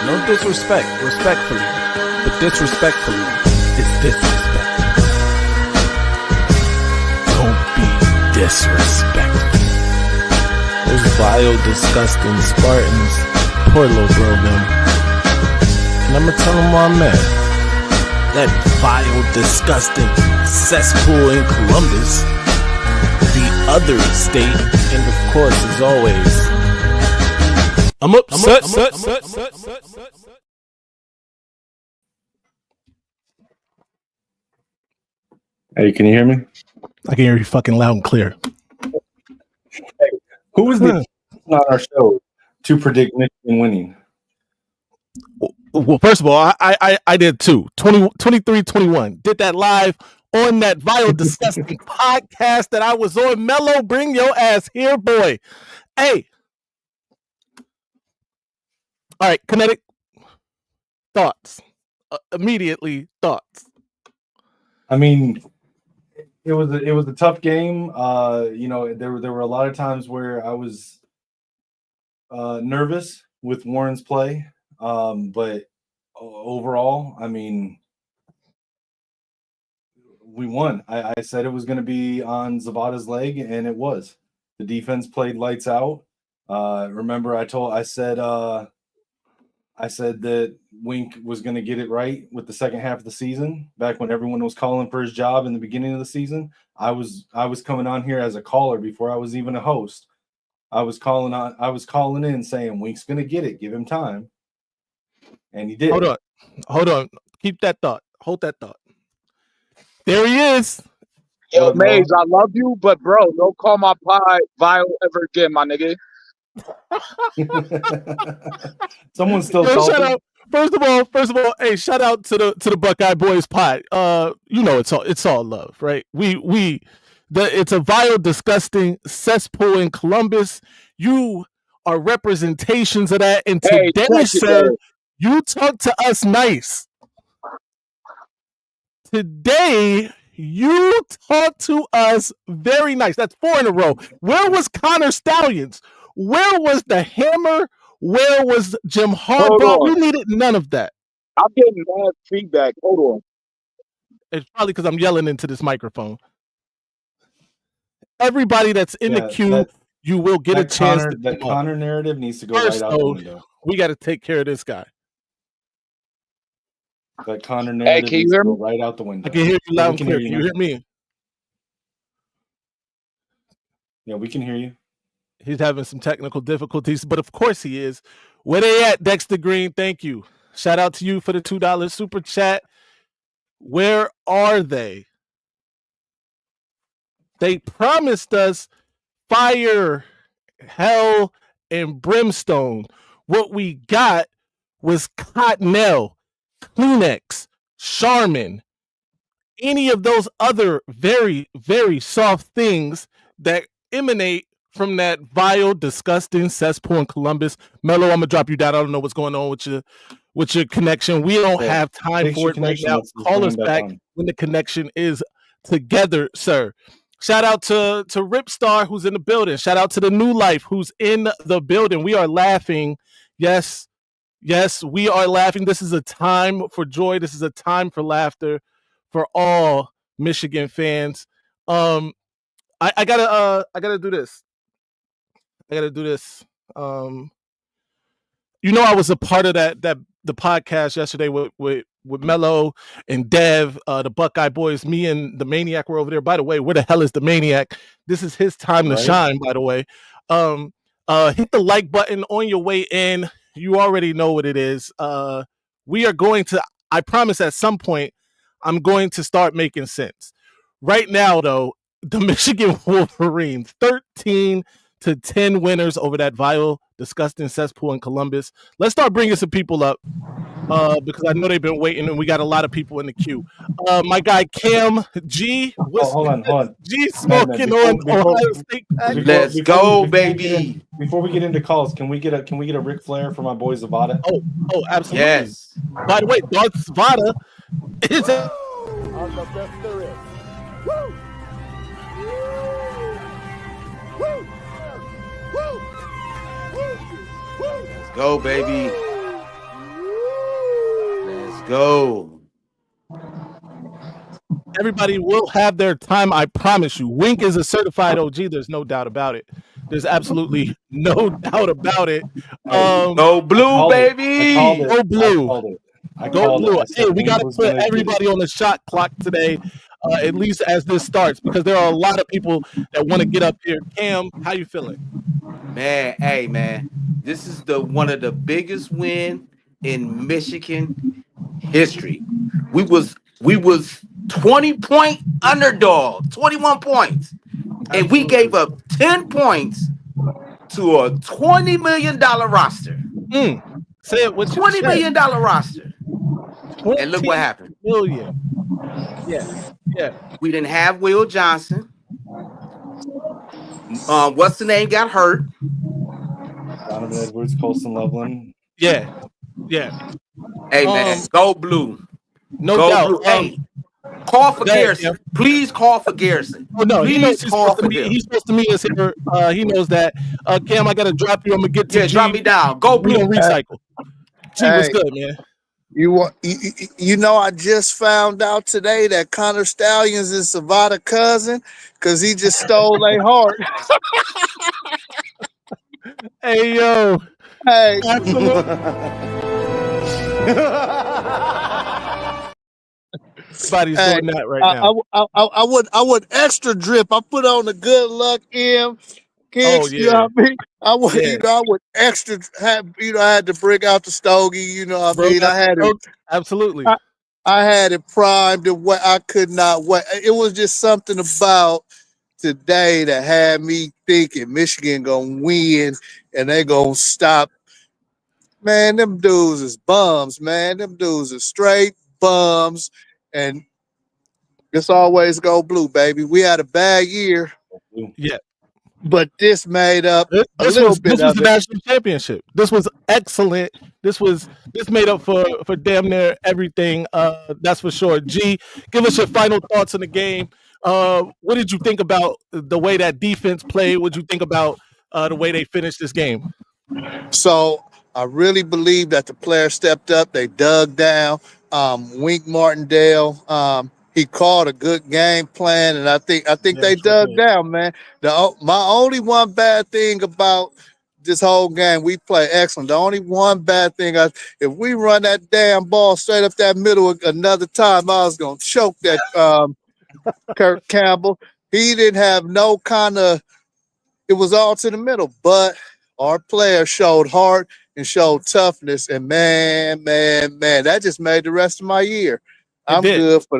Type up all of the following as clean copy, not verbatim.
No disrespect, respectfully. But disrespectfully is disrespect. Don't be disrespectful. Those vile, disgusting Spartans. Poor little bro, them. And I'ma tell them why I'm mad. That vile, disgusting cesspool in Columbus. The other state. And of course, as always, I'm upset. Hey, can you hear me? I can hear you fucking loud and clear. Hey, who was the on our show to predict Michigan winning? Well, first of all, I did too. 23-21. Did that live on that vile, disgusting podcast that I was on. Mello, bring your ass here, boy. Hey. All right, kinetic thoughts. Immediately thoughts. I mean, it was a tough game. There were a lot of times where I was nervous with Warren's play, but overall, I mean, we won. I said it was going to be on Zavada's leg, and it was. The defense played lights out. Remember, I said that Wink was going to get it right with the second half of the season. Back when everyone was calling for his job in the beginning of the season, I was coming on here as a caller before I was even a host. I was calling in saying Wink's going to get it. Give him time, and he did. Hold on. Keep that thought. Hold that thought. There he is. Yo, Maize, I love you, but bro, don't call my pie vile ever again, my nigga. Someone's still shout out. First of all, hey, shout out to the Buckeye Boys pod. It's all love, right? It's a vile, disgusting cesspool in Columbus. You are representations of that, and today, sir, you talk to us nice. Today, you talk to us very nice. That's 4 in a row. Where was Connor Stallions? Where was the Hammer? Where was Jim Harbaugh? We needed none of that. I'm getting bad feedback. Hold on. It's probably because I'm yelling into this microphone. Everybody that's in the queue, you will get a chance. That Connor narrative needs to go right out the window. We got to take care of this guy. That Connor narrative needs to go right out the window. I can hear you loud and clear. Can you hear me? Yeah, we can hear you. He's having some technical difficulties, but of course he is. Where they at, Dexter Green? Thank you. Shout out to you for the $2 super chat. Where are they? They promised us fire, hell, and brimstone. What we got was Cottonelle, Kleenex, Charmin, any of those other very, very soft things that emanate from that vile, disgusting cesspool in Columbus. Mello, I'm gonna drop you down. I don't know what's going on with your connection. We don't have time for it right now. Call us back when the connection is together, sir. Shout out to Ripstar, who's in the building. Shout out to the New Life, who's in the building. We are laughing. Yes, we are laughing. This is a time for joy. This is a time for laughter for all Michigan fans. I gotta do this. I was a part of the podcast yesterday with Mello and Dev, the Buckeye Boys. Me and the Maniac were over there. By the way, where the hell is the Maniac? This is his time to shine, by the way. Hit the like button on your way in. You already know what it is. We are going to, I promise at some point, I'm going to start making sense. Right now, though, the Michigan Wolverines, 13-10 winners over that vile, disgusting cesspool in Columbus. Let's start bringing some people up because I know they've been waiting, and we got a lot of people in the queue. My guy Cam G, hold on. G smoking on Ohio State. Let's go, baby. Before we get into calls, can we get a Ric Flair for my boy Zavada? Oh, absolutely. Yes. By the way, Darth Zavada is on the best there is. Woo! Woo! Woo! Woo! Let's go, baby. go. Everybody will have their time, I promise you. Wink is a certified OG. There's no doubt about it. There's absolutely no doubt about it. Go blue, baby. Go blue. I Go called blue. it. I Hey, said we got Wink to was put gonna get everybody it. on the shot clock today, at least as this starts, because there are a lot of people that want to get up here. Cam, how you feeling? Man, hey man, this is the one of the biggest win in Michigan history. We was 20-point underdog, 21 points, and we gave up 10 points to a $20 million roster. Say it with your $20 chest. million roster. And look what happened. Million. Yeah. We didn't have Will Johnson. What's the name got hurt? Donovan Edwards, Colson Loveland. Yeah. Hey man, go blue. No Go doubt. blue. Hey, call for Garrison. Yeah. Please call for Garrison. Oh, no, he knows Please call for him. he's supposed to meet us here. He knows that. Cam, I gotta drop you. I'm gonna get to G. Drop me down. Go We blue. gonna recycle. G, what's good, man? You know, I just found out today that Connor Stallions is Savada cousin because he just stole their heart. Hey, yo. Hey, Absolutely. Everybody's doing that right now. I would extra drip. I put on the good luck M kicks. Oh, You know what I mean? I would, Yeah. I would extra have. I had to bring out the stogie. You know what I mean? I had it. Absolutely. I had it primed and what I could not wait. It was just something about today that had me thinking Michigan gonna win and they gonna stop. Man, them dudes is bums, man. Them dudes are straight bums. And it's always go blue, baby. We had a bad year. Yeah. But this made up This little bit was of the it. national championship. This was excellent. This made up for damn near everything. That's for sure. G, give us your final thoughts on the game. What did you think about the way that defense played? What did you think about the way they finished this game? So I really believe that the players stepped up. They dug down. Wink Martindale, he called a good game plan, and I think they dug down, man. My only one bad thing about this whole game, we play excellent. The only one bad thing, if we run that damn ball straight up that middle another time, I was gonna choke that Kirk Campbell. He didn't have no kind of. It was all to the middle, but our players showed heart and showed toughness, and man, that just made the rest of my year. I'm good for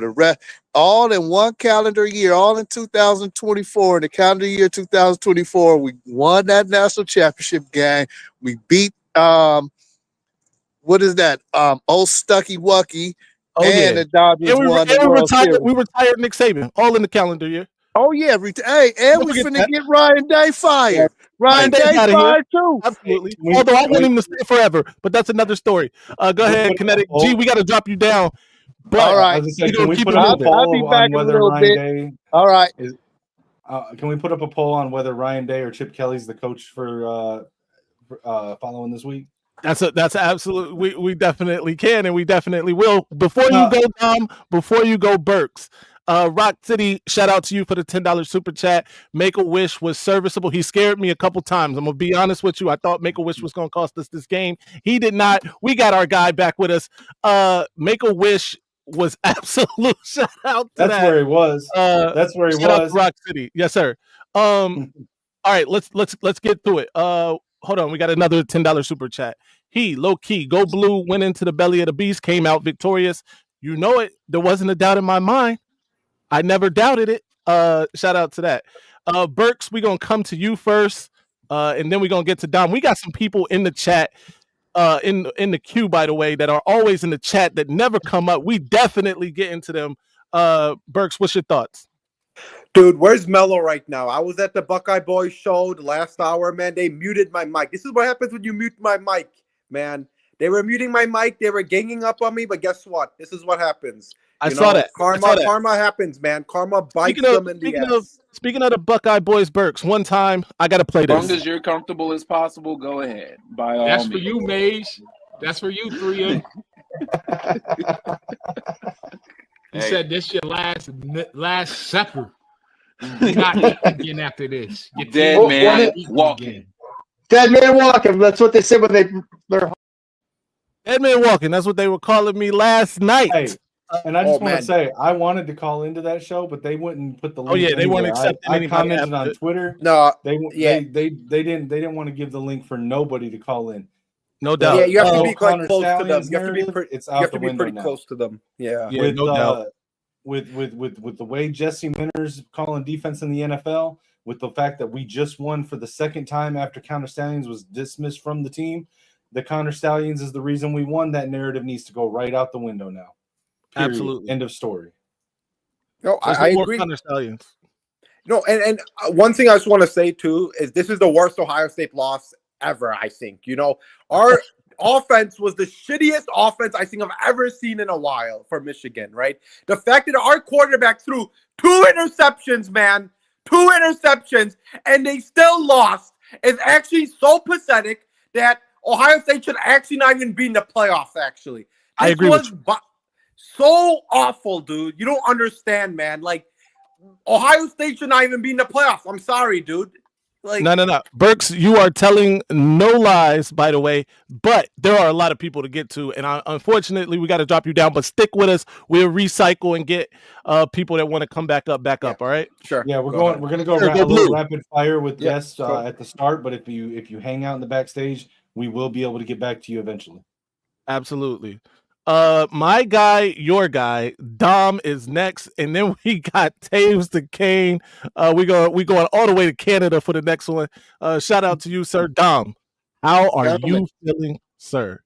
the rest. All in one calendar year, all in 2024. In the calendar year 2024, we won that national championship game. We beat what is that? Old Stucky Wucky. And the Dodgers won the World Series. We retired Nick Saban, all in the calendar year. Oh yeah, and we finna get Ryan Day fired. Yeah. Ryan Day fired too. Absolutely. Although I want him to stay forever, but that's another story. Go ahead, Kinetic. G, we got to drop you down. But all right, can we put up a poll on whether Ryan Day? All right. Can we put up a poll on whether Ryan Day or Chip Kelly's the coach for following this week? That's absolutely. We definitely can, and we definitely will. Before you go, Dom. Before you go, Burks. Rock City, shout out to you for the $10 super chat. Make-A-Wish was serviceable. He scared me a couple times. I'm gonna be honest with you. I thought Make-A-Wish was gonna cost us this game. He did not. We got our guy back with us. Make-A-Wish was absolute. Shout out to That's where he was. That's where he shout out was. to Rock City, yes, sir. All right, let's get through it. Hold on, we got another $10 super chat. He low key go blue, went into the belly of the beast, came out victorious. You know it. There wasn't a doubt in my mind. I never doubted it. Shout out to that. Burks, we're going to come to you first, and then we're going to get to Dom. We got some people in the chat, in the queue, by the way, that are always in the chat that never come up. We definitely get into them. Burks, what's your thoughts? Dude, where's Mello right now? I was at the Buckeye Boys show the last hour, man. They muted my mic. This is what happens when you mute my mic, man. They were muting my mic. They were ganging up on me, but guess what? This is what happens. I saw that. Karma happens, man. Karma bites them in the ass. Speaking of the Buckeye Boys, Burks, one time I got to play this. As long as you're comfortable as possible, go ahead. By all That's means. for you, Maize. That's for you, Threa. You Hey. said this your last supper. You're not eating again after this. You're Dead taking man not eating walking. again. Dead man walking. That's what they said when they're Dead man walking. That's what they were calling me last night. Hey, and I just Oh, want man. to say I wanted to call into that show, but they wouldn't put the link. Oh yeah, they weren't anywhere. accepting I anybody commented after on Twitter. No, They yeah. didn't want to give the link for nobody to call in. No doubt. Yeah, you have to The be Connor like close to them. Stallions You have to be narrative, pretty. it's You out have the to be window pretty now. close to them. Yeah. Yeah, no doubt. With the way Jesse Minter's calling defense in the NFL, with the fact that we just won for the second time after Connor Stallions was dismissed from the team, the Connor Stallions is the reason we won. That narrative needs to go right out the window now. Period. Absolutely. End of story. No, There's I no more agree. Connor Stallions. No, and one thing I just want to say too is this is the worst Ohio State loss ever. I think our offense was the shittiest offense I think I've ever seen in a while for Michigan. Right, the fact that our quarterback threw 2 interceptions, man, 2 interceptions, and they still lost is actually so pathetic that Ohio State should actually not even be in the playoffs. Actually, I agree with you. So awful, dude. You don't understand, man. Like. Ohio State should not even be in the playoffs. I'm sorry, dude. Like, No. Burks, you are telling no lies, by the way, but there are a lot of people to get to. And unfortunately, we got to drop you down, but stick with us. We'll recycle and get people that want to come back up. All right. Sure. Yeah, we're going to go Sure, a go little blue. rapid fire with Yeah, guests cool. at the start, but if you hang out in the backstage, we will be able to get back to you eventually. Absolutely. My guy, your guy, Dom is next, and then we got Taves the Kane. We going all the way to Canada for the next one. Shout out to you, sir. Dom, how are you feeling, sir?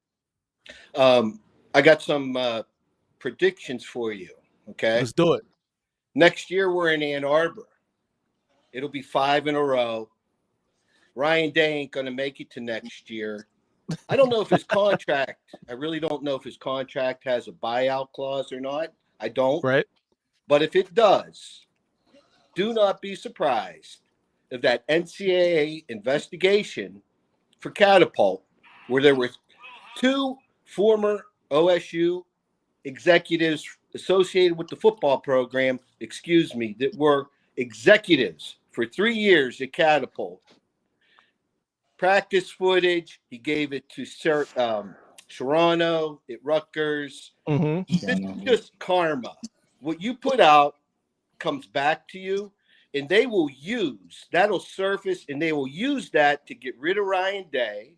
I got some predictions for you. Okay, Let's do it. Next year we're in Ann Arbor. It'll be 5 in a row. Ryan Day ain't gonna make it to next year. I don't know if his contract. I really don't know if his contract has a buyout clause or not. I don't. Right. But if it does, do not be surprised if that NCAA investigation for Catapult, where there were 2 former OSU executives associated with the football program, that were executives for 3 years at Catapult. Practice footage, he gave it to Serrano at Rutgers. Mm-hmm. This is just karma. What you put out comes back to you, and that'll surface, and they will use that to get rid of Ryan Day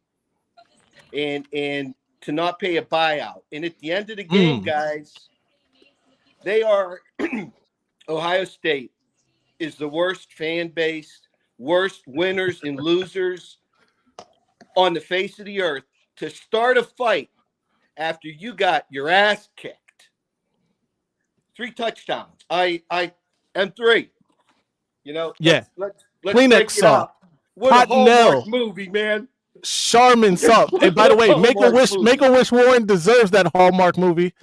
and to not pay a buyout. And at the end of the game, guys, they are Ohio State is the worst fan base, worst winners and losers on the face of the earth to start a fight after you got your ass kicked. 3 touchdowns. I and 3. Yeah. Let's Kleenex break it salt. up. What a Cottonelle. Hallmark movie, man. Charmin salt. And by the way, Hallmark Make a Wish Warren deserves that Hallmark movie.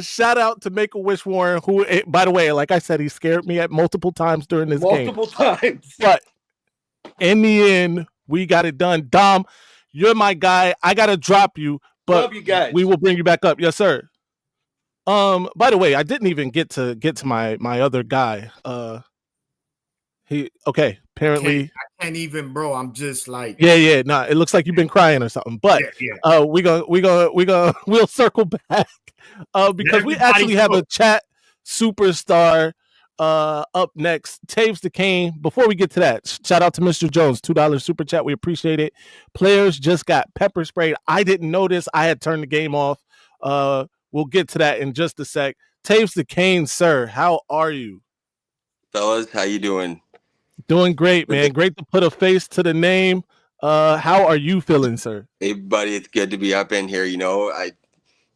Shout out to Make a Wish Warren, who, by the way, like I said, he scared me at multiple times during this game. Multiple times. But in the end, we got it done. Dom, you're my guy. I gotta drop you, but Love you guys. we will bring you back up. Yes, sir. By the way, I didn't even get to my other guy. Apparently I can't even, bro. I'm just like, yeah. Nah, it looks like you've been crying or something. But yeah. we'll circle back because we actually have a chat superstar up next. Taves the Kane. Before we get to that, shout out to Mr. Jones, $2 super chat. We appreciate it. Players just got pepper sprayed. I didn't notice. I had turned the game off. We'll get to that in just a sec. Taves the Kane, sir. How are you? Fellas, how you doing? Doing great, man. Great to put a face to the name. How are you feeling, sir? Hey, buddy, it's good to be up in here. I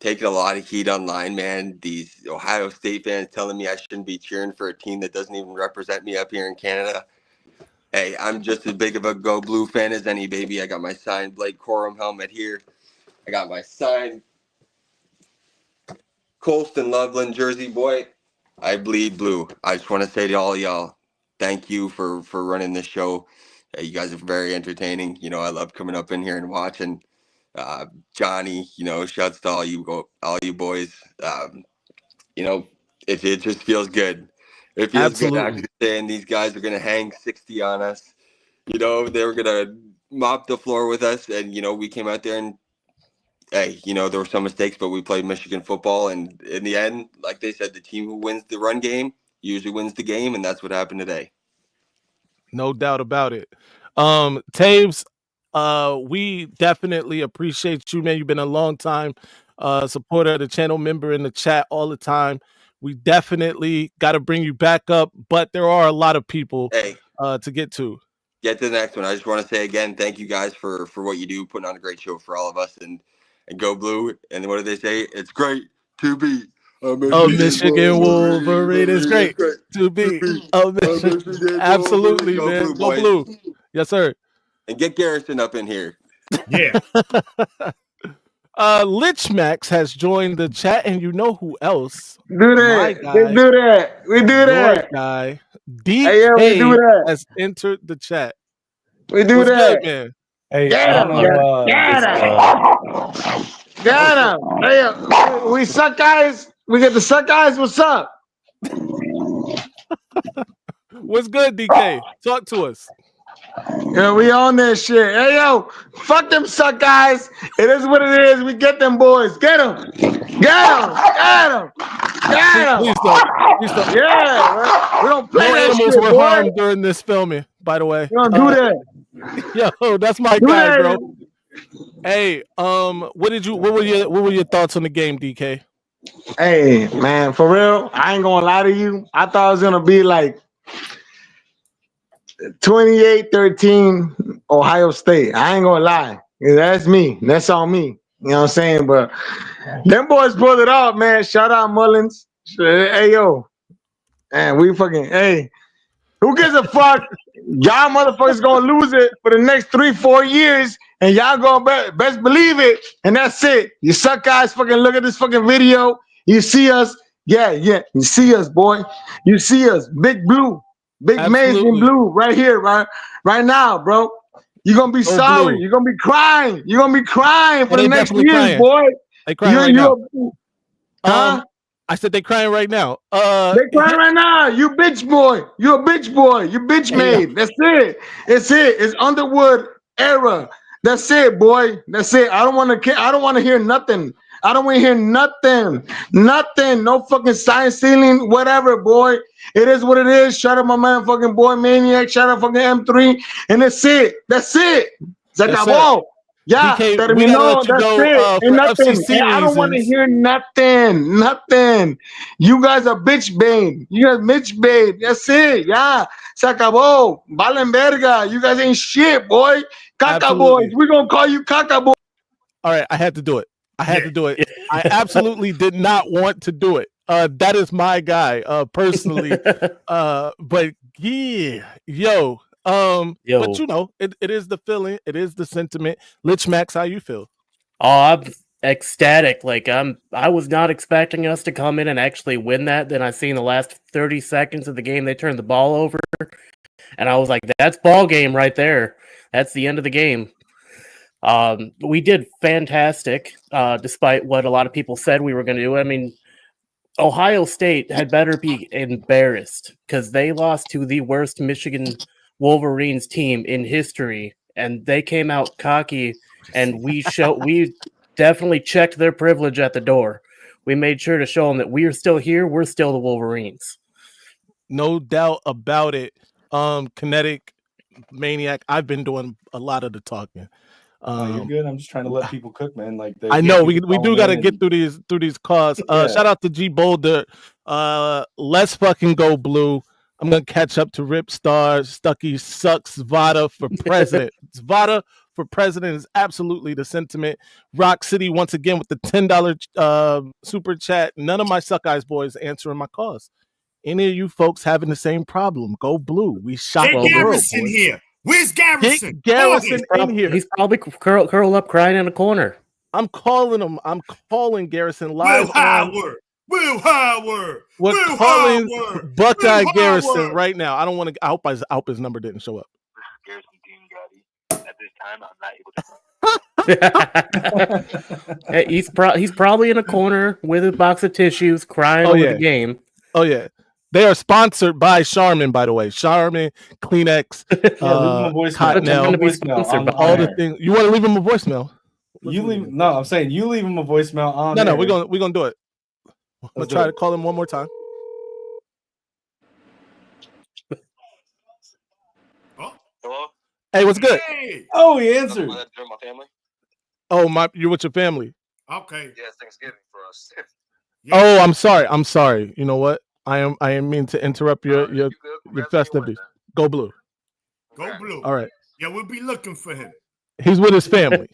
take a lot of heat online, man. These Ohio State fans telling me I shouldn't be cheering for a team that doesn't even represent me up here in Canada. Hey, I'm just as big of a Go Blue fan as any, baby. I got my signed Blake Corum helmet here. I got my signed Colston Loveland jersey, boy. I bleed blue. I just want to say to all y'all, thank you for running this show. You guys are very entertaining. I love coming up in here and watching. Johnny, shouts to all you boys. It just feels good. It feels Absolutely. good actually saying these guys are gonna hang 60 on us. They were gonna mop the floor with us, and we came out there and hey, there were some mistakes, but we played Michigan football, and in the end, like they said, the team who wins the run game usually wins the game, and that's what happened today. No doubt about it. Taves, we definitely appreciate you, man. You've been a long time supporter of the channel, member in the chat all the time. We definitely got to bring you back up, but there are a lot of people to get to. Get to the next one. I just want to say again, thank you guys for what you do, putting on a great show for all of us, and go Blue. And what do they say? It's great to be a Michigan Wolverine. It's great to be a Michigan. Absolutely, Go man. Blue, Go boys. Blue. Yes, sir. And get Garrison up in here. Yeah. Lich Max has joined the chat, and you know who else? Do that. They do that. We do Your that. guy, Hey, yeah, we do DK that. has entered the chat. We do What's that. good, man? Hey, Get I him. don't know. Get him. Hey, we suck guys. We get the suck guys. What's up? What's good, DK? Talk to us. Yeah, we on this shit. Hey, yo, fuck them suck guys. It is what it is. We get them boys. Get them. Get them. Get them. Get them. Please don't. Please don't. Yeah, right? We don't play No that animals shit, were boy. harmed during this filming, by the way. We don't do that. Yo, that's my Do guy, that. bro. Hey, what were your thoughts on the game, DK? Hey, man, for real, I ain't gonna lie to you. I thought it was gonna be like 28-13 Ohio State. I ain't gonna lie. That's me. That's on me. You know what I'm saying? But them boys pulled it off, man. Shout out Mullins. Hey, yo. Man, we fucking, hey. Who gives a fuck? Y'all motherfuckers gonna lose it for the next 3-4 years, and y'all gonna best believe it, and that's it. You suck guys, fucking look at this fucking video. You see us, yeah, you see us, boy. You see us, Big Blue, Big Maize and Blue, right here, right now, bro. You're gonna be sorry. Blue. You're gonna be crying. You're gonna be crying for And the they next definitely years, crying. boy. They crying right now. Huh? I said they crying right now. They crying right now. You bitch boy. You a bitch boy. You bitch made. That's it. It's it. It's Underwood era. That's it, boy. That's it. I don't want to hear nothing. I don't want to hear nothing. Nothing. No fucking sign stealing. Whatever, boy. It is what it is. Shout out my man, fucking boy Maniac. Shout out fucking M3. And that's it. That's it. Zacabó. Yeah, DK, we gotta let you go and for nothing. FCC And I don't want to reasons. hear nothing. Nothing. You guys are bitch bane. You guys bitch bane. That's it. Yeah. Se acabó. Valen verga. You guys ain't shit, boy. Caca boys. We're gonna call you caca boy. All right, I had to do it. I had to do it. I absolutely did not want to do it. That is my guy, personally. But yeah, yo. But you know, it is the feeling, it is the sentiment. Lich Max, how you feel? Oh, I'm ecstatic. Like I was not expecting us to come in and actually win that. Then I seen the last 30 seconds of the game, they turned the ball over, and I was like, that's ball game right there. That's the end of the game. We did fantastic, despite what a lot of people said we were going to do. I mean, Ohio State had better be embarrassed because they lost to the worst Michigan Wolverines team in history, and they came out cocky, and we definitely checked their privilege at the door. We made sure to show them that we are still here. We're still the Wolverines. No doubt about it. Kinetic Maniac, I've been doing a lot of the talking. You're good. I'm just trying to let people cook, man. Like I know we do got to get through these calls. Shout out to G Boulder. Let's fucking go Blue. I'm gonna catch up to Rip Star. Stucky sucks. Vada for president. Vada for president is absolutely the sentiment. Rock City once again with the $10 super chat. None of my suck eyes boys answering my calls. Any of you folks having the same problem? Go Blue. We shot Get Garrison here. Where's Garrison? Get Garrison in here. He's probably curled up crying in a corner. I'm calling him. I'm calling Garrison live. Will Howard. We're calling Buckeye Garrison right now. I don't want to. I hope his number didn't show up. This is Garrison Dean Gotti. At this time, I'm not able to. He's probably in a corner with a box of tissues, crying Oh, over yeah. the game. Oh yeah, they are sponsored by Charmin, by the way. Charmin, Kleenex, Yeah, leave him a voicemail. Leave him Cottonelle, a voicemail on all the air. things. You want to leave him a voicemail? You leave. No, I'm saying you leave him a voicemail on. No, air. we're gonna do it. I'm gonna try to call him one more time. Hello? Hey, what's good? Hey. Oh, he answered. My family? Oh, you're with your family. Okay. Yeah, it's Thanksgiving for us. Oh, I'm sorry. You know what? I am mean to interrupt your festivities. Go Blue. Go Blue. All right. Yeah, we'll be looking for him. He's with his family.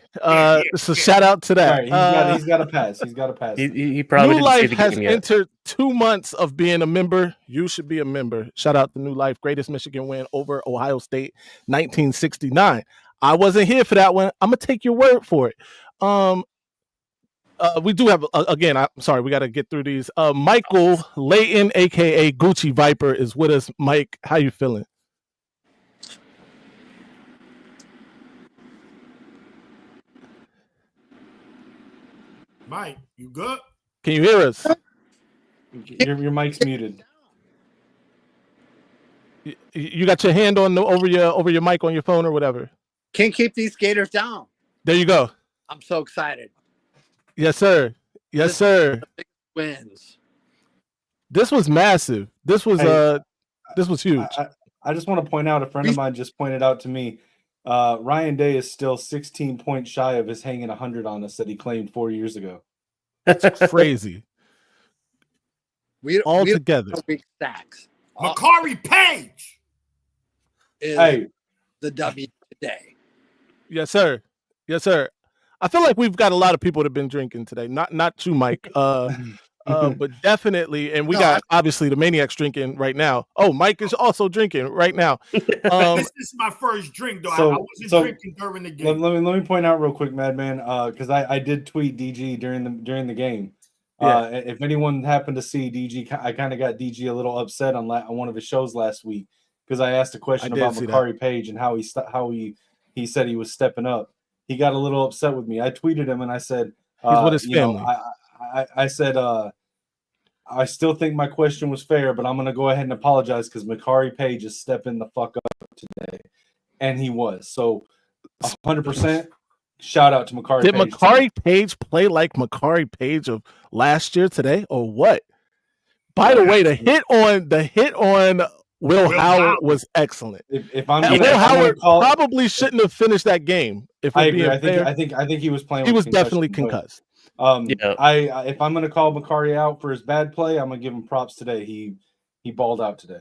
So shout out to that. Right, he's got a pass. He's got a pass. He probably New didn't see Life the has game yet. entered 2 months of being a member. You should be a member. Shout out to New Life, greatest Michigan win over Ohio State, 1969. I wasn't here for that one. I'm gonna take your word for it. We do have again. I'm sorry, we got to get through these. Michael Layton, aka Gucci Viper, is with us. Mike, how you feeling? Mike, you good? Can you hear us? Your mic's muted. You got your hand on over your mic on your phone or whatever. Can't keep these Gators down. There you go. I'm so excited. Yes, sir. Yes, sir. Wins. This was massive. This was huge. I just want to point out, a friend of mine just pointed out to me, Ryan Day is still 16 points shy of his hanging 100 on us that he claimed 4 years ago. That's crazy. All together. Big stacks. Makari Page is the W today. Yes, sir. Yes, sir. I feel like we've got a lot of people that have been drinking today. Not you, Mike. But definitely, and we got obviously the Maniacs drinking right now. Oh, Mike is also drinking right now. This is my first drink, though. I wasn't drinking during the game. Let me point out real quick, Madman, because I did tweet DG during the game. If anyone happened to see DG, I kind of got DG a little upset on one of his shows last week because I asked a question about Makari Page and how he said he was stepping up. He got a little upset with me. I tweeted him and I said, he's with his family. I said, I still think my question was fair, but I'm going to go ahead and apologize because Makari Page is stepping the fuck up today. And he was. So 100% shout out to Makari Page. Did Makari Page play like Makari Page of last year today or what? By the way, the hit on Will Howard was excellent. If Will Howard probably shouldn't have finished that game. If I agree, I think he was playing. He was definitely concussed. If I'm going to call Makari out for his bad play, I'm going to give him props today. He balled out today.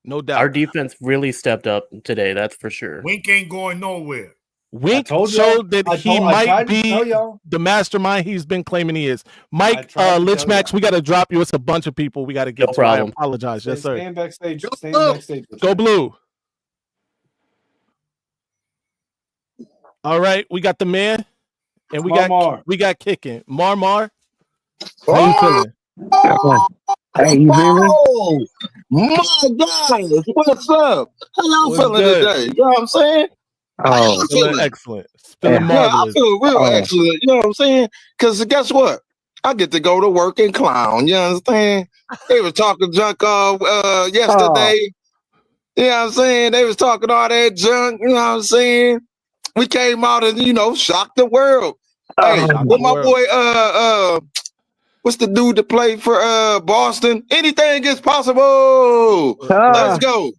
No doubt. Our defense really stepped up today. That's for sure. Wink ain't going nowhere. Wink showed that he might be the mastermind he's been claiming he is. Mike Lynch Max, we got to drop you. It's a bunch of people we got to get to. Problem. I apologize. Yes, sir. Stand backstage. Stand backstage. Go Blue. All right, we got the man, and we got kicking. Mar. How you feeling? Hey, you hear me? My guys, what's up? How y'all feeling today? You know what I'm saying? Oh, feeling excellent. Feeling marvelous. I feel real excellent. You know what I'm saying? Because guess what? I get to go to work and clown. You understand? They was talking junk yesterday. You know what I'm saying? They was talking all that junk. You know what I'm saying? We came out and, shocked the world. Hey, with my boy, what's the dude that played for Boston? Anything is possible. Let's go.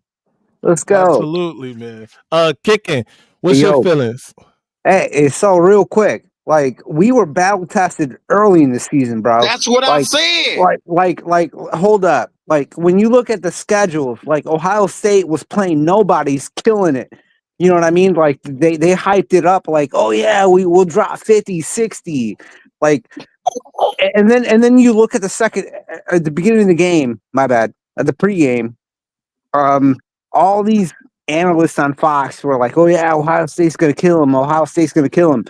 Let's go. Absolutely, man. Kicking. What's your feelings? Hey, so real quick, like we were battle tested early in the season, bro. That's what I'm saying. Like, hold up. Like when you look at the schedule, like Ohio State was playing nobody's, killing it. You know what I mean? Like they hyped it up like, oh yeah, we will drop 50, 60. Like, and then you look at the beginning of the game, my bad, at the pregame, all these analysts on Fox were like, oh yeah, Ohio State's gonna kill him. Ohio State's gonna kill him.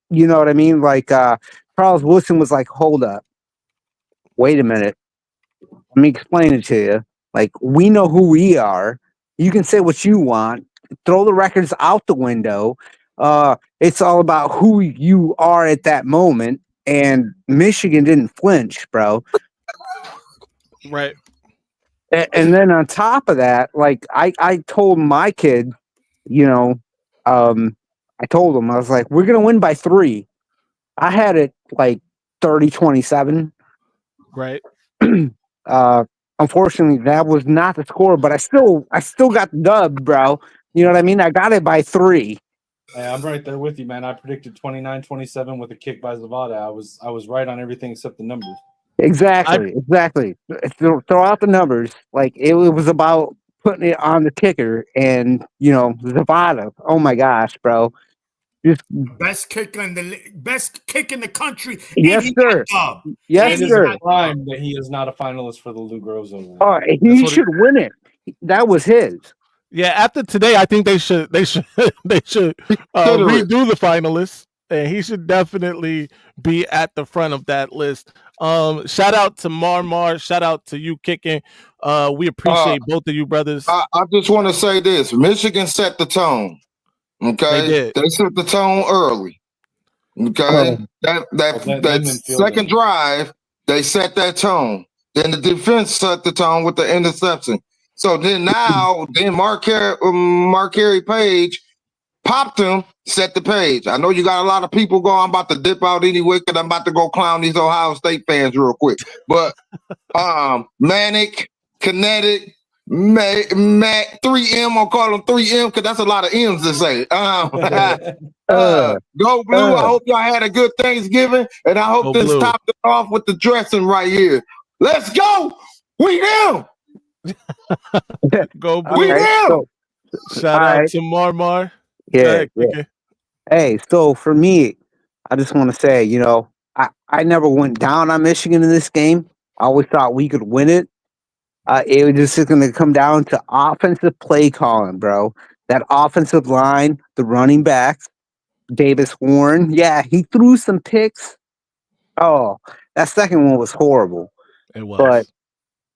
You know what I mean? Like Charles Woodson was like, hold up. Wait a minute. Let me explain it to you. Like, we know who we are. You can say what you want. Throw the records out the window. It's all about who you are at that moment. And Michigan didn't flinch, bro. Right. And then on top of that, like I told my kid, you know, I told him, I was like, we're going to win by 3. I had it like 30-27. Right. Unfortunately, that was not the score, but I still got the dub, bro. You know what I mean? I got it by 3. Hey, I'm right there with you, man. I predicted 29-27 with a kick by Zavada. I was right on everything except the numbers. Exactly. Throw out the numbers. Like it was about putting it on the kicker, and Zavada. Oh my gosh, bro! Just best kick in the country. Yes, and he sir. got dub. Yes, It is sir. a crime that he is not a finalist for the Lou Groza Award. Oh, he should win it. That was his. Yeah, after today, I think they should redo the finalists, and he should definitely be at the front of that list. Shout out to Marmar, shout out to you kicking. We appreciate both of you brothers. I just want to say this: Michigan set the tone. Okay, they set the tone early. Okay, that second drive, they set that tone. Then the defense set the tone with the interception. So then Marcari Page popped him, set the page. I know you got a lot of people going. I'm about to dip out anyway because I'm about to go clown these Ohio State fans real quick. But Manic, Kinetic, Mac 3M, I'll call them 3M because that's a lot of M's to say. Go Blue. I hope y'all had a good Thanksgiving, and I hope this topped it off with the dressing right here. Let's go. We them. Go Blue. We them. Shout out to Marmar. Yeah. Hey, so for me, I just want to say, I never went down on Michigan in this game. I always thought we could win it. It was just going to come down to offensive play calling, bro. That offensive line, the running backs, Davis Warren. Yeah, he threw some picks. Oh, that second one was horrible. It was. But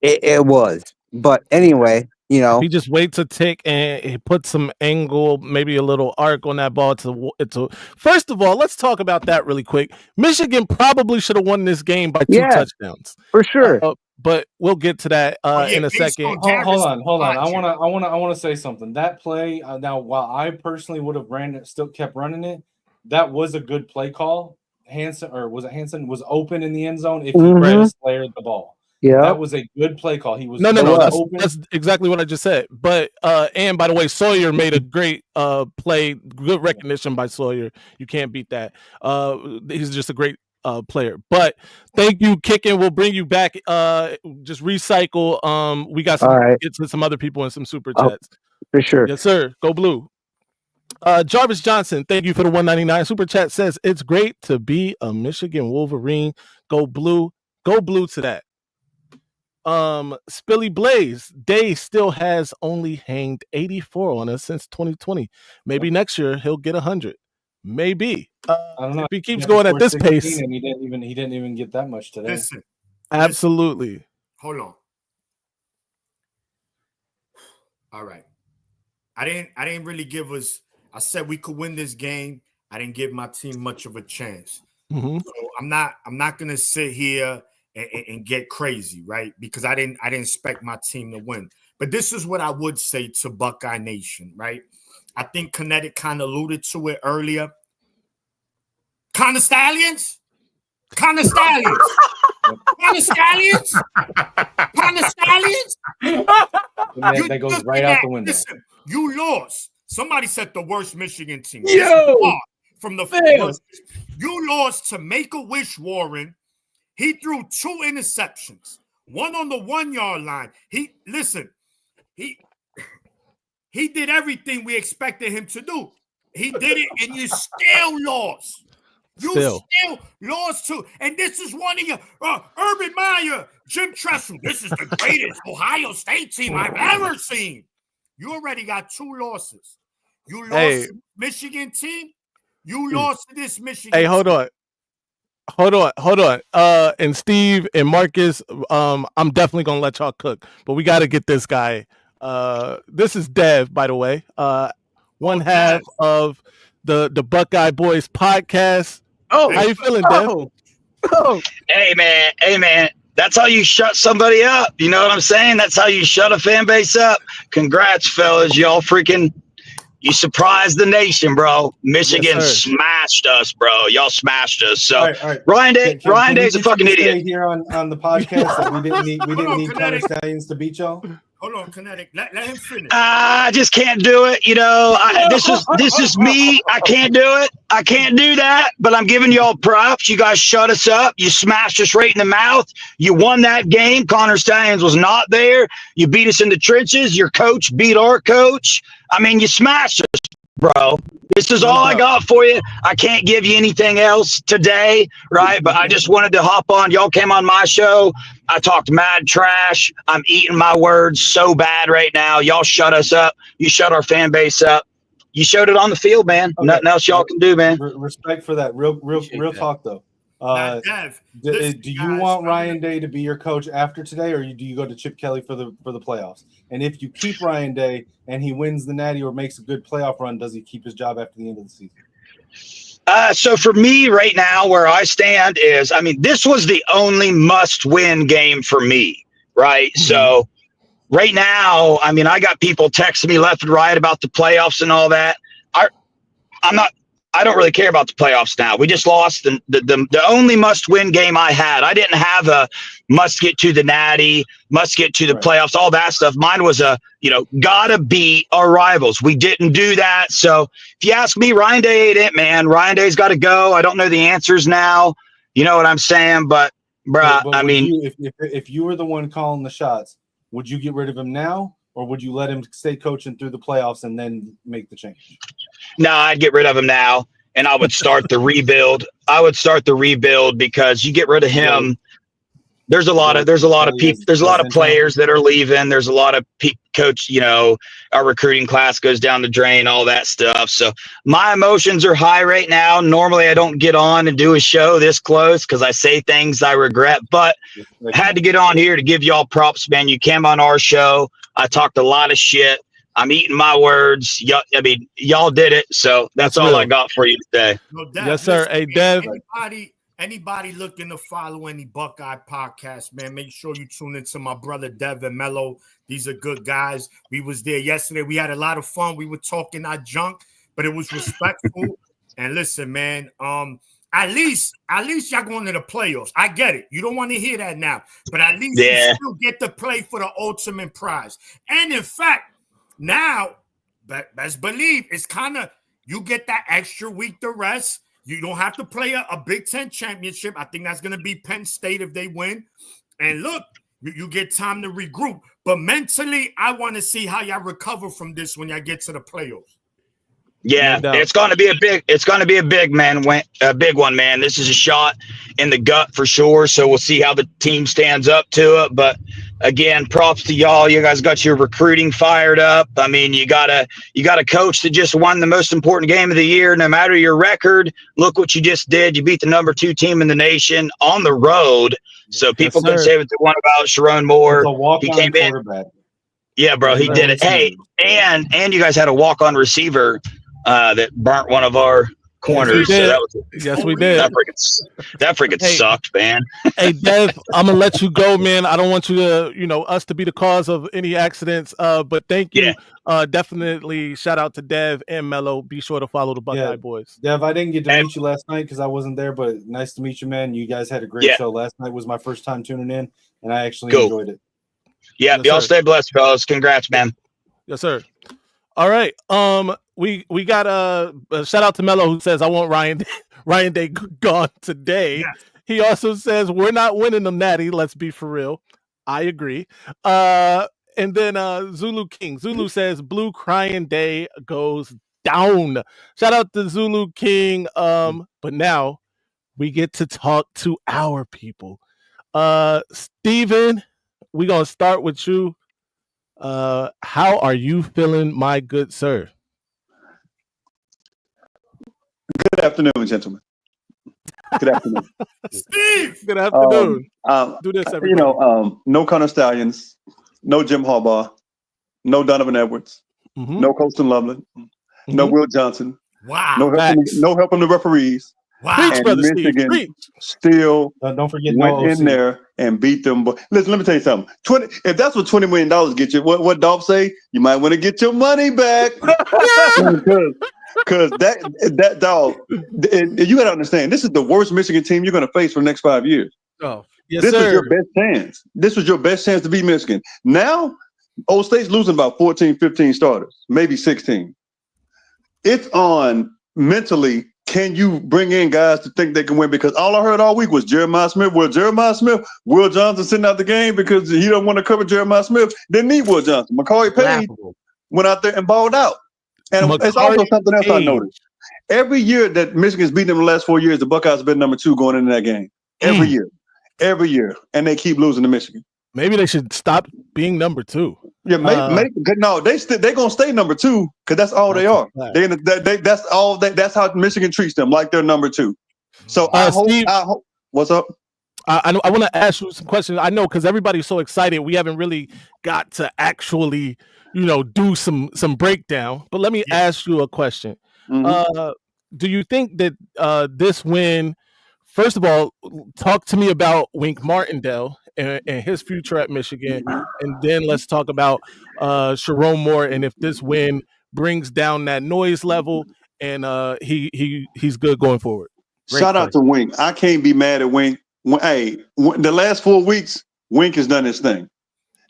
it was. But anyway, he just waits a tick and he puts some angle, maybe a little arc on that ball to. First of all, let's talk about that really quick. Michigan probably should have won this game by 2 touchdowns for sure. But we'll get to that in a second. Hold on. I want to say something. That play now, while I personally would have kept running it, that was a good play call. Hansen was open in the end zone if he flared the ball. Yeah, that was a good play call. He was no. open. That's exactly what I just said. But and by the way, Sawyer made a great play. Good recognition by Sawyer. You can't beat that. He's just a great player. But thank you, kicking. We'll bring you back. Just recycle. We got get to some other people and some super chats. For sure. Yes, sir. Go Blue. Jarvis Johnson, thank you for the 199 super chat. Says it's great to be a Michigan Wolverine. Go Blue. Go Blue to that. Spilly Blaze, Day still has only hanged 84 on us since 2020. Maybe next year he'll get 100. Maybe. I don't know. If he keeps going at this pace, and he didn't even get that much today. Listen, absolutely. Hold on. All right. I didn't really give us. I said we could win this game. I didn't give my team much of a chance. Mm-hmm. So I'm not gonna sit here and get crazy, right? Because I didn't expect my team to win. But this is what I would say to Buckeye Nation, right? I think Kinetic kind of alluded to it earlier. Kind of stallions. That goes right out the window. Listen, you lost. Somebody said the worst Michigan team. From the first, you lost to Make-A-Wish Warren. He threw 2 interceptions, one on the 1-yard line. He did everything we expected him to do. He did it, and you still lost. You still lost too. And this is one of your Urban Meyer, Jim Tressel. This is the greatest Ohio State team I've ever seen. You already got 2 losses. You lost to Michigan team. You lost to this Michigan team. Hold on. And Steve and Marcus, I'm definitely gonna let y'all cook, but we got to get this guy. This is Dev, by the way. One half of the Buckeye Boys podcast. Oh, how you feeling, Dev? Hey man, that's how you shut somebody up. You know what I'm saying? That's how you shut a fan base up. Congrats, fellas. Y'all you surprised the nation, bro. Michigan smashed us, bro. Y'all smashed us. So all right. Ryan Can Day's a fucking idiot. Here on the podcast that we didn't need Connor Stallions to beat y'all. Hold on, Kinetic. Let him finish. I just can't do it. You know, this is me. I can't do it. I can't do that. But I'm giving y'all props. You guys shut us up. You smashed us right in the mouth. You won that game. Connor Stallions was not there. You beat us in the trenches. Your coach beat our coach. I mean, you smashed us, bro. This is all I got for you. I can't give you anything else today, right? But I just wanted to hop on. Y'all came on my show. I talked mad trash. I'm eating my words so bad right now. Y'all shut us up. You shut our fan base up. You showed it on the field, man. Okay. Nothing else y'all can do, man. Respect for that. Real talk, though. Do you want Ryan Day to be your coach after today, or do you go to Chip Kelly for the playoffs? And if you keep Ryan Day and he wins the Natty or makes a good playoff run, does he keep his job after the end of the season? So for me right now, where I stand is, I mean, this was the only must-win game for me, right? Mm-hmm. So right now, I mean, I got people texting me left and right about the playoffs and all that. I don't really care about the playoffs now. We just lost the only must-win game I had. I didn't have a must get to the Natty, must get to the playoffs, all that stuff. Mine was gotta beat our rivals. We didn't do that. So if you ask me, Ryan Day ain't it, man. Ryan Day's got to go. I don't know the answers now. You know what I'm saying? But I mean, if you were the one calling the shots, would you get rid of him now? Or would you let him stay coaching through the playoffs and then make the change? No, I'd get rid of him now, and I would start the rebuild. I would start the rebuild because you get rid of him. There's a lot of people. There's a lot of players that are leaving. There's a lot of coach. You know, our recruiting class goes down the drain. All that stuff. So my emotions are high right now. Normally, I don't get on and do a show this close because I say things I regret. But I had to get on here to give y'all props, man. You came on our show. I talked a lot of shit. I'm eating my words. Y'all did it. So that's all I got for you today. No doubt. Yes, sir. Hey, Dev. Anybody looking to follow any Buckeye podcast, man, make sure you tune into my brother Dev and Mello. These are good guys. We was there yesterday. We had a lot of fun. We were talking our junk, but it was respectful. And listen, man, at least y'all going to the playoffs. I get it. You don't want to hear that now, but at least you still get to play for the ultimate prize. And in fact, now, best believe it's kind of you get that extra week to rest. You don't have to play a Big Ten championship. I think that's going to be Penn State if they win. And look, you get time to regroup. But mentally, I want to see how y'all recover from this when y'all get to the playoffs. Yeah, it's going to be a big one, man. This is a shot in the gut for sure. So we'll see how the team stands up to it. But again, props to y'all. You guys got your recruiting fired up. I mean, you got a coach that just won the most important game of the year. No matter your record, look what you just did. You beat the number 2 team in the nation on the road. So people can say what they want about Sharon Moore. He came in. Yeah, bro, he did it. Hey, and you guys had a walk-on receiver that burnt one of our corners. Yes, we did. That freaking sucked, man. Hey, Dev, I'm gonna let you go, man. I don't want you to, us to be the cause of any accidents. But thank you. Definitely shout out to Dev and Mello. Be sure to follow the Buckeye Boys. Dev, I didn't get to meet you last night because I wasn't there, but nice to meet you, man. You guys had a great show last night. Was my first time tuning in, and I actually enjoyed it. Yeah, y'all stay blessed, fellas. Congrats, man. Yes, sir. All right. We got a shout out to Mello who says I want Ryan Day gone today. Yes. He also says we're not winning the Natty. Let's be for real. I agree. And then Zulu King. Zulu says Blue Crying Day goes down. Shout out to Zulu King. But now we get to talk to our people. Steven, we're gonna start with you. How are you feeling, my good sir? Good afternoon, gentlemen. Good afternoon. Steve! Good afternoon. Do this, everybody. No Connor Stallions, no Jim Harbaugh, no Donovan Edwards, no Colston Loveland, no Will Johnson, Wow. No help from the referees. Wow. Preach, And brother Steve. Michigan Preach. still Don't forget went no in OC. there and beat them. But listen, let me tell you something. If that's what $20 million get you, what Dolph say? You might want to get your money back. Because that dog, and you got to understand, this is the worst Michigan team you're going to face for the next 5 years. Oh, yes, This was sir. your best chance. This was your best chance to beat Michigan. Now, Old State's losing about 14, 15 starters, maybe 16. It's on mentally. Can you bring in guys to think they can win? Because all I heard all week was Jeremiah Smith. Will Johnson sitting out the game because he don't want to cover Jeremiah Smith. Didn't need Will Johnson. McCarty Page went out there and balled out. And it's also something else I noticed. Every year that Michigan's beaten them in the last 4 years, the Buckeyes have been number 2 going into that game. Every year. And they keep losing to Michigan. Maybe they should stop being number 2. Yeah, no, they're gonna stay number 2 because that's all they are. That's how Michigan treats them, like they're number 2. So I hope. What's up? I want to ask you some questions. I know because everybody's so excited. We haven't really got to actually, do some breakdown. But let me ask you a question. Mm-hmm. Do you think that this win? First of all, talk to me about Wink Martindale and his future at Michigan, and then let's talk about Sharon Moore and if this win brings down that noise level and he's good going forward. Shout out to Wink. I can't be mad at Wink. The last 4 weeks, Wink has done his thing.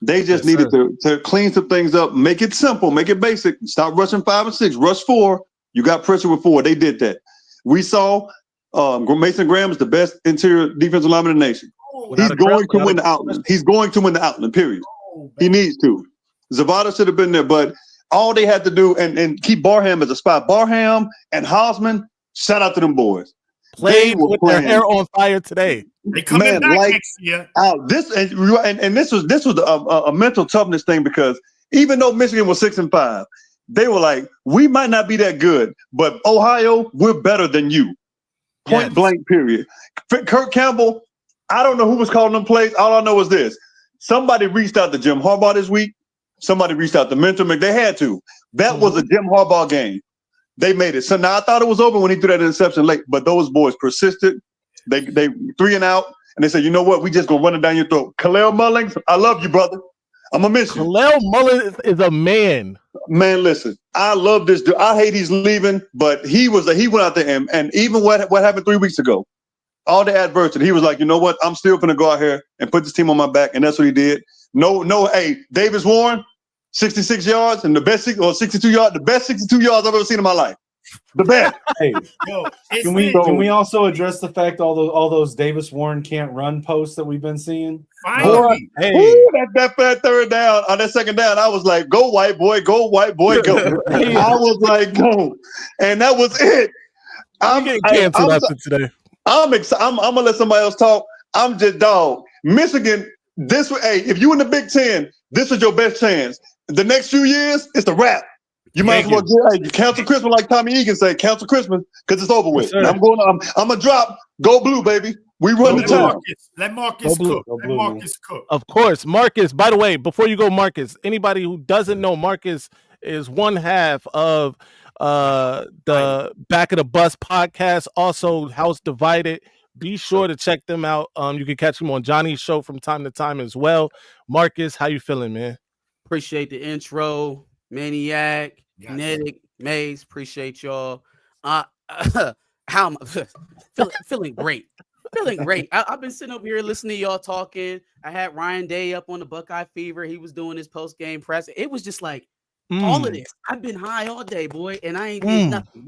They just needed to clean some things up, make it simple, make it basic. Stop rushing 5 and 6, rush 4. You got pressure with 4. They did that. We saw Mason Graham is the best interior defensive lineman in the nation. He's going to win the Outland. He's going to win the Outland, period. He needs to. Zavada should have been there, but all they had to do and keep Barham as a spot. Barham and Hausman, shout out to them boys. Played with their hair on fire today. They coming back next year. This was a mental toughness thing because even though Michigan was 6-5, they were like, we might not be that good, but Ohio, we're better than you. Point blank, period. Kirk Campbell, I don't know who was calling them plays. All I know is this. Somebody reached out to Jim Harbaugh this week. Somebody reached out to Mentor McDaniel. They had to. That was a Jim Harbaugh game. They made it. So now I thought it was over when he threw that interception late, but those boys persisted. They 3 and out, and they said, you know what? We just going to run it down your throat. Khalil Mullings, I love you, brother. I'm going to miss you. Khalil Mullins is a man. Man, listen, I love this dude. I hate he's leaving, but he went out there and even what happened 3 weeks ago, all the adversity, he was like, you know what? I'm still going to go out here and put this team on my back, and that's what he did. Hey, Davis Warren, 66 yards and 62 yards, the best 62 yards I've ever seen in my life. The best. Hey, can we also address the fact all those Davis Warren can't run posts that we've been seeing? Finally. That third down on that second down, I was like, go white boy, go. I was like, go. And that was it. I'm getting canceled after today. I'm gonna let somebody else talk. I'm just dog. Michigan, if you in the Big Ten, this is your best chance. The next few years, it's a wrap. You might as well cancel Christmas like Tommy Egan said, cancel Christmas because it's over with. I'm gonna drop, go blue, baby. We run the town. Let Marcus cook. Let Marcus cook. Of course. Marcus, by the way, before you go, Marcus, anybody who doesn't know, Marcus is one half of the Back of the Bus podcast, also House Divided. Be sure to check them out. You can catch them on Johnny's show from time to time as well. Marcus, how you feeling, man? Appreciate the intro. Maniac, Kinetic, Maize, appreciate y'all. How am I feeling great? Feeling great. I've been sitting over here listening to y'all talking. I had Ryan Day up on the Buckeye Fever. He was doing his post-game press. It was just like all of this. I've been high all day, boy, and I ain't did nothing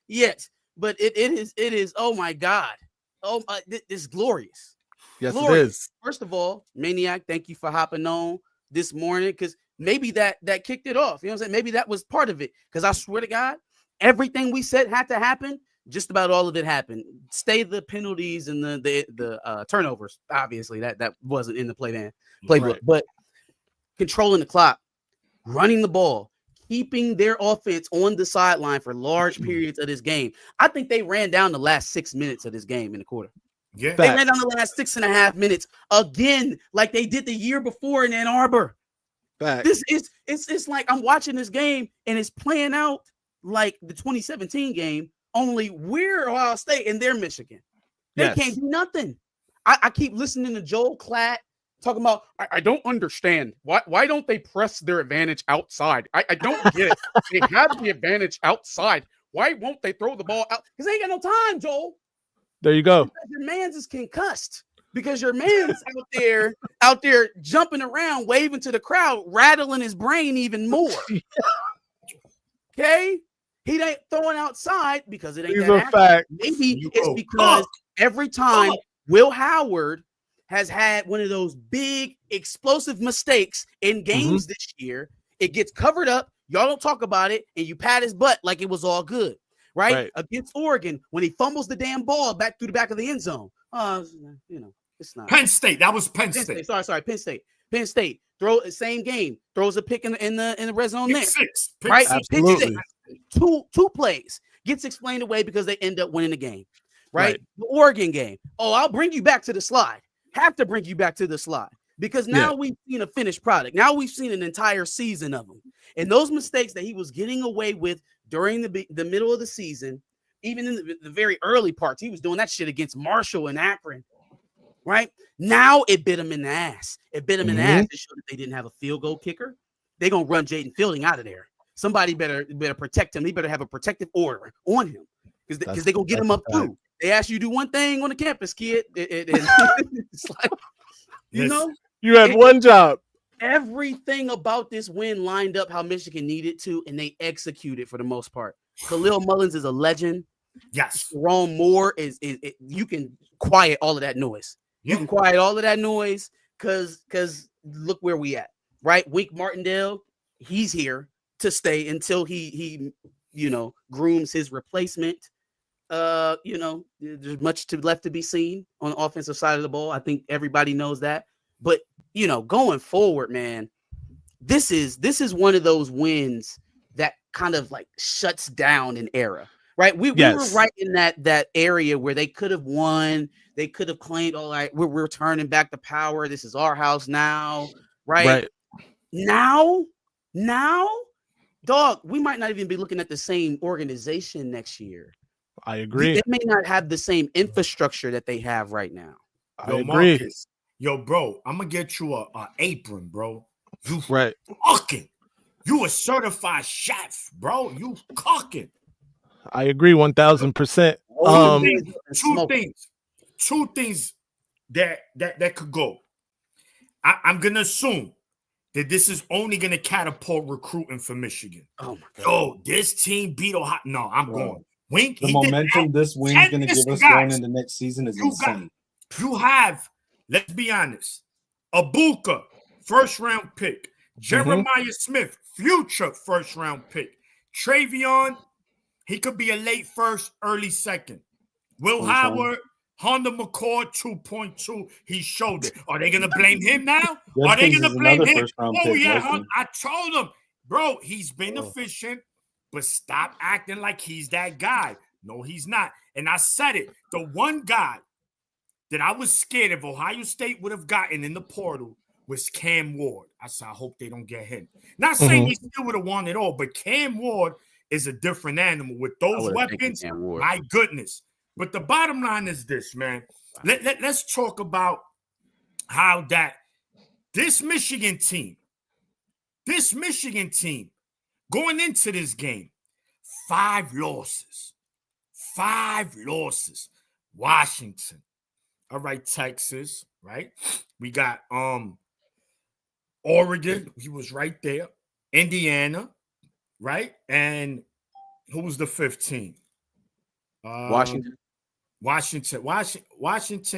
yet. But it is, oh my God. Oh, it's glorious. Yes, glorious. It is. First of all, Maniac, thank you for hopping on this morning because maybe that kicked it off. You know what I'm saying? Maybe that was part of it. Because I swear to God, everything we said had to happen. Just about all of it happened. Stay the penalties and the turnovers. Obviously, that wasn't in the playbook. Right. But controlling the clock, running the ball, keeping their offense on the sideline for large periods of this game. I think they ran down the last 6 minutes of this game in the quarter. Yeah, they ran down the last 6.5 minutes again, like they did the year before in Ann Arbor. This is it's like I'm watching this game and it's playing out like the 2017 game, only we're Ohio State and they're Michigan. They Yes. can't do nothing. I keep listening to Joel Klatt talking about, I don't understand. Why don't they press their advantage outside? I don't get it. They have the advantage outside. Why won't they throw the ball out? Because they ain't got no time, Joel. There you go. Because your man's is concussed. Because your man's out there jumping around, waving to the crowd, rattling his brain even more. Okay? He ain't throwing outside because it ain't These that are accurate. facts. Maybe it's because every time Will Howard has had one of those big explosive mistakes in games this year, it gets covered up. Y'all don't talk about it, and you pat his butt like it was all good, right? Against Oregon, when he fumbles the damn ball back through the back of the end zone. It's not. Penn State. That was Penn State. Sorry, Penn State. Penn State same game, throws a pick in the red zone there. Pick right? six. Pick Absolutely. six. Two plays gets explained away because they end up winning the game, right? The Oregon game. Oh, I'll bring you back to the slide. Have to bring you back to the slide because now we've seen a finished product. Now we've seen an entire season of them, and those mistakes that he was getting away with during the middle of the season, even in the very early parts, he was doing that shit against Marshall and Akron. Right now, it bit him in the ass. It bit him in the ass. It showed that they didn't have a field goal kicker. They're gonna run Jaden Fielding out of there. Somebody better protect him. They better have a protective order on him because they're gonna get him up too. They ask you to do one thing on the campus, kid. It's like, you know, you had one job. Everything about this win lined up how Michigan needed to, and they executed for the most part. Khalil Mullins is a legend. Yes. Jerome Moore is you can quiet all of that noise. You can quiet all of that noise because look where we at, right? Wink Martindale, he's here to stay until he grooms his replacement. There's much left to be seen on the offensive side of the ball. I think everybody knows that. But going forward, man, this is one of those wins that kind of like shuts down an era. Right, we were right in that area where they could have won. They could have claimed, all right, we're turning back the power. This is our house now, right? Now, dog, we might not even be looking at the same organization next year. I agree. They may not have the same infrastructure that they have right now. I agree. Marcus, bro, I'm gonna get you a apron, bro. You fucking. You a certified chef, bro. You cooking. I agree 1000%. Two things that could go. I'm gonna assume that this is only gonna catapult recruiting for Michigan. Oh my god! Oh, this team beat Ohio. No, I'm going. Wink. The momentum this win's gonna give us going into next season is insane. You have, let's be honest, Abuka, first round pick. Jeremiah Smith, future first round pick. Travion, he could be a late first, early second. Will Howard, Honda McCord 2.2. He showed it. Are they going to blame him now? Are they going to blame him? Oh, yeah. I told him, bro, he's been efficient, but stop acting like he's that guy. No, he's not. And I said it. The one guy that I was scared if Ohio State would have gotten in the portal was Cam Ward. I said, I hope they don't get him. Not saying he still would have won it all, but Cam Ward is a different animal with those weapons. My goodness. But the bottom line is this, man. Let's talk about how that this Michigan team going into this game, 5 losses. Washington. All right, Texas, right? We got Oregon, he was right there. Indiana, right? And who was the 15? Washington,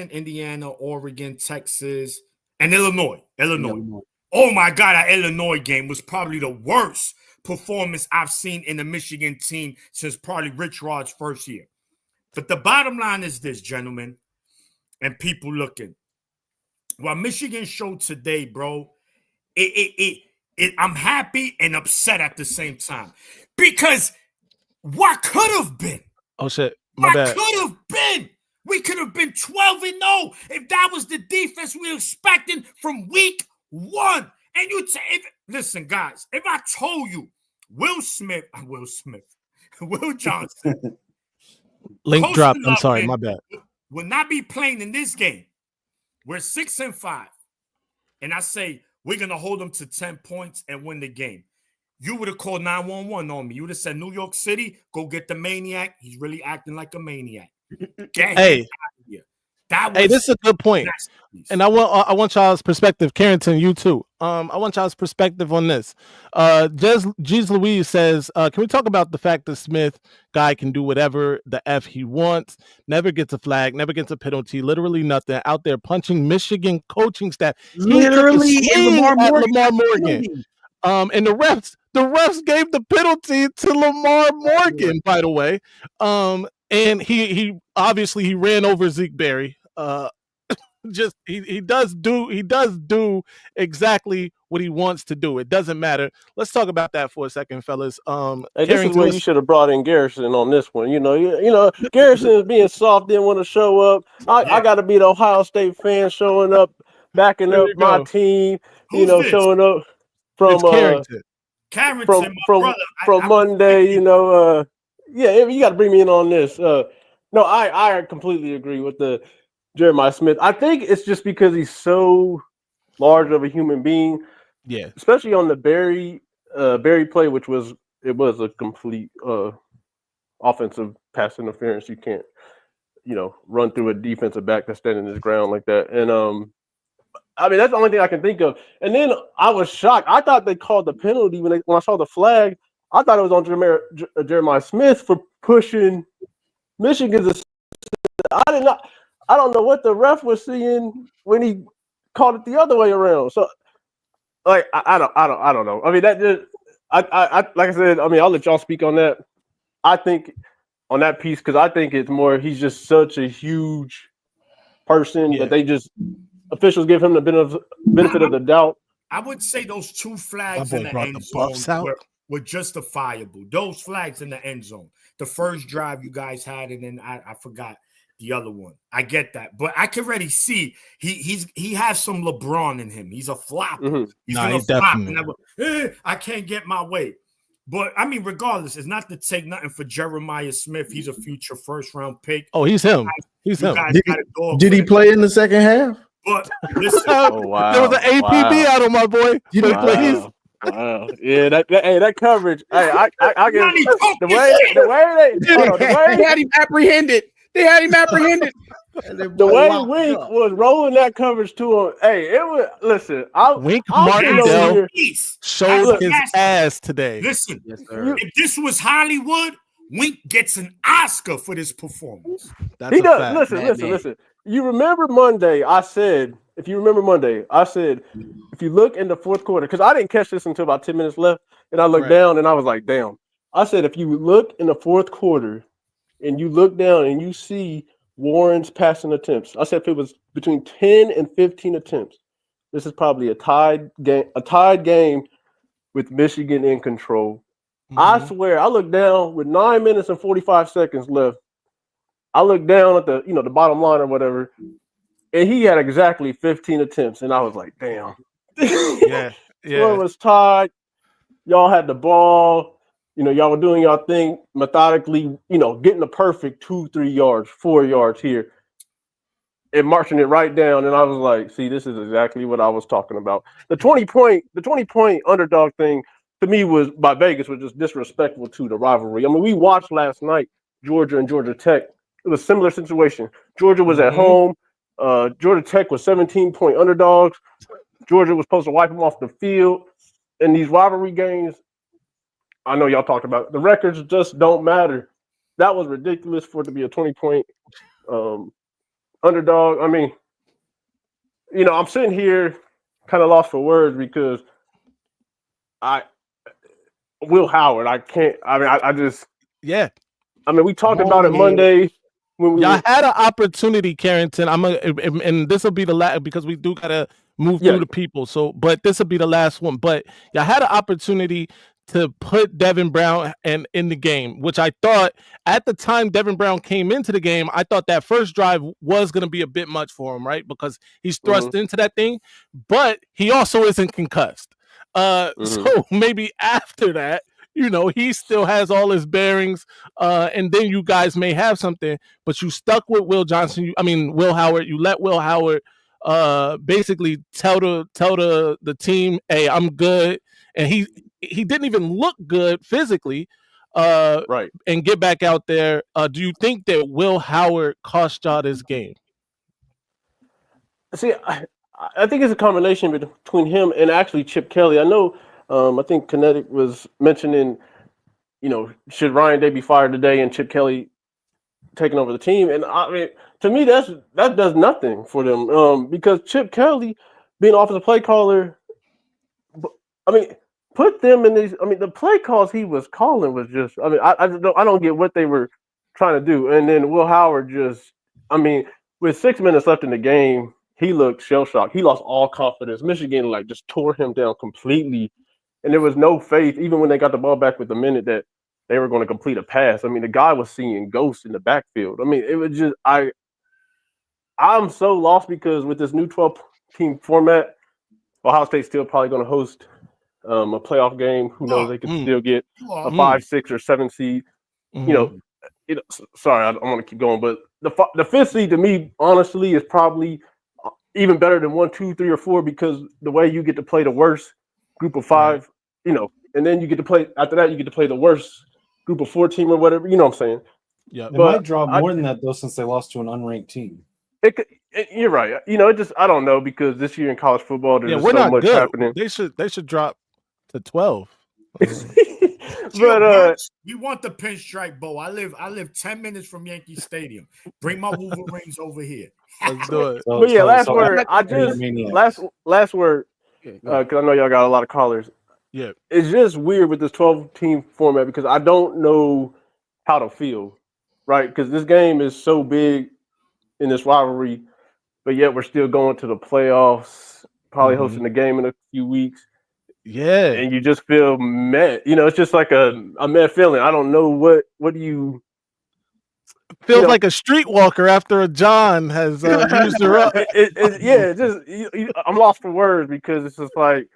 Indiana, Oregon, Texas, and Illinois. Oh my God, that Illinois game was probably the worst performance I've seen in the Michigan team since probably Rich Rod's first year. But the bottom line is this, gentlemen, and people looking. What Michigan showed today, bro, I'm happy and upset at the same time. Because what could have been? Oh, shit. My bad. Could have been. We could have been 12-0 if that was the defense we were expecting from week 1. And listen, guys, if I told you Will Smith, Will Johnson, Link Coach dropped. I'm Love sorry, my bad. will not be playing in this game. We're 6-5. And I say we're going to hold them to 10 points and win the game. You would have called 911 on me. You would have said, New York City, go get the maniac. He's really acting like a maniac. Get him out of here. Hey, this is a good point. And I want y'all's perspective. Carrington, you too. I want y'all's perspective on this. Jeez Louise says, can we talk about the fact that Smith guy can do whatever the F he wants, never gets a flag, never gets a penalty, literally nothing, out there punching Michigan coaching staff. Literally, Lamar Lamar Morgan. And the refs gave the penalty to Lamar Morgan, by the way. And he obviously he ran over Zeke Berry. Just he does do exactly what he wants to do. It doesn't matter. Let's talk about that for a second, fellas. Hey, this is where you should have brought in Garrison on this one. You know, Garrison is being soft, didn't want to show up. I got to be the Ohio State fan showing up, backing up my team. Showing up from Carrington, from Monday. Yeah, you got to bring me in on this. No, I completely agree with the Jeremiah Smith. I think it's just because he's so large of a human being. Yeah. Especially on the Berry play, which was a complete offensive pass interference. You can't, run through a defensive back that's standing his ground like that. And I mean, that's the only thing I can think of. And then I was shocked. I thought they called the penalty when I saw the flag. I thought it was on Jeremiah Smith for pushing Michigan's. I don't know what the ref was seeing when he called it the other way around. So, like, I don't know. I mean, that just, I like I said. I mean, I'll let y'all speak on that. I think on that piece because I think it's more. He's just such a huge person, but officials give him the benefit of the doubt. I would say those two flags in the end zone were justifiable. Those flags in the end zone. The first drive you guys had, and then I forgot the other one. I get that, but I can already see he has some LeBron in him. He's a flopper. Mm-hmm. He's gonna flop. I can't get my way. But I mean, regardless, it's not to take nothing for Jeremiah Smith. He's a future first-round pick. Oh, he's him. He's him. Did he play in the second half? But listen, oh, wow. There was an APB out on my boy. Wow. Yeah, that coverage. Hey, I get the way they had him apprehended. The way Wink was rolling that coverage to him. Hey, it was. Listen, Wink Martindale showed his ass today. Listen, if this was Hollywood, Wink gets an Oscar for this performance. He does. Listen. You remember Monday? If you remember Monday, I said, if you look in the fourth quarter, because I didn't catch this until about 10 minutes left, and I looked down and I was like, damn. I said, if you look in the fourth quarter and you look down and you see Warren's passing attempts, I said if it was between 10 and 15 attempts, this is probably a tied game with Michigan in control. Mm-hmm. I swear, I looked down with 9 minutes and 45 seconds left. I looked down at the bottom line or whatever, and he had exactly 15 attempts, and I was like, damn. Yeah. It was tied. Y'all had the ball. Y'all were doing y'all thing methodically, getting the perfect 2, 3 yards, 4 yards here, and marching it right down. And I was like, see, this is exactly what I was talking about. The 20-point underdog thing to me by Vegas was just disrespectful to the rivalry. I mean, we watched last night Georgia and Georgia Tech. It was a similar situation. Georgia was at home. Georgia Tech was 17-point underdogs. Georgia was supposed to wipe them off the field. In these rivalry games, I know y'all talked about it. The records just don't matter. That was ridiculous for it to be a 20-point underdog. I mean, I'm sitting here kind of lost for words because Will Howard, I can't. I mean, I mean, we talked about it Monday. Y'all had an opportunity, Carrington. And this will be the last because we do gotta move through the people. So, but this will be the last one. But y'all had an opportunity to put Devin Brown in the game, which I thought at the time Devin Brown came into the game, I thought that first drive was going to be a bit much for him, right? Because he's thrust into that thing, but he also isn't concussed. So maybe after that, he still has all his bearings, and then you guys may have something, but you stuck with Will Howard. You let Will Howard basically tell the team, hey, I'm good. And he didn't even look good physically, right, and get back out there. Do you think that Will Howard cost y'all this game? See, I think it's a combination between him and actually Chip Kelly. I know, I think Kinetic was mentioning, should Ryan Day be fired today and Chip Kelly taking over the team? And I mean, to me, that does nothing for them, because Chip Kelly being offensive play caller, I mean, put them in these. I mean, the play calls he was calling was just. I mean, I don't get what they were trying to do. And then Will Howard just. I mean, with 6 minutes left in the game, he looked shell shocked. He lost all confidence. Michigan just tore him down completely, and there was no faith even when they got the ball back with a minute that they were going to complete a pass. I mean, the guy was seeing ghosts in the backfield. I mean, it was just I'm so lost because with this new 12-team format, Ohio State's still probably going to host a playoff game. Who knows? They could still get a 5, 6, or 7 seed. Sorry, I don't want to keep going, but the 5th seed to me, honestly, is probably even better than 1, 2, 3, or 4 because the way you get to play the worst group of 5, and then you get to play after that. You get to play the worst group of 4 team or whatever. You know what I'm saying? Yeah, it might draw more than that though, since they lost to an unranked team. You're right. It just I don't know because this year in college football there's we're so not much good. happening. They should drop to 12. But we want the pinstripe bow. I live 10 minutes from Yankee Stadium. Bring my Wolverines over here. Let's do it. But yeah, last word. Last word. Because I know y'all got a lot of callers. Yeah, it's just weird with this 12-team format because I don't know how to feel, right? Because this game is so big in this rivalry, but yet we're still going to the playoffs, probably hosting the game in a few weeks. Yeah, and you just feel mad. It's just like a mad feeling. I don't know what do you feels like a streetwalker after a John has used her up. I'm lost for words because it's just like.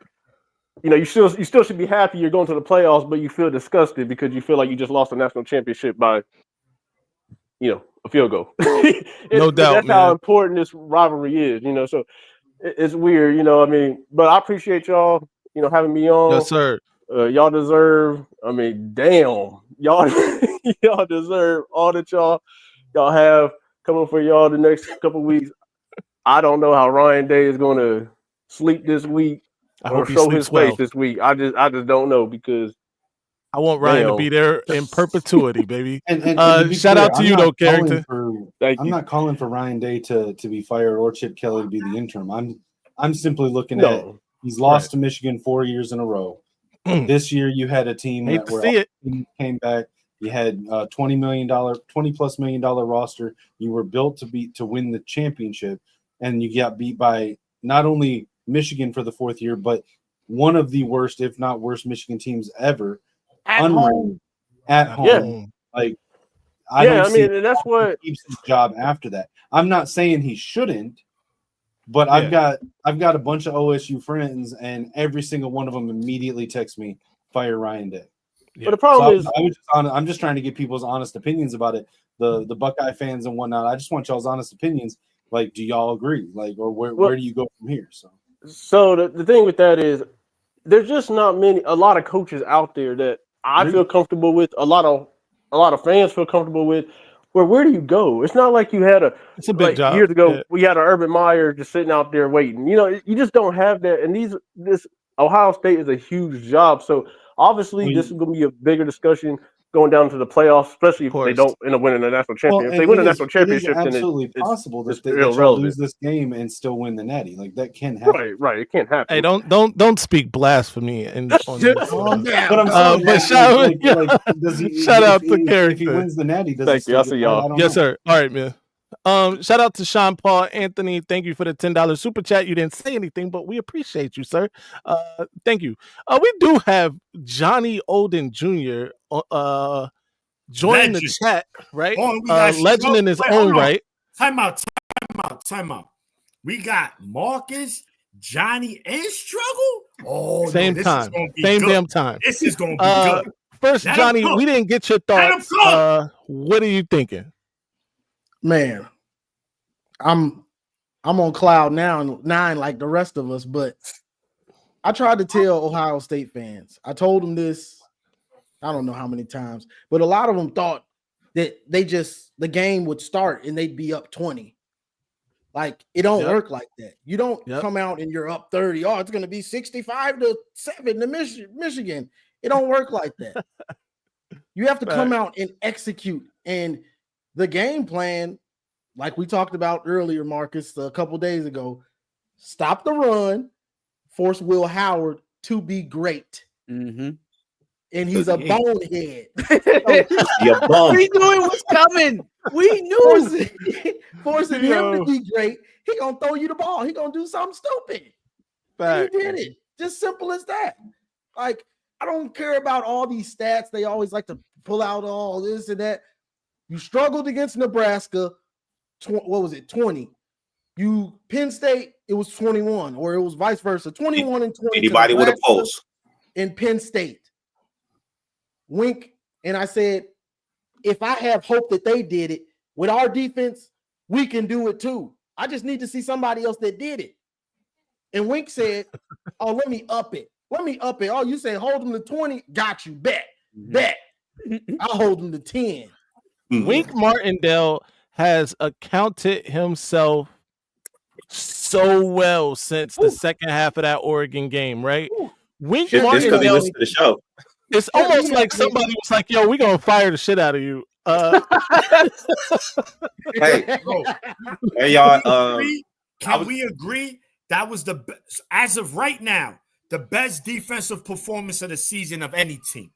You still should be happy you're going to the playoffs, but you feel disgusted because you feel like you just lost a national championship by, a field goal. No doubt, that's how important this rivalry is. So it's weird. But I appreciate y'all, having me on. Yes, sir. Y'all deserve. I mean, damn, y'all deserve all that y'all have coming for y'all the next couple weeks. I don't know how Ryan Day is going to sleep this week. I hope he show sleeps his well. face this week. I just don't know because I want Ryan to be there in perpetuity, baby. And shout out to you though, Carrington. I'm not calling for Ryan Day to be fired or Chip Kelly to be the interim. I'm simply looking at he's lost to Michigan 4 years in a row. This year you had a team that came back. You had $20 plus million roster. You were built to win the championship, and you got beat by not only Michigan for the 4th year, but one of the worst, if not worst, Michigan teams ever. At home. Yeah. I mean, and that's what keeps his job after that. I'm not saying he shouldn't, but I've got a bunch of OSU friends, and every single one of them immediately texts me, "Fire Ryan Day." But the problem is, I'm just trying to get people's honest opinions about it. The Buckeye fans and whatnot. I just want y'all's honest opinions. Like, do y'all agree? Or where do you go from here? So the thing with that is there's just not a lot of coaches out there that I feel comfortable with. A lot of fans feel comfortable with. Where do you go? It's not like you had it's a big job. Years ago we had an Urban Meyer just sitting out there waiting. You just don't have that. And this Ohio State is a huge job. So obviously this is going to be a bigger discussion going down to the playoffs, especially if they don't end up winning the national championship. If they win a national championship, it is then absolutely possible that it's y'all lose this game and still win the Natty. Like that can happen. Right. It can't happen. Hey, don't speak blasphemy. But shout out to Carrington. If he wins the Natty, thank you. I'll see y'all. Yes, sir. All right, man. Shout out to Sean Paul Anthony. Thank you for the $10 super chat. You didn't say anything, but we appreciate you, sir. Thank you. We do have Johnny Olden Jr. Join the chat, right? Legend in his own right. Time out. We got Marcus, Johnny, and Struggle. Same time. Same damn time. This is gonna be good. First, Let him Johnny, cook. we didn't get your Let him thoughts. What are you thinking? Man, I'm on cloud nine like the rest of us, but I tried to tell Ohio State fans. I told them this, I don't know how many times, but a lot of them thought that the game would start and they'd be up 20. Like, it don't work like that. You don't come out and you're up 30. Oh, it's going to be 65-7 to Michigan. It don't work like that. You have to come out and execute. And the game plan, like we talked about earlier, Marcus, a couple days ago, stop the run, force Will Howard to be great. Mm-hmm. And he's a bonehead. You're bum. We knew it was coming. We knew. Forcing him to be great. He gonna throw you the ball. He gonna do something stupid. And he did it. Just simple as that. Like, I don't care about all these stats. They always like to pull out all this and that. You struggled against Nebraska. What was it? 20. You Penn State, it was 21, or it was vice versa. 21 and 20. Anybody with a pulse in Penn State. Wink, and I said, if I have hope that they did it with our defense, we can do it too. I just need to see somebody else that did it. And Wink said, oh, let me up it. Let me up it. Oh, you say hold them to 20? Got you. Bet. I'll hold them to 10. Wink Martindale has accounted himself so well since the second half of that Oregon game, right? Wink Martindale. Listen to the show. It's almost like somebody was like, yo, we're going to fire the shit out of you. Hey, y'all. Can we agree that was the best, as of right now, the best defensive performance of the season of any team?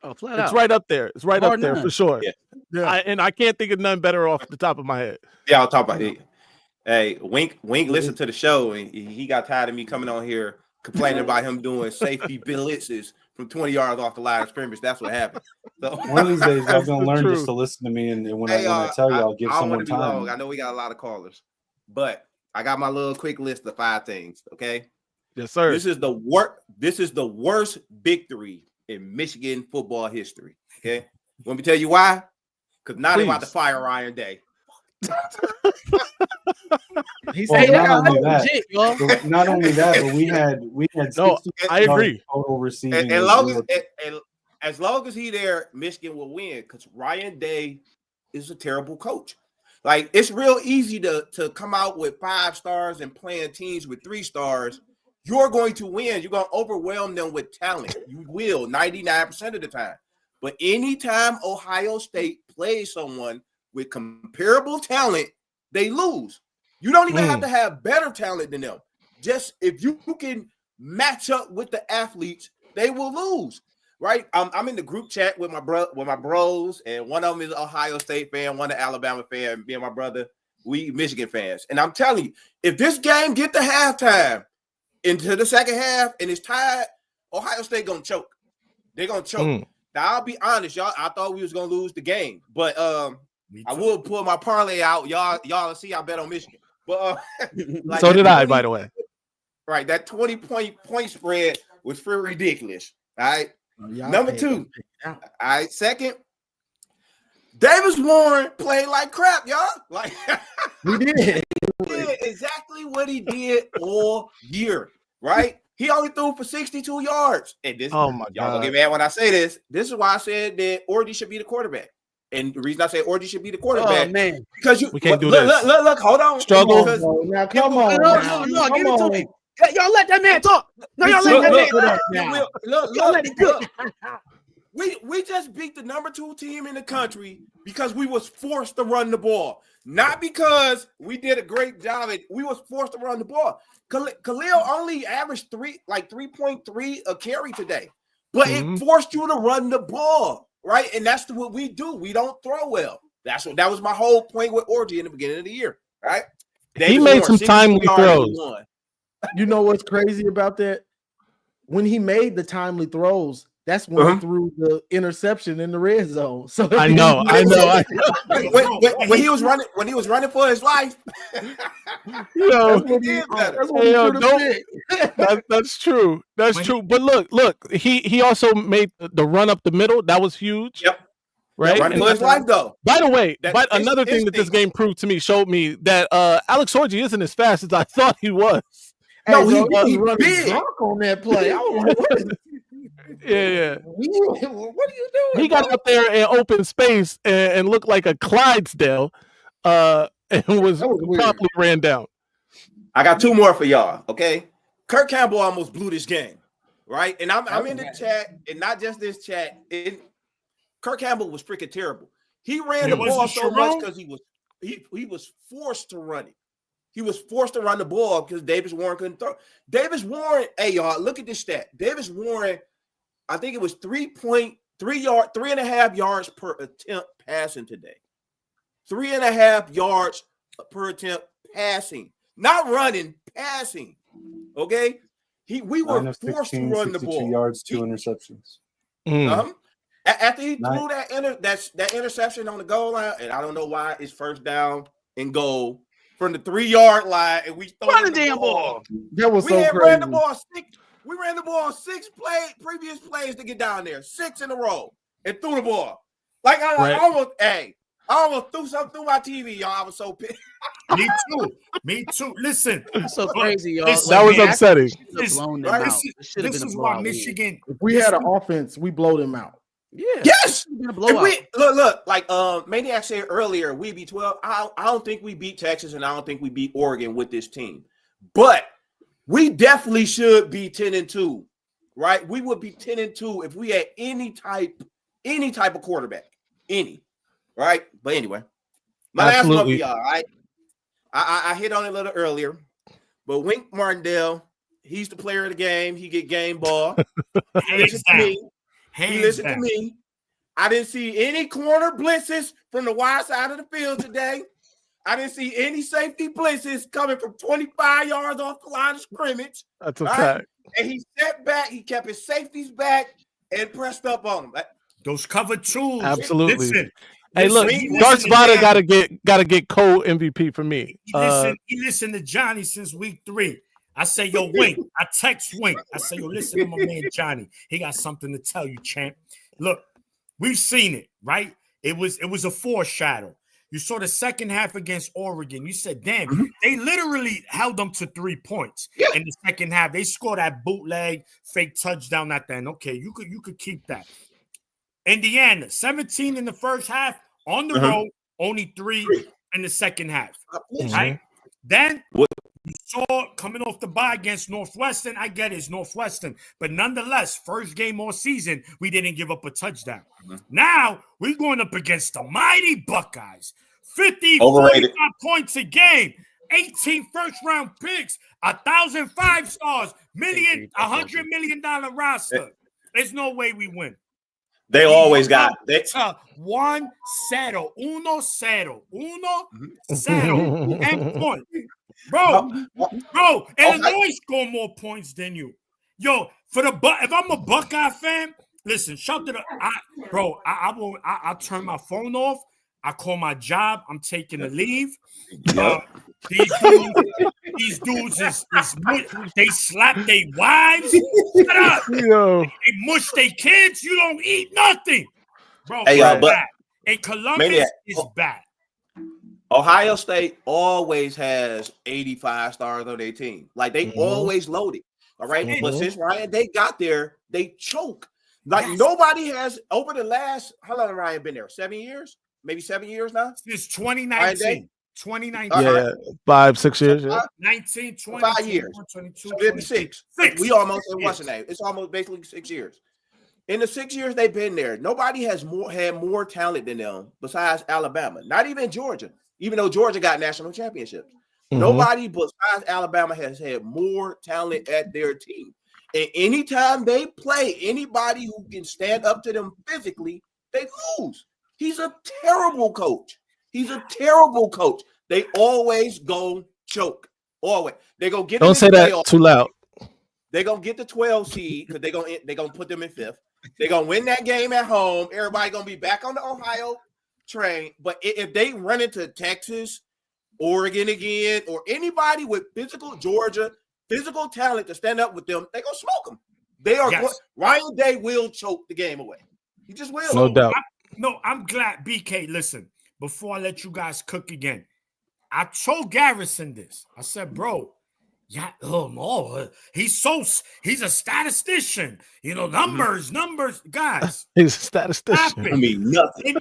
Oh, flat It's out. right up there. It's right up there for sure. Yeah. And I can't think of none better off the top of my head. Yeah, I'll talk about it. Hey, Wink listened to the show, and he got tired of me coming on here complaining about him doing safety blitzes from 20 yards off the line of scrimmage. That's what happened. So one of these days, y'all gonna learn just to listen to me, and when I tell you, I'll give someone time. Long. I know we got a lot of callers, but I got my little quick list of 5 things. Okay. Yes, sir. This is the worst victory in Michigan football history. Okay. Want me to tell you why? Because now they're about to fire Ryan Day. Not only that, but we had no, I agree. Total receiving. As long as he there, Michigan will win because Ryan Day is a terrible coach. Like, it's real easy to come out with 5 stars and playing teams with 3 stars. You're going to win. You're going to overwhelm them with talent. You will 99% of the time. But anytime Ohio State plays someone with comparable talent, they lose. You don't even have to have better talent than them. Just if you can match up with the athletes, they will lose. Right? I'm in the group chat with my bros, and one of them is an Ohio State fan, one an Alabama fan, me and my brother, we Michigan fans. And I'm telling you, if this game get to halftime into the second half and it's tied, Ohio State gonna choke. They're gonna choke. Now, I'll be honest, y'all. I thought we was gonna lose the game, but I will pull my parlay out. Y'all see I bet on Michigan. But like so did I, by the way. Right, that 20-point spread was pretty ridiculous. All right. Number 2. All right. Second, Davis Warren played like crap, y'all. Like we did. He did exactly what he did all year. Right. He only threw for 62 yards. And this, oh my y'all gonna get mad when I say this. This is why I said that Orgy should be the quarterback. And the reason I say Orgy should be the quarterback, man, because we can't do this. Look, hold on. Struggle. Now, come on. No, give it to me. Y'all let that man talk. No, y'all let that man talk. Y'all let it go. We just beat the number 2 team in the country because we was forced to run the ball, not because we did a great job. We was forced to run the ball. Khalil only averaged 3.3 a carry today, but it forced you to run the ball, right? And that's what we do. We don't throw well. That was my whole point with Orgy in the beginning of the year, right? He made some timely throws. You know what's crazy about that? When he made the timely throws, That's when he threw the interception in the red zone. So I know. When he was running for his life, Yo, that's when he did better. that's when he Yo, threw the pick. that's true. That's true. But look, he also made the run up the middle. That was huge. Yep. Right. Running for his life, though. By the way, That- but his another thing that this game proved to me, showed me that Alex Orji isn't as fast as I thought he was. No, Hey, he bro, was running drunk on that play. I was like, what is Yeah. what are you doing? He got bro? up there in open space and looked like a Clydesdale, and was promptly ran down. I got two more for y'all. Okay, Kirk Campbell almost blew this game, right? And I'm in the chat, and not just this chat. Kirk Campbell was freaking terrible. He ran the ball so much because he was forced to run it. He was forced to run the ball because Davis Warren couldn't throw. Davis Warren, hey y'all, look at this stat. Davis Warren, I think it was 3.5 yards per attempt passing today. 3.5 yards per attempt passing, not running, passing. Okay, we were forced to run the 62 ball. yards, 2 interceptions. After he threw that interception on the goal line, and I don't know why it's first down and goal from the 3-yard line, and we Run the damn ball. That was we so had crazy. ran the ball we ran the ball 6 previous plays to get down there, 6 in a row, and threw the ball. Like I almost threw something through my TV, y'all. I was so pissed. Me too. Listen, That's so crazy, y'all. That was upsetting. This is why Michigan. If we had an offense, we blow them out. Yeah. Yes. Been a And blowout. look, like Maniac said earlier, we beat 12. I don't think we beat Texas, and I don't think we beat Oregon with this team. But we definitely should be 10-2, right? We would be 10-2 if we had any type of quarterback. Any. Right? But anyway. My last one for y'all, right? I hit on it a little earlier, but Wink Martindale, he's the player of the game. He get game ball. He listened to me. He listened to me. I didn't see any corner blitzes from the wide side of the field today. I didn't see any safety blitzes coming from 25 yards off the line of scrimmage. That's a fact. And he stepped back. He kept his safeties back and pressed up on them. Those cover tools. Absolutely. Listen, Hey, look, Darth Vader gotta get co-MVP for me. He listened to Johnny since week 3. I say, yo, Wink. I text Wink. I say, yo, listen to my man Johnny. He got something to tell you, champ. Look, we've seen it, right? It was a foreshadow. You saw the second half against Oregon. You said, damn, they literally held them to 3 points in the second half. They scored that bootleg fake touchdown at the end. Okay, you could keep that. Indiana, 17 in the first half on the road, only 3 in the second half. Right? Then you saw coming off the bye against Northwestern. I get it's Northwestern, but nonetheless, first game all season, we didn't give up a touchdown. Now we're going up against the mighty Buckeyes. 45 points a game, 18 first-round picks, 1,000 5-stars, $100 million roster. There's no way we win. They always got Uno cero, and point. Bro, Illinois score more points than you. Yo, if I'm a Buckeye fan, listen, shout to I'll turn my phone off. I call my job. I'm taking a leave. These dudes is they slap their wives. Shut up. Yo. They mush their kids. You don't eat nothing, bro. Hey, it's but bad. And Columbus is bad. Ohio State always has 85 stars on their team. Like they always loaded. All right. But since Ryan, they got there, they choke. Like nobody has over the last, how long has Ryan been there? 7 years? Maybe 7 years now? Since 2019. 2019. Yeah, 5-6 years. Yeah. 19, 20, 5 years. 22, So it'd be 6. We almost what's the name? It's almost basically 6 years. In the 6 years they've been there, nobody has had more talent than them besides Alabama. Not even Georgia, even though Georgia got national championships. Nobody besides Alabama has had more talent at their team. And anytime they play anybody who can stand up to them physically, they lose. He's a terrible coach. They always go choke. Always. They go get. Don't say that too loud. They're gonna get the 12 seed because they're gonna put them in 5th. They're gonna win that game at home. Everybody gonna be back on the Ohio train. But if they run into Texas, Oregon again, or anybody with physical talent to stand up with them, they gonna smoke them. They are Ryan Day will choke the game away. He just will. No doubt. I'm glad. BK, listen, before I let you guys cook again, I told Garrison this. I said, bro, yeah, oh no, he's a statistician. You know, numbers, guys. He's a statistician. I mean, nothing.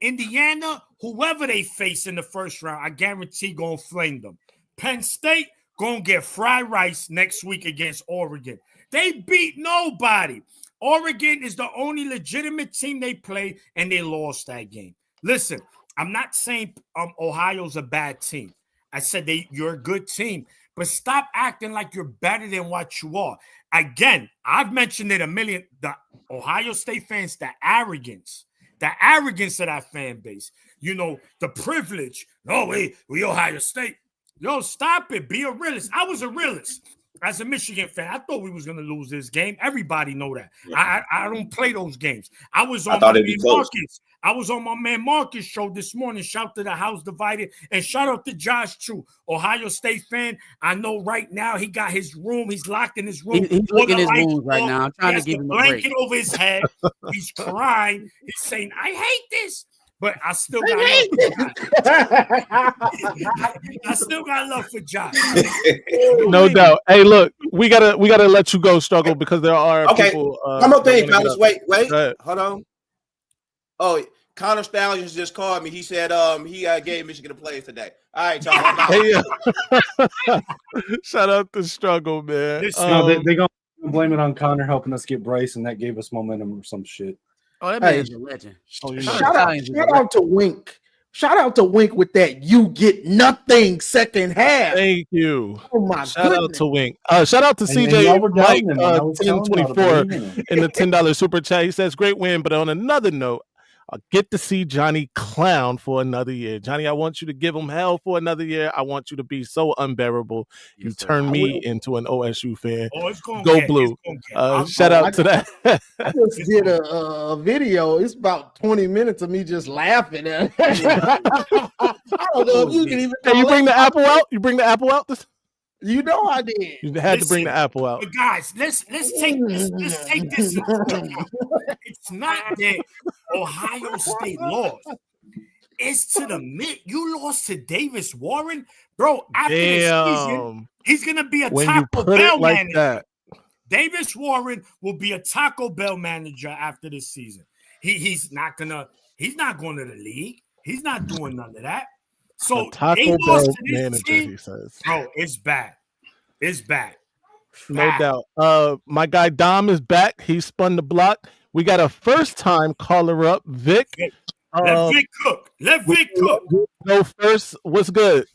Indiana, whoever they face in the first round, I guarantee gonna flame them. Penn State gonna get fried rice next week against Oregon. They beat nobody. Oregon is the only legitimate team they played, and they lost that game. Listen, I'm not saying Ohio's a bad team. I said you're a good team, but stop acting like you're better than what you are. Again, I've mentioned it a million. The Ohio State fans, the arrogance of that fan base. You know, the privilege. No, we Ohio State. Yo, stop it. Be a realist. I was a realist. As a Michigan fan, I thought we was going to lose this game. Everybody know that. Yeah. I don't play those games. I was on my man Marcus. I was on my man Marcus show this morning. Shout to the House Divided. And shout out to Josh, too. Ohio State fan. I know right now he got his room. He's locked in his room. He's looking his wounds right now. I'm trying to give him a break. Blanket over his head. He's crying. He's saying, I hate this. But I still got love for Josh. No doubt. Hey, look, we gotta let you go, Struggle, because there are people. One more thing, fellas. Wait. Hold on. Oh, Connor Stallions just called me. He said he gave Michigan a play today. All right, y'all. Hey, shout out to Struggle, man. They're gonna blame it on Connor helping us get Bryce, and that gave us momentum or some shit. Oh, that man is a legend. Shout out to Wink. Shout out to Wink with that you get nothing second half. Thank you. Oh my Shout out to Wink. Shout out to CJ Mike 1024 in the $10 super chat. He says, great win, but on another note, I'll get to see Johnny clown for another year. Johnny, I want you to give him hell for another year. I want you to be so unbearable. You turn me into an OSU fan. Oh, it's gonna go blue. Shout out to that. I just did a video. It's about 20 minutes of me just laughing at it. I don't know if you can even. Hey, you bring the apple out? You bring the apple out? You know I did. You had to bring the apple out. But guys, let's take this. It's not that Ohio State lost. It's to the mid. You lost to Davis Warren, bro. After this season, he's gonna be a Taco Bell manager. Davis Warren will be a Taco Bell manager after this season. He's not going to the league. He's not doing none of that. So Taco Bell manager, team, he says. Bro, it's bad. It's bad. No doubt. My guy Dom is back. He spun the block. We got a first-time caller up, Vic. Let Vic cook. Let Vic cook. Go first. What's good?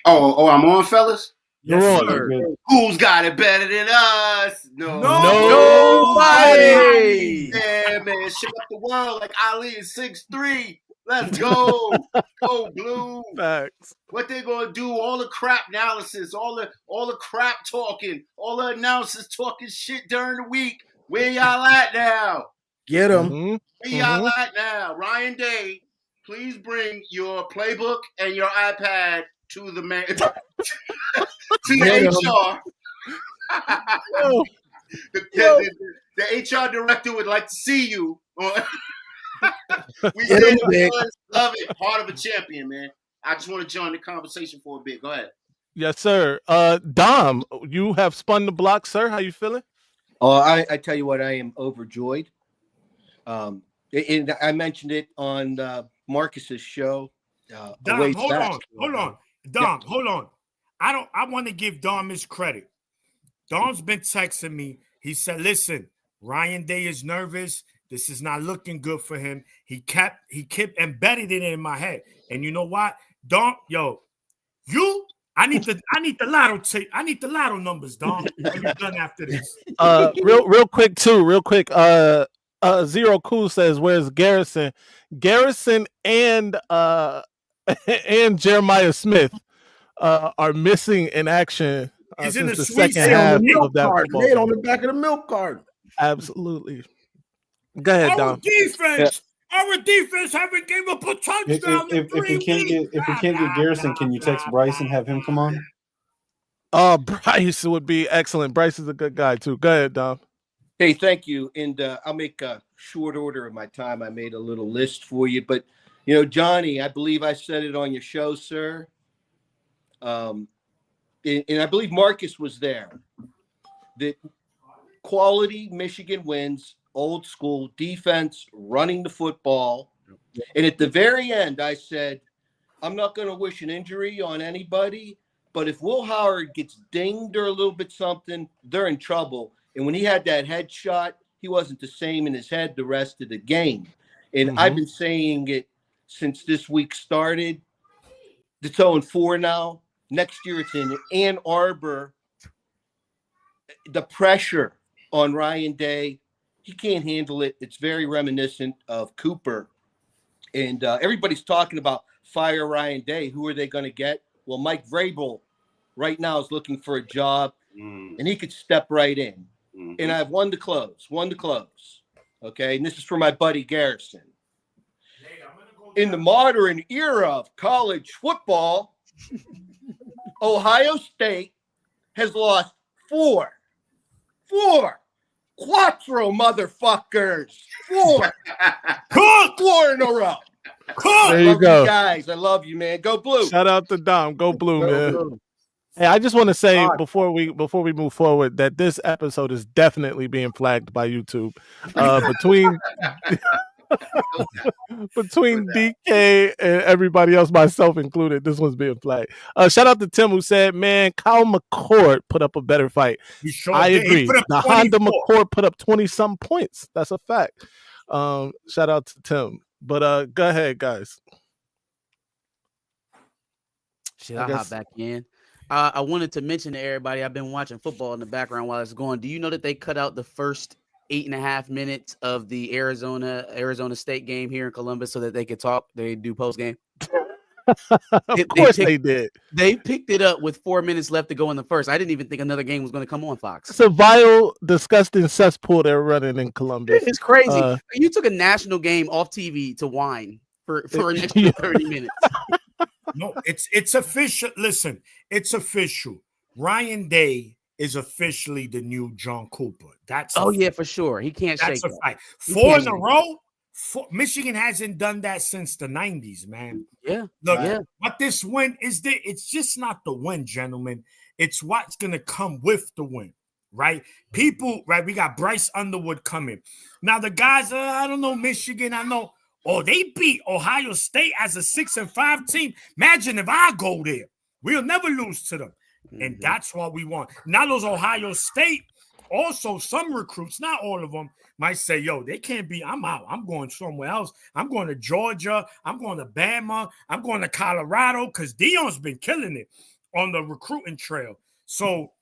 Oh, I'm on, fellas? You're on. Who's got it better than us? Nobody. Yeah, man. Shake up the world like Ali is 6'3". Let's go. Go blue. Facts. What they gonna do? All the crap analysis, all the crap talking, all the announcers talking shit during the week. Where y'all at now? Get them. Where y'all at now? Ryan Day, please bring your playbook and your iPad to the man to the HR. The HR director would like to see you. We love it. Heart of a champion, man. I just want to join the conversation for a bit. Go ahead. Yes, sir. Dom, you have spun the block, sir. How you feeling? Oh, I tell you what, I am overjoyed. And I mentioned it on Marcus's show. Dom, hold on. Dom, hold on. I want to give Dom his credit. Dom's been texting me. He said, listen, Ryan Day is nervous. This is not looking good for him. He kept embedded it in my head. And you know what? Dom, I need the lotto tape. I need the lotto numbers, Dom. When you're done after this. Real quick. Zero Cool says, where's Garrison? Garrison and Jeremiah Smith are missing in action He's in since the the Sweet second 16. half Milk of that carton. football They on game. the back of the milk carton. Absolutely. Go ahead, Our Dom. defense, our defense haven't given up a touchdown in 3 weeks. If we can't get Garrison, can you text Bryce and have him come on? Bryce would be excellent. Bryce is a good guy too. Go ahead, Dom. Hey, thank you. And I'll make a short order of my time. I made a little list for you. But, Johnny, I believe I said it on your show, sir. And I believe Marcus was there. That quality Michigan wins, old school defense, running the football. And at the very end, I said, I'm not going to wish an injury on anybody, but if Will Howard gets dinged or a little bit something, they're in trouble. And when he had that headshot, he wasn't the same in his head the rest of the game. And I've been saying it since this week started. It's 0-4 now. Next year it's in Ann Arbor. The pressure on Ryan Day, he can't handle it. It's very reminiscent of Cooper. And everybody's talking about fire Ryan Day. Who are they going to get? Well, Mike Vrabel right now is looking for a job, and he could step right in. And I have one to close. Okay, and this is for my buddy Garrison. In the modern era of college football, Ohio State has lost four quattro motherfuckers. Four in a row. There you Love go. you guys. I love you, man. Go Blue. Shout out to Dom. Go Blue, man. Hey, I just want to say before we move forward that this episode is definitely being flagged by YouTube. Between DK and everybody else, myself included, this one's being flagged. Shout out to Tim who said, "Man, Kyle McCord put up a better fight." I did. He agree. put up The Honda 24. McCord put up 20-some points. That's a fact. Shout out to Tim. But go ahead, guys. Shit, I'll hop back in. I wanted to mention to everybody, I've been watching football in the background while it's going. Do you know that they cut out the first 8.5 minutes of the Arizona State game here in Columbus so that they could talk? They do post game. Of course they did. They picked it up with 4 minutes left to go in the first. I didn't even think another game was going to come on Fox. It's a vile, disgusting cesspool they're running in Columbus. It's crazy. You took a national game off TV to whine for an extra 30 minutes. No, it's official. Listen, it's official. Ryan Day is officially the new John Cooper. That's for sure. He can't shake a that. fact. He 4 can't in a shake row. Michigan hasn't done that since the 90s, man. Yeah. Look, Yeah. what this win is, it's just not the win, gentlemen. It's what's going to come with the win, right? People, right? We got Bryce Underwood coming. Now, the guys, I don't know, Michigan, I know. Oh, they beat Ohio State as a 6-5 team. Imagine if I go there. We'll never lose to them. And that's what we want. Now, those Ohio State, also some recruits, not all of them, might say, yo, they can't be, I'm out. I'm going somewhere else. I'm going to Georgia. I'm going to Bama. I'm going to Colorado because Dion's been killing it on the recruiting trail. So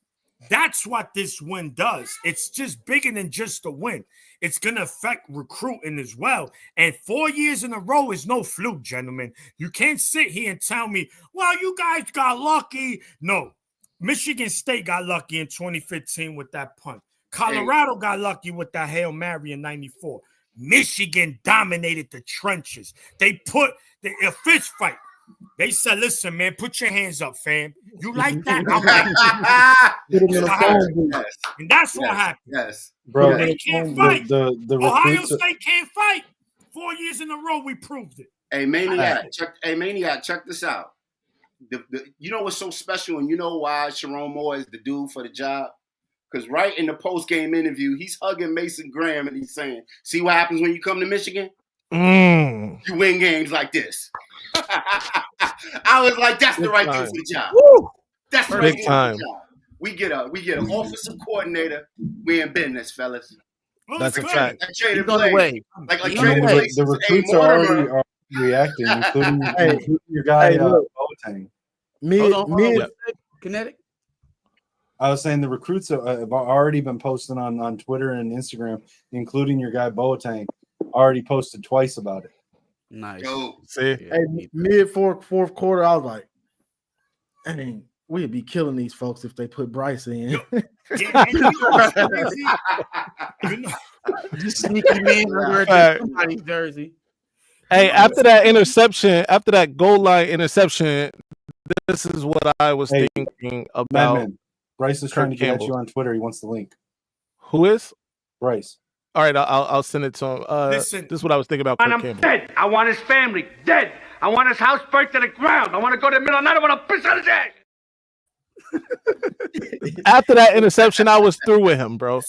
that's what this win does. It's just bigger than just a win. It's going to affect recruiting as well. And 4 years in a row is no fluke, gentlemen. You can't sit here and tell me, well, you guys got lucky. No. Michigan State got lucky in 2015 with that punt. Colorado got lucky with that Hail Mary in 94. Michigan dominated the trenches. They put a fist fight. They said, listen, man, put your hands up, fam. You like that? And that's what happened. Yes. Bro, They can't fight. the Ohio recruits, State can't fight. 4 years in a row, we proved it. Hey, Maniac, check this out. You know what's so special, and you know why Sharon Moore is the dude for the job? Because right in the post-game interview, he's hugging Mason Graham, and he's saying, see what happens when you come to Michigan? You win games like this. I was like, that's the right dude for the job. Woo! That's the right Big dude time. for the job. We get an offensive coordinator. We in business, fellas. That's a fact. Like traded He's on the plays. way. Like He's on the traded way. plays. the recruits are already reacting, including your guy Boateng. Kinetic. I was saying the recruits have already been posting on Twitter and Instagram, including your guy Boateng, already posted twice about it. Nice. Yo. See? Hey, mid fourth quarter, I was like, dang, We'd be killing these folks if they put Bryce in. Yeah, and you know what's crazy? You know, Just sneaky man under Fact. somebody's jersey. Hey, after that interception, after that goal line interception, this is what I was thinking about. Madman, Bryce is trying to Kirk get at Campbell. you on Twitter. He wants the link. Who is? Bryce. All right, I'll send it to him. Listen, this is what I was thinking about And Kirk I'm Campbell. dead. I want his family dead. I want his house burnt to the ground. I want to go to the middle of the night. I want to piss on his head. After that interception, I was through with him, bro.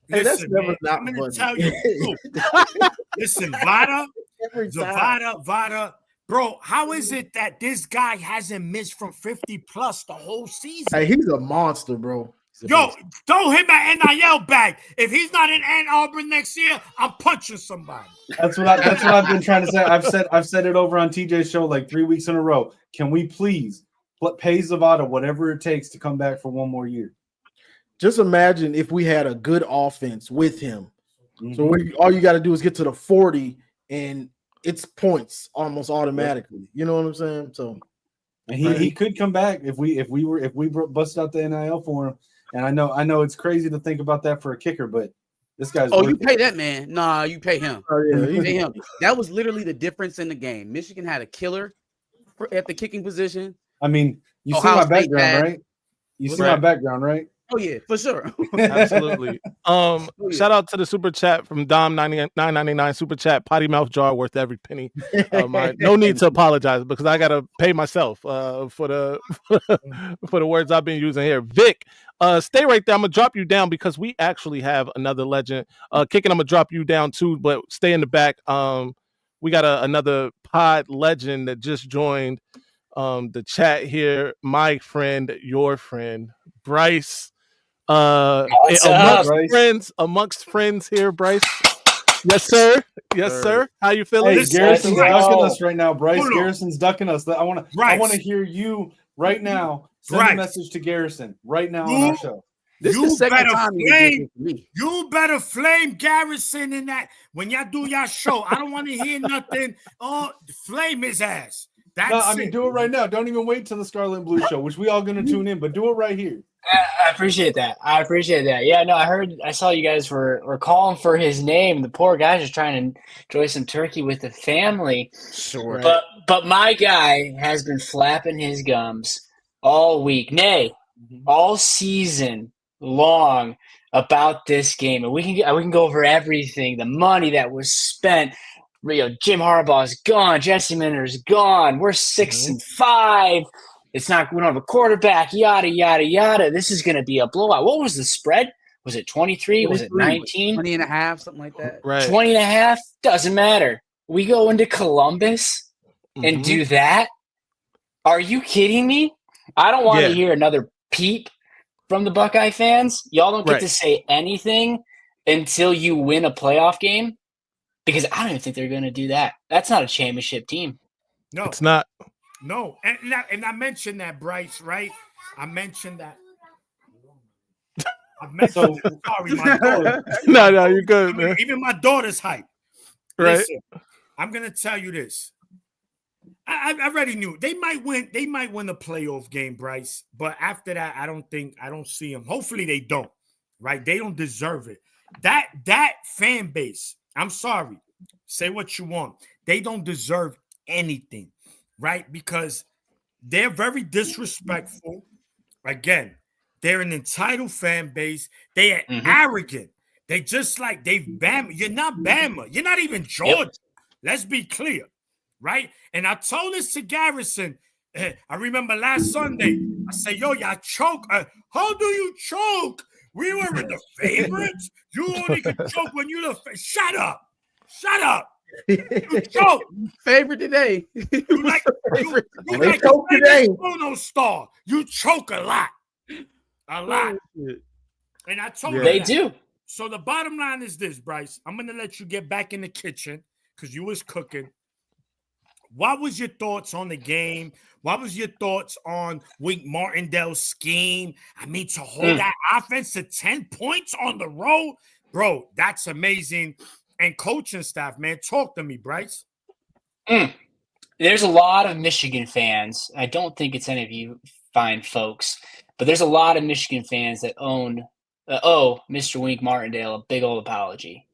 Hey, that's listen, never man, not I'm going funny. to tell you the truth. Listen, Vada, Vada, bro, how is it that this guy hasn't missed from 50 plus the whole season? Hey, he's a monster, bro. Yo, throw him an NIL bag. If he's not in Ann Arbor next year, I'm punching somebody. That's what I've been trying to say. I've said it over on TJ's show like 3 weeks in a row. Can we please pay Zavada whatever it takes to come back for one more year? Just imagine if we had a good offense with him. So all you got to do is get to the 40 and it's points almost automatically. You know what I'm saying? So and he could come back if we busted out the NIL for him. And I know it's crazy to think about that for a kicker, but this guy's you pay that man. Nah, you pay him. Oh, yeah, You pay him. That was literally the difference in the game. Michigan had a killer at the kicking position. I mean, you see Ohio my State background, had- right? You see my background, right? Oh yeah, for sure. Absolutely. Shout out to the super chat from Dom 999 super chat. Potty mouth jar worth every penny. No need to apologize because I gotta pay myself for the words I've been using here. Vic, stay right there. I'm gonna drop you down because we actually have another legend. Kicking, I'm gonna drop you down too, but stay in the back. We got another pod legend that just joined the chat here. My friend, your friend, Bryce. Amongst friends here, Bryce. Yes, sir. Yes, sir. How you feeling? Hey, Garrison's ducking us right now, Bryce. Hold on. Garrison's ducking us. I want to hear you right now. Send a message to Garrison right now on our show. You better flame Garrison in that when y'all do y'all show. I don't want to hear nothing. Oh, flame his ass. That's do it right now. Don't even wait till the Scarlet and Blue show, which we all gonna tune in, but do it right here. I appreciate that. Yeah, no, I saw you guys were calling for his name. The poor guy's just trying to enjoy some turkey with the family. Sure. But my guy has been flapping his gums all week, nay, all season long about this game. And we can go over everything, the money that was spent. Jim Harbaugh's gone, Jesse Minter's gone. We're 6-5. It's not. We don't have a quarterback. Yada yada yada. This is going to be a blowout. What was the spread? Was it 23? Was it 19? 20 and a half, something like that. Right. 20 and a half? Doesn't matter. We go into Columbus and do that? Are you kidding me? I don't want to hear another peep from the Buckeye fans. Y'all don't get to say anything until you win a playoff game because I don't even think they're going to do that. That's not a championship team. No, it's not. No, and I mentioned that, Bryce, right? I mentioned that. Sorry, my daughter. No, you're good, man. Even my daughter's hype. Right. Listen, I'm gonna tell you this. I already knew they might win. They might win the playoff game, Bryce. But after that, I don't see them. Hopefully, they don't. Right? They don't deserve it. That fan base. I'm sorry. Say what you want. They don't deserve anything. Right? Because they're very disrespectful. Again, they're an entitled fan base. They are arrogant. They just like they've Bama. You're not Bama. You're not even Georgia. Yep. Let's be clear. Right? And I told this to Garrison. I remember last Sunday. I said, yo, y'all choke. How do you choke? We were in the favorites. You only can choke when you're the Shut up. Shut up. You choke. Favorite today. You like today. Bruno star. You choke a lot. A lot. And I told you they that. do. So the bottom line is this, Bryce. I'm gonna let you get back in the kitchen because you was cooking. What was your thoughts on the game? What was your thoughts on Wink Martindale's scheme? I mean, to hold that offense to 10 points on the road, bro, that's amazing. And coaching staff, man, talk to me, Bryce. There's a lot of Michigan fans. I don't think it's any of you fine folks. But there's a lot of Michigan fans that owe Mr. Wink Martindale a big old apology.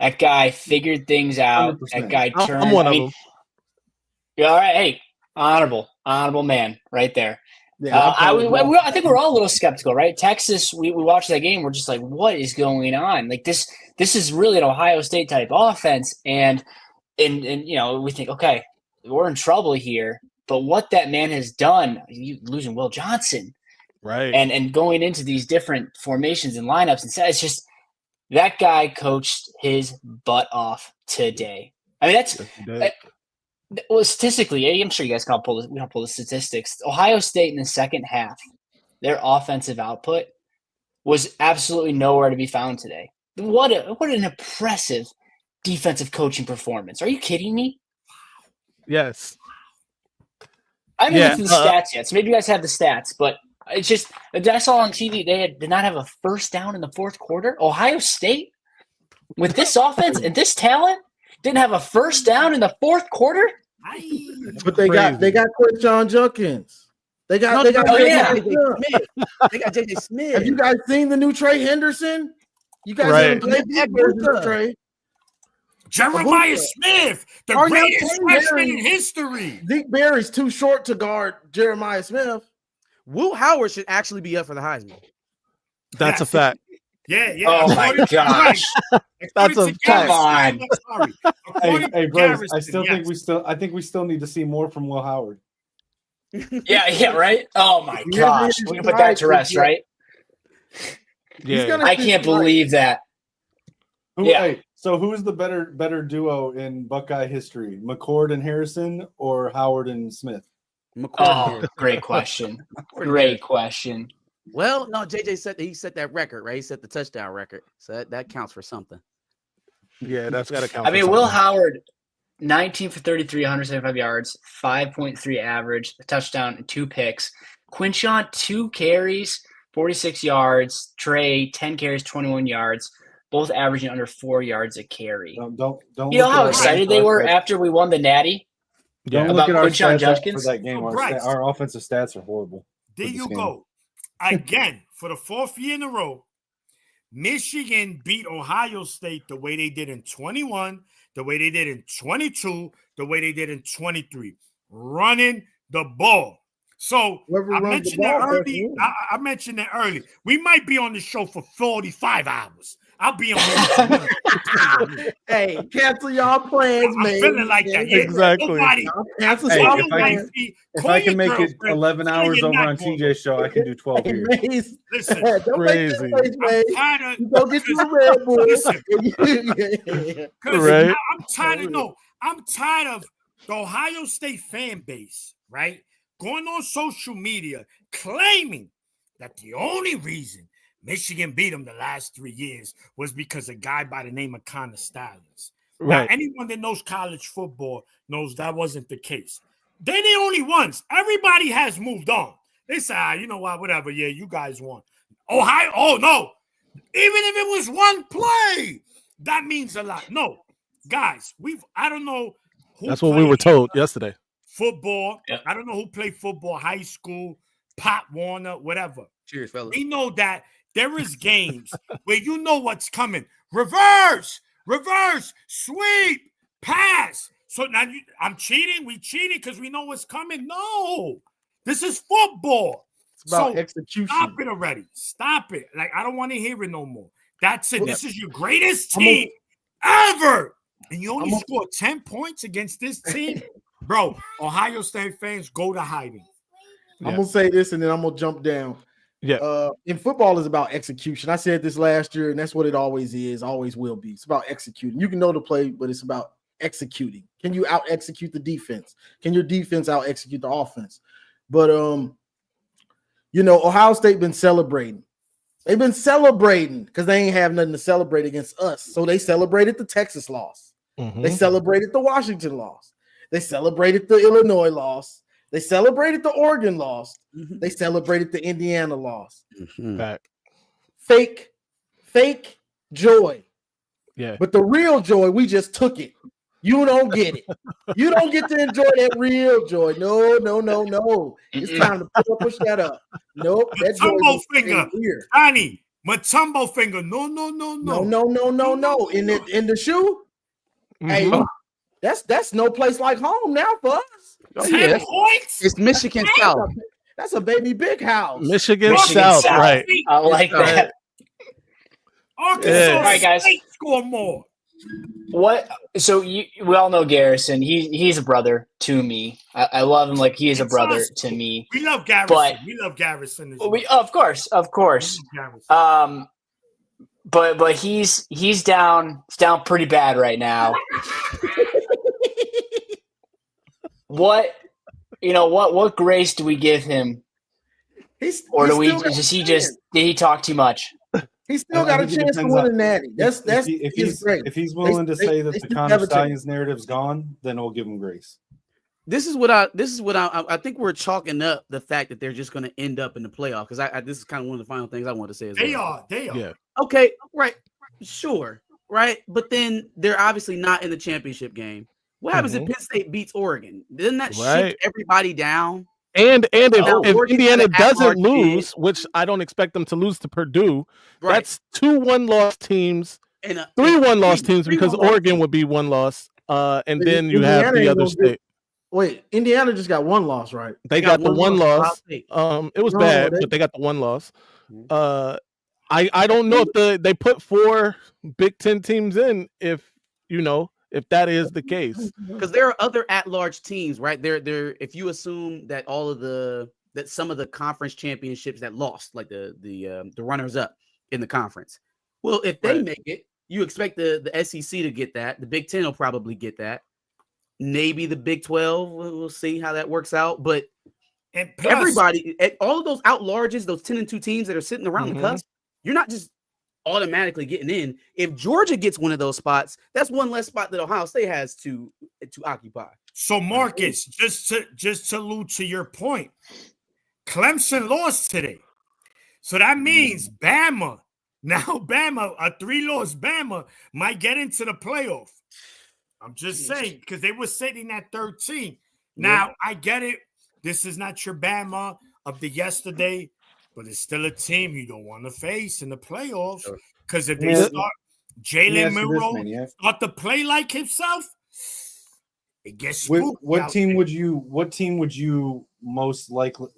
That guy figured things out. 100%. That guy turned. I'm one of them. Yeah, all right. Hey, honorable man, right there. Yeah, I think we're all a little skeptical, right? Texas, we watched that game. We're just like, what is going on? Like this is really an Ohio State type offense, and we think, okay, we're in trouble here. But what that man has done, you losing Will Johnson, right, and going into these different formations and lineups, and it's just that guy coached his butt off today. I mean, well, statistically, I'm sure you guys can pull the statistics. Ohio State in the second half, their offensive output was absolutely nowhere to be found today. What an impressive defensive coaching performance. Are you kidding me? Yes. I haven't looked at the stats yet, so maybe you guys have the stats, but it's just I saw on TV did not have a first down in the fourth quarter. Ohio State, with this offense and this talent, didn't have a first down in the fourth quarter. But they got Quinshon Judkins. They got JJ Smith. Have you guys seen the new Trey Henderson? You guys haven't played the Trey. Jeremiah Smith, the greatest freshman in history. Zeke Berry's too short to guard Jeremiah Smith. Will Howard should actually be up for the Heisman. That's a fact. Yeah. Oh my gosh. That's a fact. Come on. Hey, bros, I think we still need to see more from Will Howard. Yeah, right? Oh my gosh. We can put that to rest, right? Yeah. I can't believe that. Hey, so who's the better duo in Buckeye history? McCord and Harrison or Howard and Smith? Great question. Great question. Well, no, JJ set that record, right? He set the touchdown record. So that counts for something. Yeah, that's got to count. I mean, Will Howard, 19 for 33, 175 yards, 5.3 average, a touchdown, and 2 picks. Quinshon, 2 carries, 46 yards. Trey, 10 carries, 21 yards, both averaging under 4 yards a carry. Don't you know how excited they were after we won the Natty? Don't look at our stats for that game. Our offensive stats are horrible. There you go. Again, for the 4th year in a row, Michigan beat Ohio State the way they did in 21, the way they did in 22, the way they did in 23, running the ball. So I mentioned that early. We might be on the show for 45 hours. I'll be on. Hey, cancel y'all plans, man. I'm feeling like that. Yeah. Exactly. If I can make it 11 hours over on TJ's show, I can do 12 here. Listen, crazy. Go get you a Red Bull. Right. I'm tired of the Ohio State fan base, right? Going on social media claiming that the only reason Michigan beat them the last 3 years was because a guy by the name of Connor Stallings. Right. Now, anyone that knows college football knows that wasn't the case. They're the only ones. Everybody has moved on. They say, you know what, whatever. Yeah, you guys won. Ohio, no. Even if it was one play, that means a lot. No, guys, I don't know who. That's what we were told yesterday. Football. Yep. I don't know who played football, high school, Pop Warner, whatever. Cheers, fellas. We know that there is games where you know what's coming. Reverse, sweep, pass. So now I'm cheating. We cheating because we know what's coming. No, this is football. It's about execution. Stop it already. Stop it. Like, I don't want to hear it no more. That's it. This is your greatest team ever. And you only scored 10 points against this team. Bro, Ohio State fans, go to hiding. I'm going to say this and then I'm going to jump down. Yeah. In football is about execution. I said this last year, and that's what it always is, always will be. It's about executing. You can know the play, but it's about executing. Can you out execute the defense? Can your defense out execute the offense? But Ohio State been celebrating. They've been celebrating because they ain't have nothing to celebrate against us. So they celebrated the Texas loss. Mm-hmm. They celebrated the Washington loss. They celebrated the Illinois loss. They celebrated the Oregon loss. Mm-hmm. They celebrated the Indiana loss. Mm-hmm. Fake joy. Yeah. But the real joy, we just took it. You don't get it. You don't get to enjoy that real joy. No. It's time to push that up. Nope. That joy Matumbo is finger. here. Donnie, Matumbo finger. No. No. In the shoe. Hey, that's no place like home now for us. 10 points. It's Michigan South. That's a baby big house. Michigan South, right? I like that. Arkansas All right, guys. State score more. What? So we all know Garrison. He's a brother to me. I love him like he is a brother to me. We love Garrison. But We love Garrison. As we, of course. But he's down pretty bad right now. What grace do we give him? Did he talk too much? He's still got a chance to win a natty. If he's willing to say that the Condom Stallions narrative's gone, then we'll give him grace. This is what I think we're chalking up the fact that they're just going to end up in the playoff, because this is kind of one of the final things I want to say. They are. Yeah. Okay. Right. Sure. Right. But then they're obviously not in the championship game. What happens if Penn State beats Oregon? Doesn't that shift everybody down? And if Indiana doesn't lose, which I don't expect them to lose to Purdue, that's 2 1-loss teams, 3 1-loss teams, because Oregon would be 1 loss. And then you have the other state. Wait, Indiana just got 1 loss, right? They got the 1 loss. It was bad, but they got the 1 loss. I don't know if they put 4 Big Ten teams in, if that is the case, because there are other at-large teams, right? There. If you assume that that some of the conference championships that lost, like the runners-up in the conference, well, if they make it, you expect the SEC to get that. The Big Ten will probably get that. Maybe the Big 12. We'll see how that works out. But everybody, all of those out-larges, those 10-2 teams that are sitting around the cusp, you're not just automatically getting in. If Georgia gets one of those spots, that's 1 less spot that Ohio State has to occupy. So Marcus, just to allude to your point, Clemson lost today. So that means Bama, a 3-loss Bama might get into the playoff. I'm just saying, because they were sitting at 13. Now, I get it. This is not your Bama of the yesterday, but it's still a team you don't want to face in the playoffs, because if they start Jalen Milroe start to play like himself, it gets spooky. What team would you most likely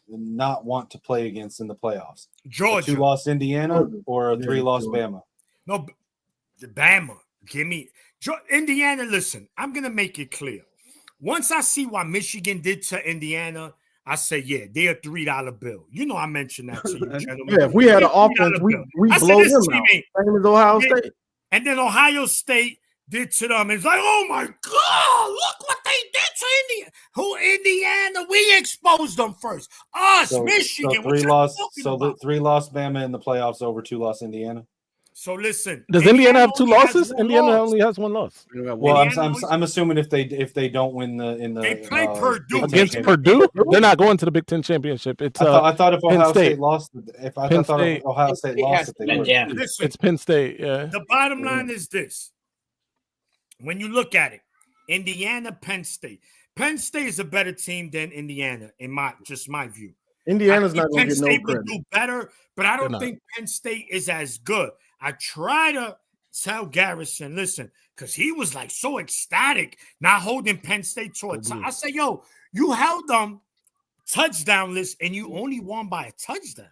not want to play against in the playoffs? Georgia. A 2-loss Indiana or a 3-loss Bama? No, the Bama. Give me Indiana. Listen, I'm gonna make it clear. Once I see what Michigan did to Indiana, I say, yeah, they're a $3 bill. I mentioned that to you, gentlemen. Yeah, if we had an offense, we blow them out. Same as Ohio State. And then Ohio State did to them. It's like, oh my God, look what they did to Indiana. Indiana? We exposed them first. Michigan. So 3-loss Bama in the playoffs over 2-loss Indiana. So listen, does Indiana have 2 losses? Indiana only has 1 loss. Well, I'm assuming if they don't win they play Purdue against Purdue, they're not going to the Big Ten championship. It's I thought if Ohio State lost, it's Penn State. Yeah. The bottom line is this: when you look at it, Indiana, Penn State is a better team than Indiana in my view. Indiana's not going to get no State credit. Would do better, but I don't think Penn State is as good. I try to tell Garrison, listen, because he was like so ecstatic not holding Penn State to a touchdown. I say, yo, you held them touchdown list and you only won by a touchdown.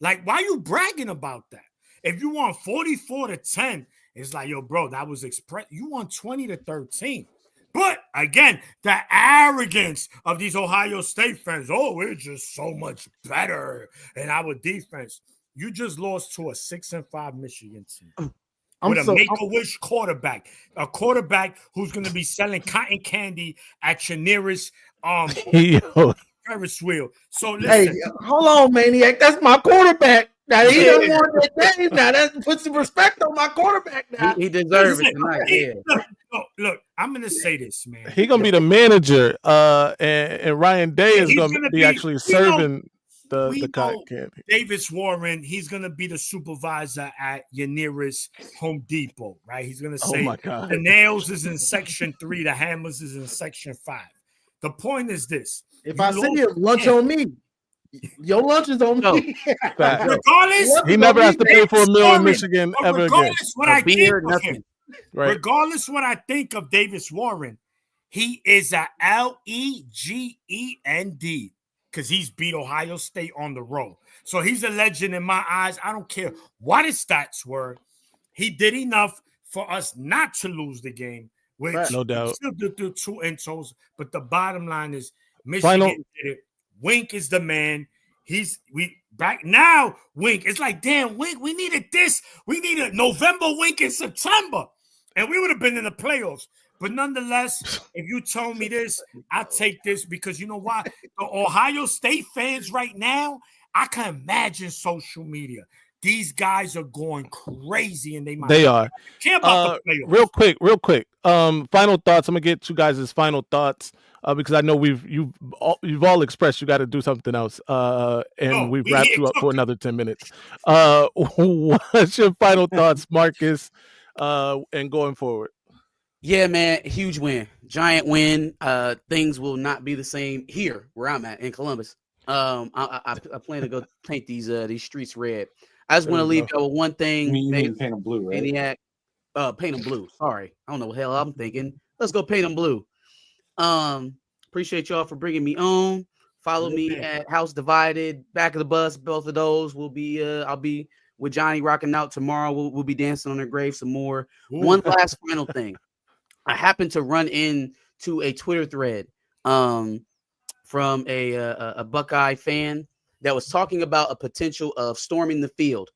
Like, why are you bragging about that? If you won 44-10, it's like, yo, bro, that was you won 20-13. But again, the arrogance of these Ohio State fans, we're just so much better in our defense. You just lost to a 6-5 Michigan team with a make-a-wish quarterback, a quarterback who's going to be selling cotton candy at your nearest Ferris wheel. So listen, hey, hold on, maniac. That's my quarterback. Now he don't want that game. Now that puts some respect on my quarterback. Now he deserves it tonight. Look, I'm gonna say this, man. He's gonna be the manager, and Ryan Day is gonna be actually serving the cotton know candy. Davis Warren, he's gonna be the supervisor at your nearest Home Depot, right? He's gonna Oh say my God. the nails is in section 3, the hammers is in section 5. The point is this: If you I see lost him, lunch him. on me. Your lunch is on me. Fact. Regardless, Lunch He is never on has me, to pay for a Davis meal in Warren, Michigan but ever again. regardless what I think beer, of nothing. him, Right. regardless what I think of Davis Warren, he is a legend because he's beat Ohio State on the road. So he's a legend in my eyes. I don't care what his stats were. He did enough for us not to lose the game, which No doubt. still did do 2 intos. But the bottom line is Michigan Final. did it. Wink is the man. We back now. Wink. It's like, damn, Wink. We needed this. We needed November Wink in September, and we would have been in the playoffs. But nonetheless, if you told me this, I take this because you know why? The Ohio State fans right now, I can imagine social media. These guys are going crazy, and They are. care about the playoffs. Real quick. Final thoughts. I'm gonna get you guys' final thoughts because I know you've all expressed you got to do something else. And we've wrapped you up for another 10 minutes. What's your final thoughts, Marcus? And going forward. Yeah, man, huge win, giant win. Things will not be the same here where I'm at in Columbus. I plan to go paint these streets red. I just want to leave y'all with one thing. You mean paint them blue, right? Maniac, paint them blue. Sorry, I don't know what the hell I'm thinking. Let's go paint them blue. Appreciate y'all for bringing me on. Follow me at House Divided, Back of the Bus. Both of those will be. I'll be with Johnny rocking out tomorrow. We'll be dancing on their grave some more. Ooh. One last final thing. I happened to run into a Twitter thread from a Buckeye fan that was talking about a potential of storming the field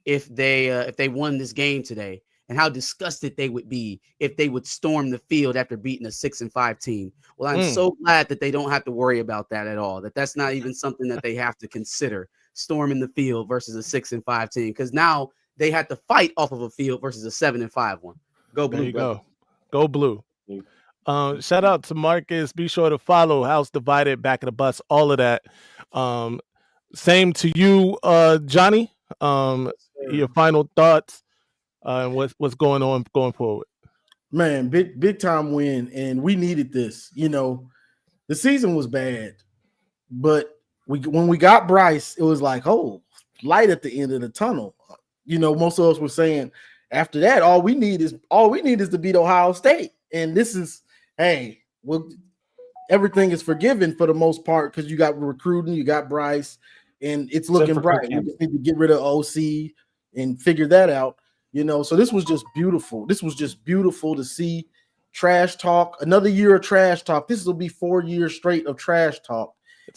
if they won this game today, and how disgusted they would be if they would storm the field after beating a 6-5 team. Well, I'm so glad that they don't have to worry about that at all. That's not even something that they have to consider, storming the field versus a 6-5 team, because now they have to fight off of a field versus a 7-5 one. Go blue, There you brother. Go blue. Shout out to Marcus. Be sure to follow House Divided, Back of the Bus, all of that. Same to you, Johnny. Your final thoughts and what's going on going forward. Man, big time win, and we needed this. You know, the season was bad, but when we got Bryce, it was like, oh, light at the end of the tunnel. You know, most of us were saying after that, all we need is to beat Ohio State. And this is, hey, well, everything is forgiven for the most part because you got recruiting, you got Bryce, and it's looking bright. We just need to get rid of OC and figure that out. You know, so this was just beautiful. This was just beautiful to see. Trash talk, another year of trash talk. This will be 4 years straight of trash talk.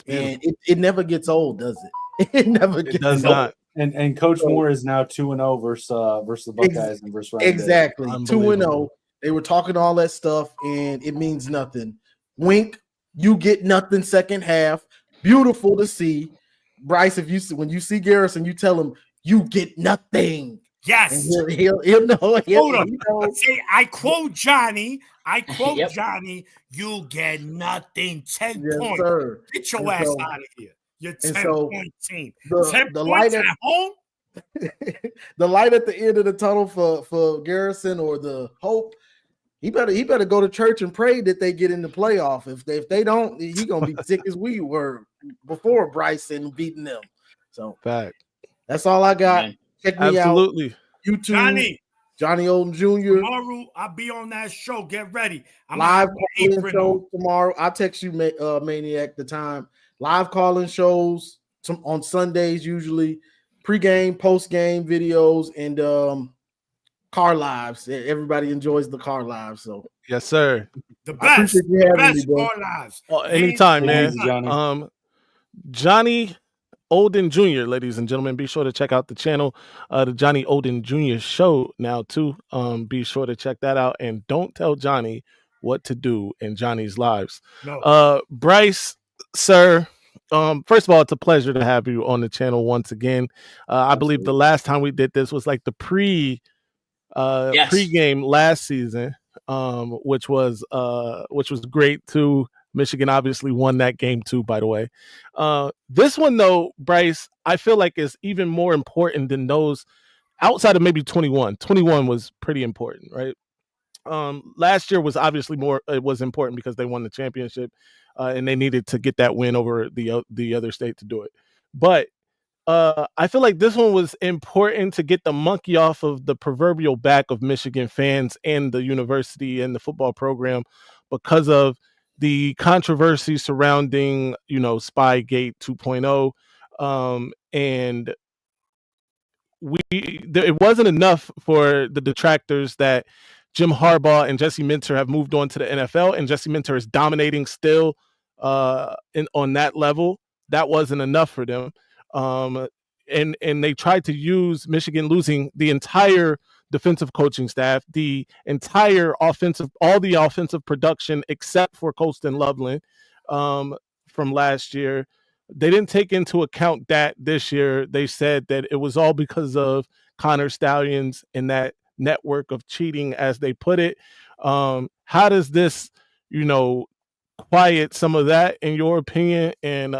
And it never gets old, does it? It never gets does old. not. And Coach Moore is now 2-0 versus the Buckeyes and versus Ryan Day. Exactly. 2-0. They were talking all that stuff, and it means nothing. Wink, you get nothing second half. Beautiful to see. Bryce, when you see Garrison, you tell him you get nothing. Yes. And he'll know. Hold on. See, I quote Johnny. Johnny, you get nothing. 10 points. Sir. Get your ass out of here. You're 10-point team. 10 The points light at home? The light at the end of the tunnel for Garrison, or the hope, he better go to church and pray that they get in the playoff. If they don't, he gonna be sick as we were before Bryson beating them. So fact. That's all I got. Check me Absolutely. out. YouTube, Johnny Olden Jr. Tomorrow I'll be on that show. Get ready. I'm Live gonna calling shows tomorrow. I'll text you, Maniac, the time. Live calling shows on Sundays usually. Pre-game, post-game videos, and car lives. Everybody enjoys the car lives. So yes, sir. The I appreciate you having me, bro. car lives. Anytime, man. Johnny. Johnny Olden Jr., ladies and gentlemen, be sure to check out the channel, the Johnny Olden Jr. show now too. Be sure to check that out, and don't tell Johnny what to do in Johnny's lives. No. Bryce, sir. First of all, it's a pleasure to have you on the channel once again. I believe the last time we did this was like the pre-game last season, which was great too. Michigan obviously won that game too, by the way. This one, though, Bryce, I feel like is even more important than those outside of maybe 21. 21 was pretty important, right? Last year was obviously it was important because they won the championship and they needed to get that win over the other state to do it. But I feel like this one was important to get the monkey off of the proverbial back of Michigan fans and the university and the football program because of the controversy surrounding, Spygate 2.0. And it wasn't enough for the detractors that Jim Harbaugh and Jesse Minter have moved on to the NFL, and Jesse Minter is dominating still on that level. That wasn't enough for them. And they tried to use Michigan losing the entire defensive coaching staff, the entire all the offensive production except for Colston Loveland from last year. They didn't take into account that this year. They said that it was all because of Connor Stallions and that network of cheating, as they put it. How does this, quiet some of that in your opinion? And,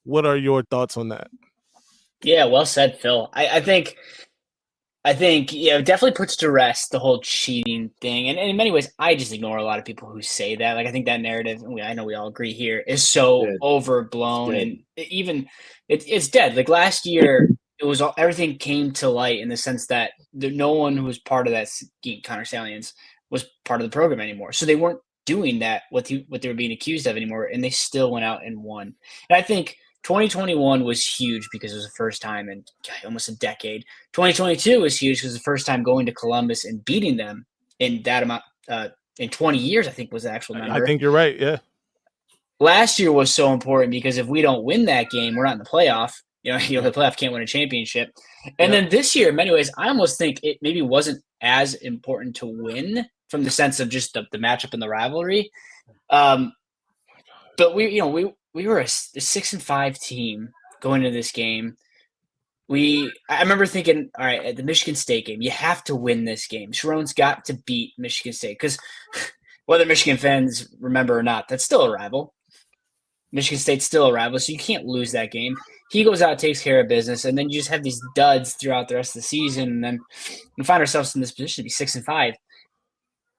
what are your thoughts on that? Yeah, well said, Phil. I think it definitely puts to rest the whole cheating thing. And in many ways, I just ignore a lot of people who say that. Like, I think that narrative, I know we all agree here, is so overblown. And it's dead. Like last year, it was everything came to light in the sense that no one who was part of that scheme, Connor Stallions, was part of the program anymore. So they weren't doing that, what they were being accused of anymore. And they still went out and won. And I think 2021 was huge because it was the first time in almost a decade. 2022 was huge because it was the first time going to Columbus and beating them in that amount in 20 years, I think was the actual number. I think you're right, yeah. Last year was so important because if we don't win that game, we're not in the playoff. The playoff can't win a championship. And then this year, in many ways, I almost think it maybe wasn't as important to win from the sense of just the matchup and the rivalry. But we were a 6-5 team going into this game. I remember thinking, all right, at the Michigan State game, you have to win this game. Sharon's got to beat Michigan State because whether Michigan fans remember or not, that's still a rival. Michigan State's still a rival, so you can't lose that game. He goes out, takes care of business, and then you just have these duds throughout the rest of the season, and then we find ourselves in this position to be 6-5.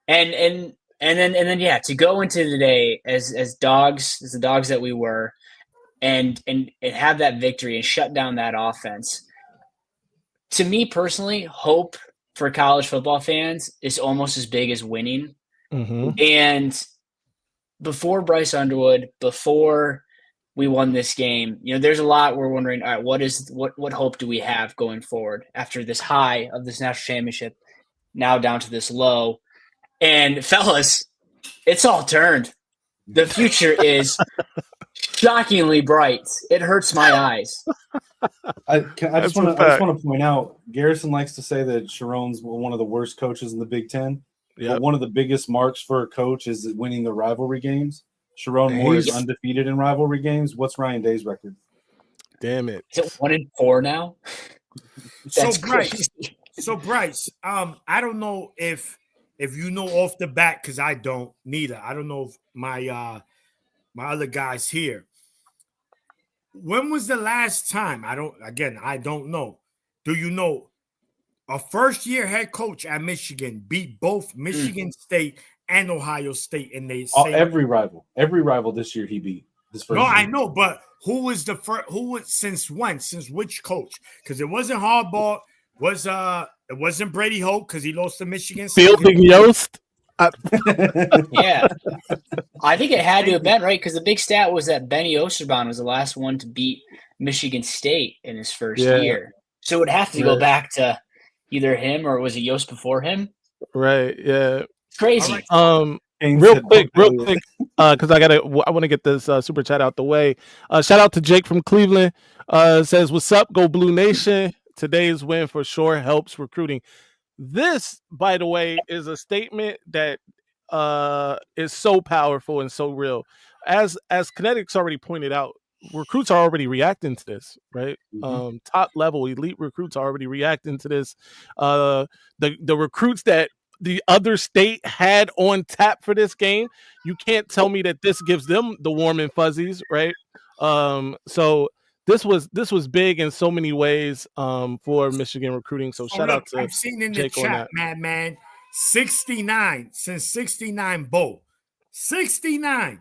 And then to go into today as the dogs that we were, and have that victory and shut down that offense. To me personally, hope for college football fans is almost as big as winning. Mm-hmm. And before Bryce Underwood, before we won this game, there's a lot we're wondering, all right, what hope do we have going forward after this high of this national championship, now down to this low? And fellas, it's all turned. The future is shockingly bright. It hurts my eyes. I just want to point out, Garrison likes to say that Sharon's one of the worst coaches in the Big Ten. But one of the biggest marks for a coach is winning the rivalry games. Sharon Moore is undefeated in rivalry games. What's Ryan Day's record? Damn it. Is it 1-4 now? That's Bryce, I don't know if you know off the bat, because I don't neither. I don't know if my other guys here. When was the last time? I don't know. Do you know a first-year head coach at Michigan beat both Michigan State and Ohio State in the same? Every rival this year he beat. I know, but who was the first? Who was since when? Since which coach? Because it wasn't Harbaugh. It wasn't Brady Hoke because he lost to Michigan State. Fielding Yost. Yeah, I think it had to have been right because the big stat was that Benny Osterbahn was the last one to beat Michigan State in his first year. So it would have to go back to either him or was it Yost before him? Right. Yeah. It's crazy. Real quick, because I want to get this super chat out the way. Shout out to Jake from Cleveland. Says, "What's up, Go Blue Nation? Today's win for sure helps recruiting." This, by the way, is a statement that is so powerful and so real. As Kinetics already pointed out, recruits are already reacting to this, right? Mm-hmm. Top level elite recruits are already reacting to this. The recruits that the other state had on tap for this game, you can't tell me that this gives them the warm and fuzzies, right? So this was big in so many ways for Michigan recruiting. So Oh, shout look, out to I've seen in the Jake on chat, that. man. 69 since 69 Bo. 69.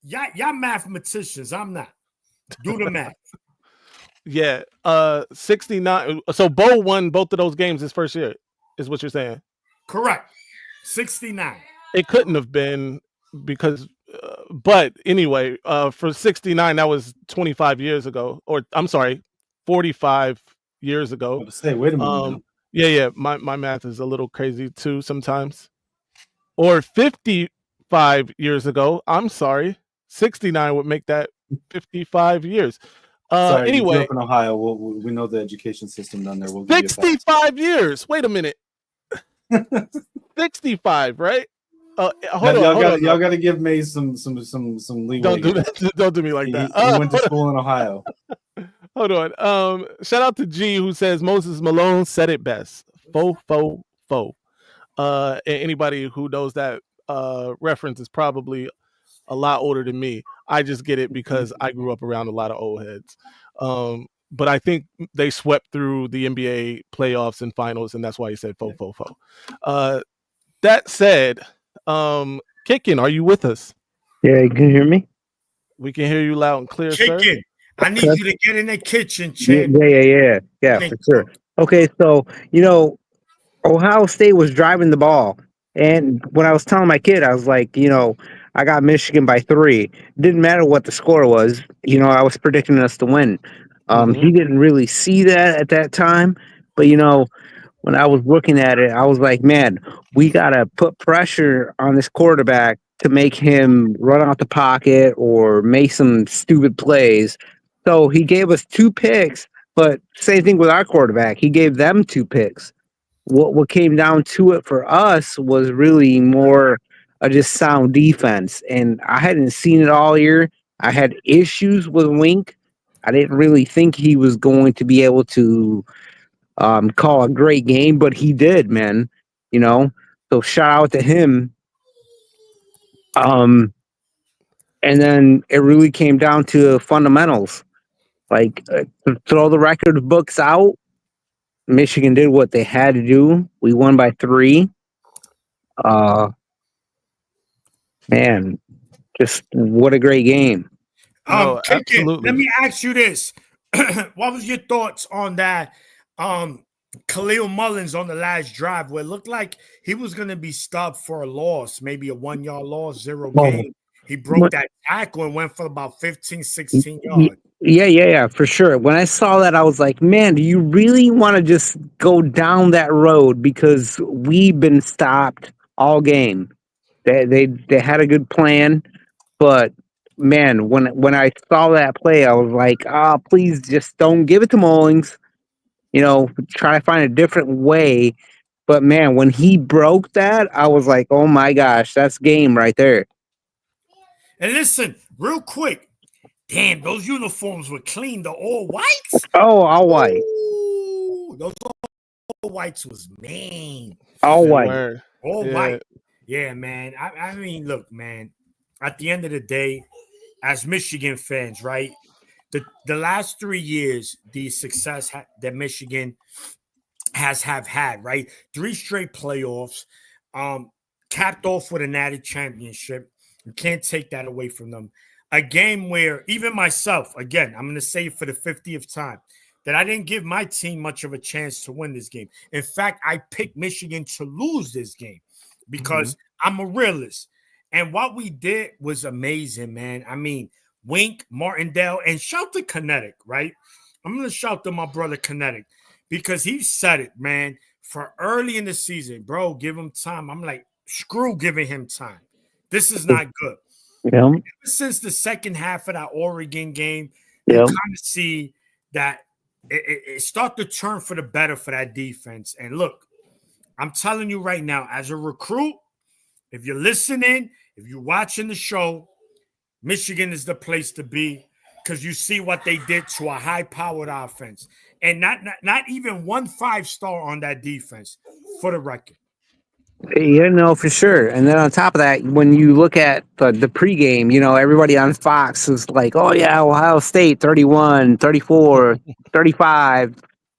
Y'all mathematicians. I'm not. Do the math. Yeah, 69. So Bo won both of those games his first year, is what you're saying? Correct. 69. It couldn't have been because, but anyway, for 69, that was 25 years ago, or I'm sorry, 45 years ago. I was say, wait a minute now. Yeah, my math is a little crazy too sometimes. Or 55 years ago. I'm sorry, 69 would make that 55 years. Sorry, you grew Anyway, up in Ohio. We know the education system down there. We'll give you a pass. 65 years. Wait a minute. 65, right? Hold on. Y'all got to give Maize some leeway. Don't do here. that. Don't do me like that. He went to school in Ohio. Hold on. Shout out to G who says Moses Malone said it best. Fo. And anybody who knows that reference is probably a lot older than me. I just get it because I grew up around a lot of old heads. But I think they swept through the NBA playoffs and finals, and that's why he said fo. That said, Kickin, are you with us? Yeah, you can hear me? We can hear you loud and clear, sir. Kickin, I need you to get in the kitchen, Yeah, champ. for sure. Okay, so Ohio State was driving the ball, and when I was telling my kid, I was like, I got Michigan by 3. Didn't matter what the score was. I was predicting us to win. He didn't really see that at that time, but when I was looking at it, I was like, man, we gotta put pressure on this quarterback to make him run out the pocket or make some stupid plays. So he gave us 2 picks, but same thing with our quarterback. He gave them 2 picks. What came down to it for us was really more just sound defense. And I hadn't seen it all year. I had issues with Wink. I didn't really think he was going to be able to call a great game, but he did, man. So shout out to him. And then it really came down to fundamentals. Like to throw the record books out. Michigan did what they had to do. We won by 3. Man, just what a great game. Absolutely. Let me ask you this. What was your thoughts on that? Khalil Mullins on the last drive where it looked like he was going to be stopped for a loss, maybe a 1-yard loss, 0 gain. He broke that tackle and went for about 15, 16 yards. Yeah, for sure. When I saw that, I was like, man, do you really want to just go down that road? Because we've been stopped all game. They had a good plan, but man, when I saw that play, I was like, please just don't give it to Mullings. Try to find a different way. But man, when he broke that, I was like, oh my gosh, that's game right there. And listen, real quick. Damn, those uniforms were clean. The all whites? Oh, all white. Ooh, those all whites was mean. All white. All white. Yeah, man. I mean, look, man. At the end of the day, as Michigan fans, right? The last 3 years, the success that Michigan have had, right? 3 straight playoffs, capped off with a natty championship. You can't take that away from them. A game where even myself, again, I'm going to say it for the 50th time, that I didn't give my team much of a chance to win this game. In fact, I picked Michigan to lose this game because I'm a realist. And what we did was amazing, man. I mean, Wink, Martindale, and shout to Kinetic, right? I'm going to shout to my brother Kinetic because he said it, man. For early in the season, bro, give him time. I'm like, screw giving him time. This is not good. Yeah. Ever since the second half of that Oregon game, you kind of see that it start to turn for the better for that defense. And look, I'm telling you right now, as a recruit, if you're listening, if you're watching the show, Michigan is the place to be because you see what they did to a high-powered offense. And not even 1 5-star on that defense, for the record. You know, for sure. And then on top of that, when you look at the pregame, you know, everybody on Fox was like, oh, yeah, Ohio State 31, 34, 35.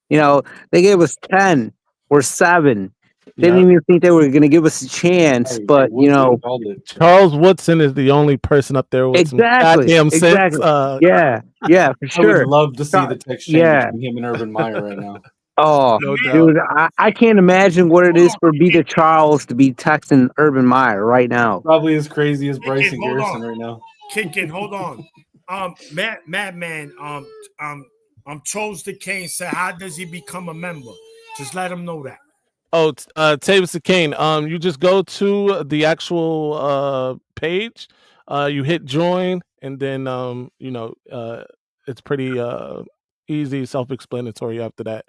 You know, they gave us 10 or 7. Didn't Yeah. even think they were going to give us a chance. But, you know, Charles Woodson is the only person up there with some exactly. goddamn sense. Exactly. Yeah. Yeah, for I would sure. love to see the text chain Yeah. between him and Urban Meyer right now. Oh, No doubt. dude, I can't imagine what it is for Peter Charles to be texting Urban Meyer right now. Probably as crazy as Bryson Hold Garrison on. right now. Kicking, hold on. Madman, Charles the Kane said, how does he become a member? Just let him know that. Oh, Tavis the Kane. You just go to the actual page. You hit join, and then you know, it's pretty easy, self-explanatory after that.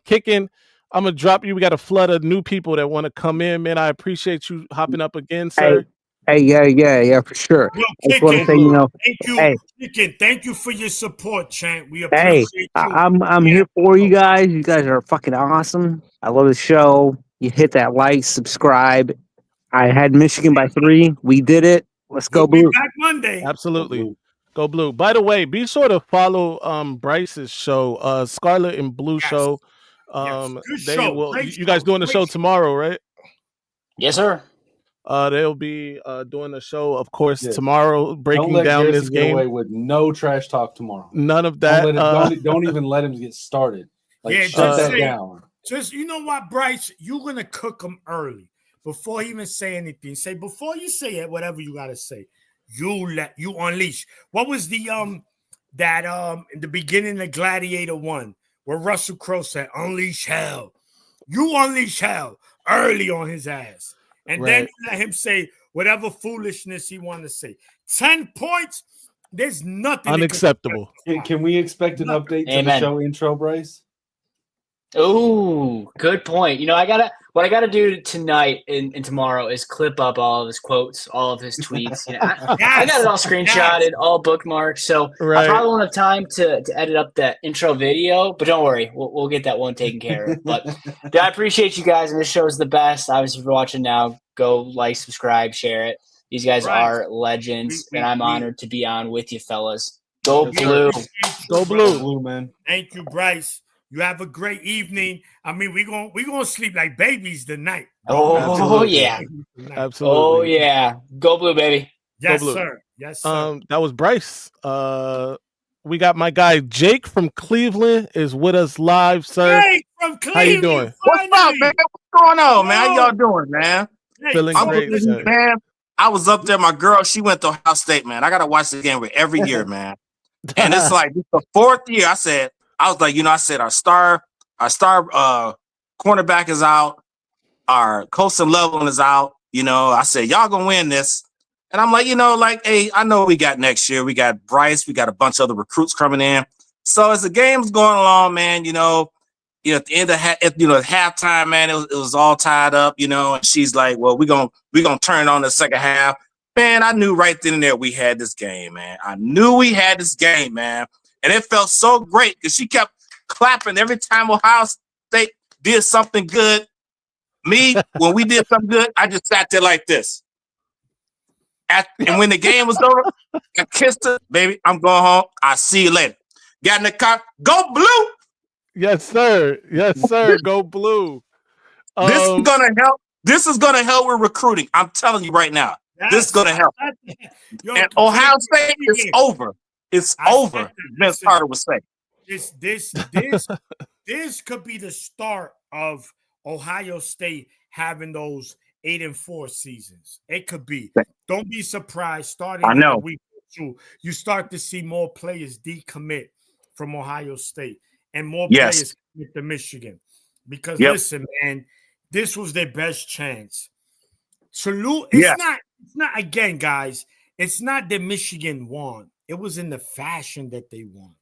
Kicking. I'm gonna drop you. We got a flood of new people that want to come in, man. I appreciate you hopping up again, sir. Hey, yeah, for sure. Well, I just want to Kicking, say, you know, thank you, hey, Kicking. Thank you for your support, champ. We hey, appreciate you. I'm here for you guys. You guys are fucking awesome. I love the show. You hit that like, subscribe. I had Michigan by 3. We did it. Let's go We'll be blue. back Monday. Absolutely. Go blue. By the way, be sure to follow Bryce's show, Scarlet and Blue show. Good They show. will. Great You guys show. doing the Great show show. tomorrow, right? Yes, sir. They'll be doing the show, of course, Yeah. tomorrow, Don't breaking let down Garrison this get away game. with no trash talk tomorrow. None of that. Don't even let him get started. Like, Yeah, shut just that say, down. just you know what, Bryce, you're gonna cook him early before he even say anything. Say before you say it, whatever you gotta say. You unleash. What was the that in the beginning of Gladiator 1 where Russell Crowe said, "Unleash hell." You unleash hell early on his ass, and then Right. you let him say whatever foolishness he want to say. 10 points. There's nothing that can- Unacceptable. Can we expect an update to the Amen. show intro, Bryce? Oh, good point. You know, what I gotta do tonight and tomorrow is clip up all of his quotes, all of his tweets. You know, I got it all screenshotted, all bookmarked. So I Right. probably won't have time to edit up that intro video, but don't worry, we'll get that one taken care of. But dude, I appreciate you guys, and this show is the best. Obviously, if you're watching now, go like, subscribe, share it. These guys Right. are legends, and I'm honored to be on with you fellas. Go We blue. appreciate you, Go brother. blue. Man. Thank you, Bryce. You have a great evening. I mean, we gonna sleep like babies tonight. Oh, Absolutely. yeah. Absolutely. Oh, yeah. Go blue, baby. Yes, blue. sir. Yes, sir. That was Bryce. We got my guy Jake from Cleveland is with us live, sir. Hey, from How you Cleveland. doing? What's up, man? What's going on, man? How y'all doing, man? Feeling I'm great, believing, sir. man. I was up there. My girl, she went to Ohio State, man. I gotta watch the game with every year, man. And it's like this the 4th year. I was like, you know, I said our star cornerback is out, our Colson Leveland is out. You know, I said y'all gonna win this. And I'm like, you know, like, hey, I know we got next year. We got Bryce. We got a bunch of other recruits coming in. So as the game's going along, man, you know, at the end of at halftime, man, it was all tied up, you know. And she's like, well, we're gonna turn on the second half. Man, I knew right then and there we had this game, man. I knew we had this game, man. And it felt so great because she kept clapping every time Ohio State did something good. Me, when we did something good, I just sat there like this. And when the game was over, I kissed her, baby. I'm going home. I'll see you later. Got in the car. Go blue. Yes, sir. Yes, sir. Go blue. This is gonna help. This is gonna help with recruiting. I'm telling you right now. This is gonna help. And Ohio State is over. It's over. Vince Carter would say. This could be the start of Ohio State having those 8-4 seasons. It could be. Don't be surprised. Starting in the week or two, you start to see more players decommit from Ohio State and more players commit to Michigan. Because listen, man, this was their best chance. Salute. It's not again, guys. It's not that Michigan won. It was in the fashion that they won.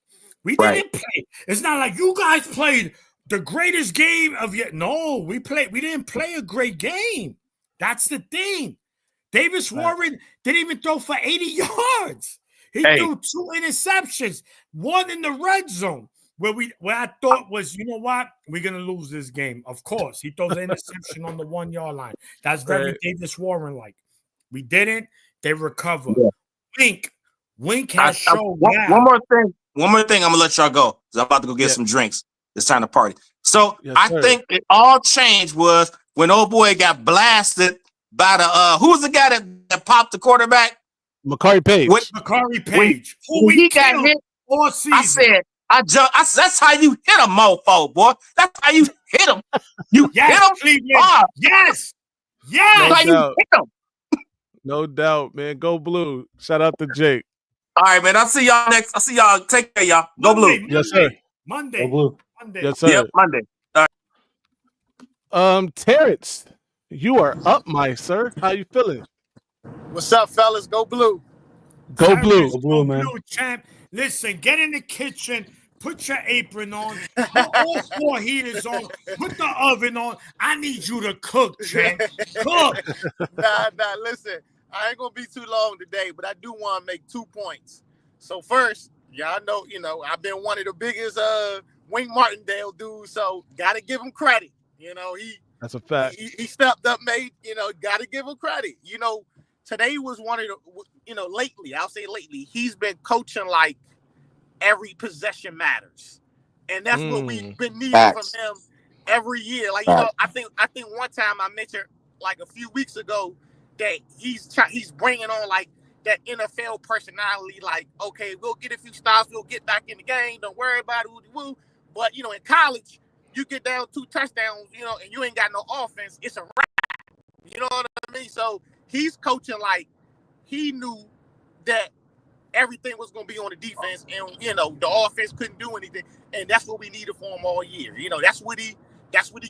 We didn't play. It's not like you guys played the greatest game of yet. No, we didn't play a great game. That's the thing. Davis Warren didn't even throw for 80 yards. He threw 2 interceptions, 1 in the red zone. where I thought was, you know what? We're gonna lose this game. Of course. He throws an interception on the 1 yard line. That's very Right. Davis Warren like. We didn't, they recover. Yeah. Wink has shown now. One more thing. One more thing. I'm gonna let y'all go because I'm about to go get some drinks. It's time to party. So Yes, I sir. think it all changed was when old boy got blasted by the who was the guy that popped the quarterback? Makari Page. Makari Page. When he got hit, all season. I said, that's how you hit a mofo, boy. That's how you hit him. You hit him. Cleveland. Hard. Yes. That's how you hit him. No doubt, man. Go Blue. Shout out to Jake. All right, man. I'll see y'all next. I'll see y'all. Take care, y'all. Go Blue. Yes, sir. Monday. Go Blue. Yes, sir. Yep, Monday. All right. Terrence, you are up, my sir. How you feeling? What's up, fellas? Go Blue. Go Blue. Go Blue, man. Blue, champ. Listen, get in the kitchen. Put your apron on. Put all 4 heaters on. Put the oven on. I need you to cook, champ. Cook. Nah. Listen, I ain't gonna be too long today, but I do want to make 2 points. So first, y'all know, I've been one of the biggest Wink Martindale dudes, so gotta give him credit. That's a fact. He stepped up, made. Gotta give him credit. Today was one of the. Lately, I'll say lately, he's been coaching like every possession matters, and that's what we've been needing from him every year. Like I think one time I mentioned like a few weeks ago that he's bringing on like that NFL personality. Like, okay, we'll get a few stops, we'll get back in the game. Don't worry about it, woo. But in college, you get down 2 touchdowns, and you ain't got no offense. It's a wrap. You know what I mean? So he's coaching like he knew that everything was going to be on the defense, and the offense couldn't do anything, and that's what we needed for him all year. That's what he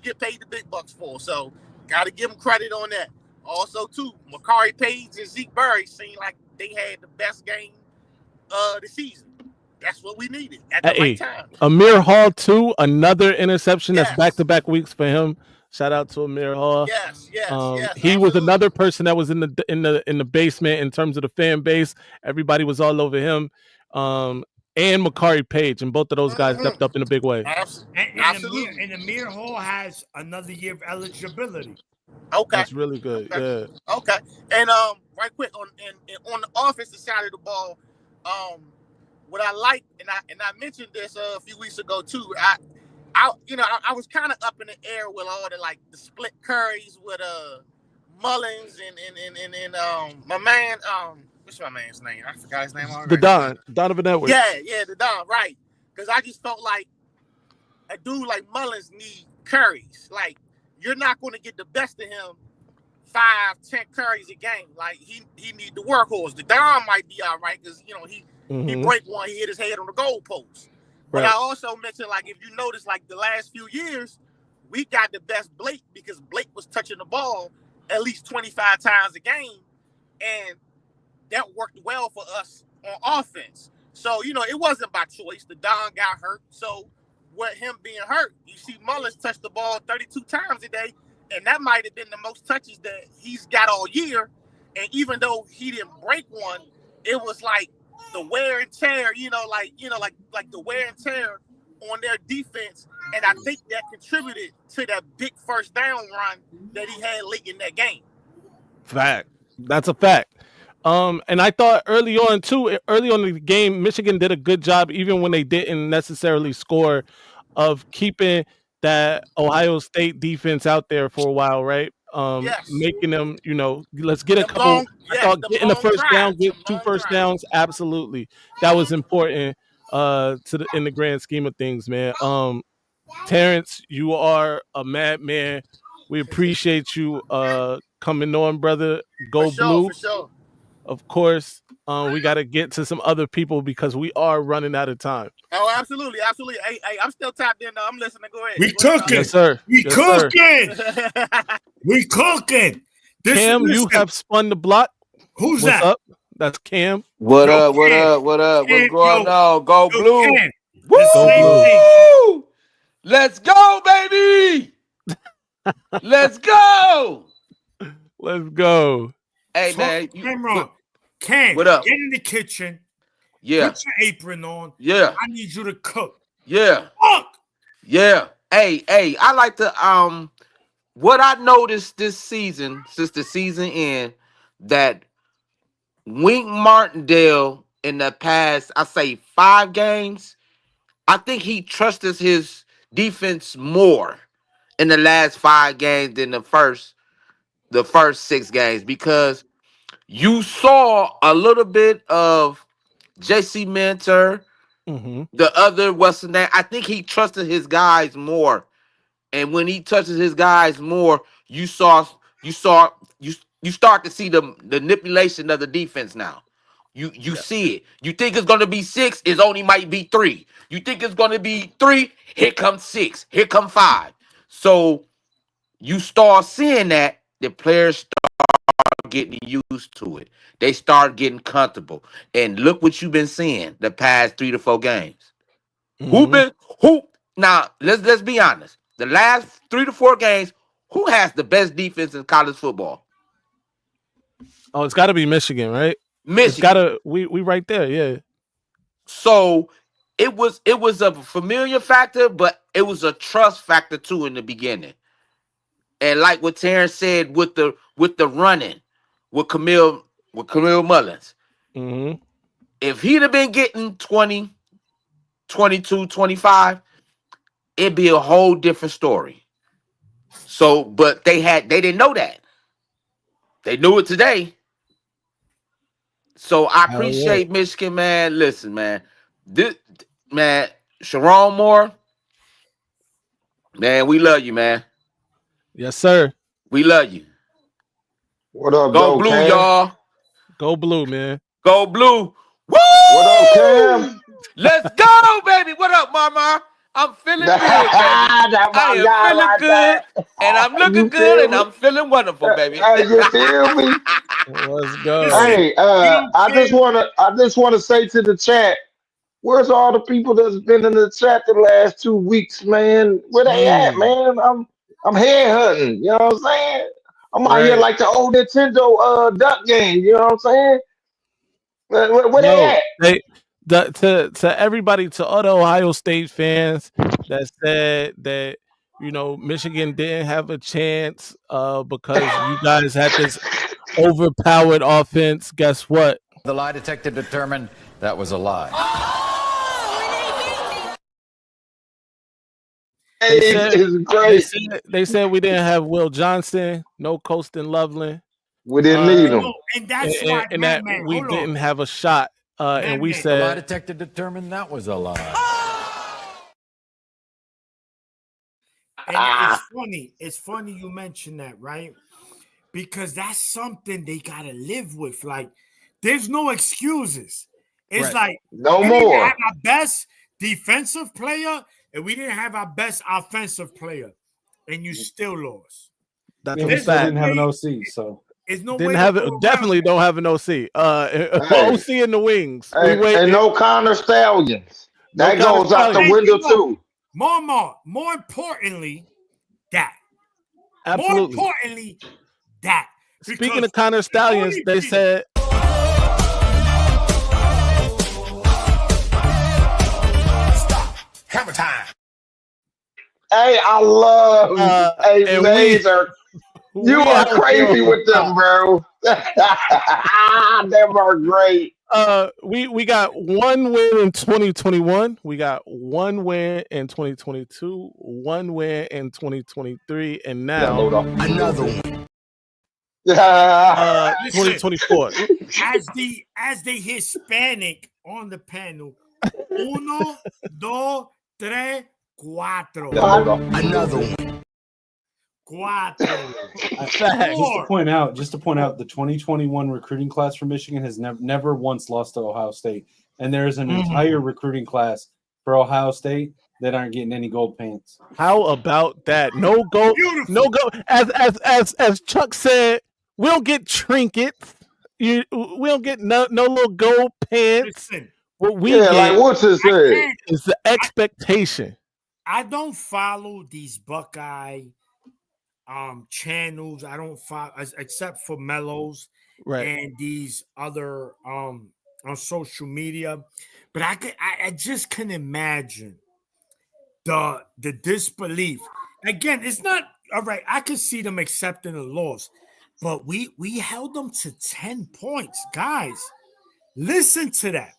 get paid the big bucks for. So got to give him credit on that. Also, too, Makari Page and Zeke Berry seemed like they had the best game of the season. That's what we needed at the right time. Amir Hall too, another interception. That's back-to-back weeks for him. Shout out to Amir Hall. Yes. He was another person that was in the basement in terms of the fan base. Everybody was all over him. And Makari Page, and both of those guys stepped up in a big way. Absolutely. And Amir Hall has another year of eligibility. Okay, that's really good. Okay. Yeah. Okay, and right quick on the offensive side of the ball, what I like, and I mentioned this a few weeks ago too. I was kind of up in the air with all the split curries with Mullins and my man what's my man's name? I forgot his name already. Donovan Edwards. Yeah, the Don, right? Because I just felt like a dude like Mullins need curries. Like, you're not going to get the best of him 5-10 curries a game. Like, he need the workhorse. The Don might be all right because he break one, he hit his head on the goalpost. But I also mentioned, like, if you notice, like, the last few years, we got the best Blake because Blake was touching the ball at least 25 times a game, and that worked well for us on offense. So, it wasn't by choice. The Don got hurt. So, with him being hurt, you see Mullins touch the ball 32 times a day, and that might have been the most touches that he's got all year. And even though he didn't break one, it was like the wear and tear, like the wear and tear on their defense. And I think that contributed to that big first down run that he had late in that game. Fact. That's a fact. And I thought early on in the game, Michigan did a good job, even when they didn't necessarily score, of keeping that Ohio State defense out there for a while, right? Making them, let's get a couple. I thought getting the first down, get 2 first downs, absolutely. That was important in the grand scheme of things, man. Terrence, you are a madman. We appreciate you coming on, brother. Go Blue. For sure. Of course, we got to get to some other people because we are running out of time. Oh, absolutely. Hey, I'm still tapped in. I'm listening. Go ahead. We cooking. Yes, sir. We cooking. Cam, you have spun the block. Who's What's that? up? That's Cam. What up? What's going on? Go Blue. Cam. Woo! Let's go, baby. Let's go. Let's go. Hey, So, man. Cam, what up? Get in the kitchen. Yeah. Put your apron on. Yeah. I need you to cook. Yeah. Fuck. Yeah. Hey, I like to what I noticed this season, since the season end, that Wink Martindale in the past, I say 5 games, I think he trusted his defense more in the last 5 games than the first 6 games, because you saw a little bit of JC Mentor, Mm-hmm. the other Western name. I think he trusted his guys more. And when he touches his guys more, you saw you start to see the manipulation of the defense now. You see it. You think it's gonna be 6, it only might be 3. You think it's gonna be 3, here comes 6, here come 5. So you start seeing that the players start getting used to it. They start getting comfortable. And look what you've been seeing the past 3 to 4 games. Mm-hmm. Who now let's be honest. The last 3 to 4 games, who has the best defense in college football? Oh, it's got to be Michigan, right? It's got Michigan. to we right there, yeah. So it was a familiar factor, but it was a trust factor too in the beginning. And like what Terrence said with the running with Camille Mullins, Mm-hmm. if he'd have been getting 20, 22, 25, it'd be a whole different story. So, but they didn't know that. They knew it today. So I Hell yeah. appreciate Michigan, man. Listen, man. This man, Sharon Moore, man, we love you, man. Yes, sir. We love you. What up, Go though, blue, Cam? y'all. Go blue, man. Go blue. Woo! What up, Cam? Let's go, baby. What up, mama? I'm feeling good, baby. That's I my am guy feeling right good, there. and I'm looking You good, feel and me? I'm feeling wonderful, baby. You feel me? Let's go. Listen, Hey, you don't I just care. wanna say to the chat, where's all the people that's been in the chat the last 2 weeks, man? Where they at, man? I'm head hunting, you know what I'm saying? I'm out here Right. like the old Nintendo duck game, you know what I'm saying? Where they Yo, at? to everybody, to all the Ohio State fans that said that Michigan didn't have a chance because you guys had this overpowered offense. Guess what? The lie detector determined that was a lie. They Hey, said it's great. they said we didn't have Will Johnson, no Colston Loveland, We didn't need No, them. and that's why, and man, that we hold on. didn't have a shot. And we Man. The lie said, detector determined that was a lie. And it's funny you mention that, right? Because that's something they gotta live with. Like, there's no excuses. It's Right. like No we didn't have more. our best defensive player, and we didn't have our best offensive player, and you still lost. that's Yeah, a we still fact. didn't have an OC, so There's no Didn't way to have go it. around Definitely that. don't have an OC. Hey, OC in the wings. We and waited. no Connor Stallions. No That Connor goes out the Stallions. window And too. more importantly, that. More Absolutely. importantly, that. Speaking Because of Connor Stallions, they said hammer time. Hey, I love hey and Maize. You we are out here crazy on with them, top. bro. Them are great. We got one win in 2021. We got one win in 2022. One win in 2023, and now Another one. 2024. As the Hispanic on the panel, 1, 2, 3, 4. Another one. 4. just to point out, the 2021 recruiting class for Michigan has never once lost to Ohio State, and there is an entire recruiting class for Ohio State that aren't getting any gold pants. How about that? No gold. Beautiful. No go. As Chuck said, we don't get trinkets. We don't get no little gold pants. Listen, What we Yeah, get like what's it say? is the expectation. I don't follow these Buckeye channels. I don't follow except for Mellows Right. and these other on social media. But I just can imagine the disbelief. Again, it's not all right. I could see them accepting a loss, but we held them to 10 points, guys. Listen to that.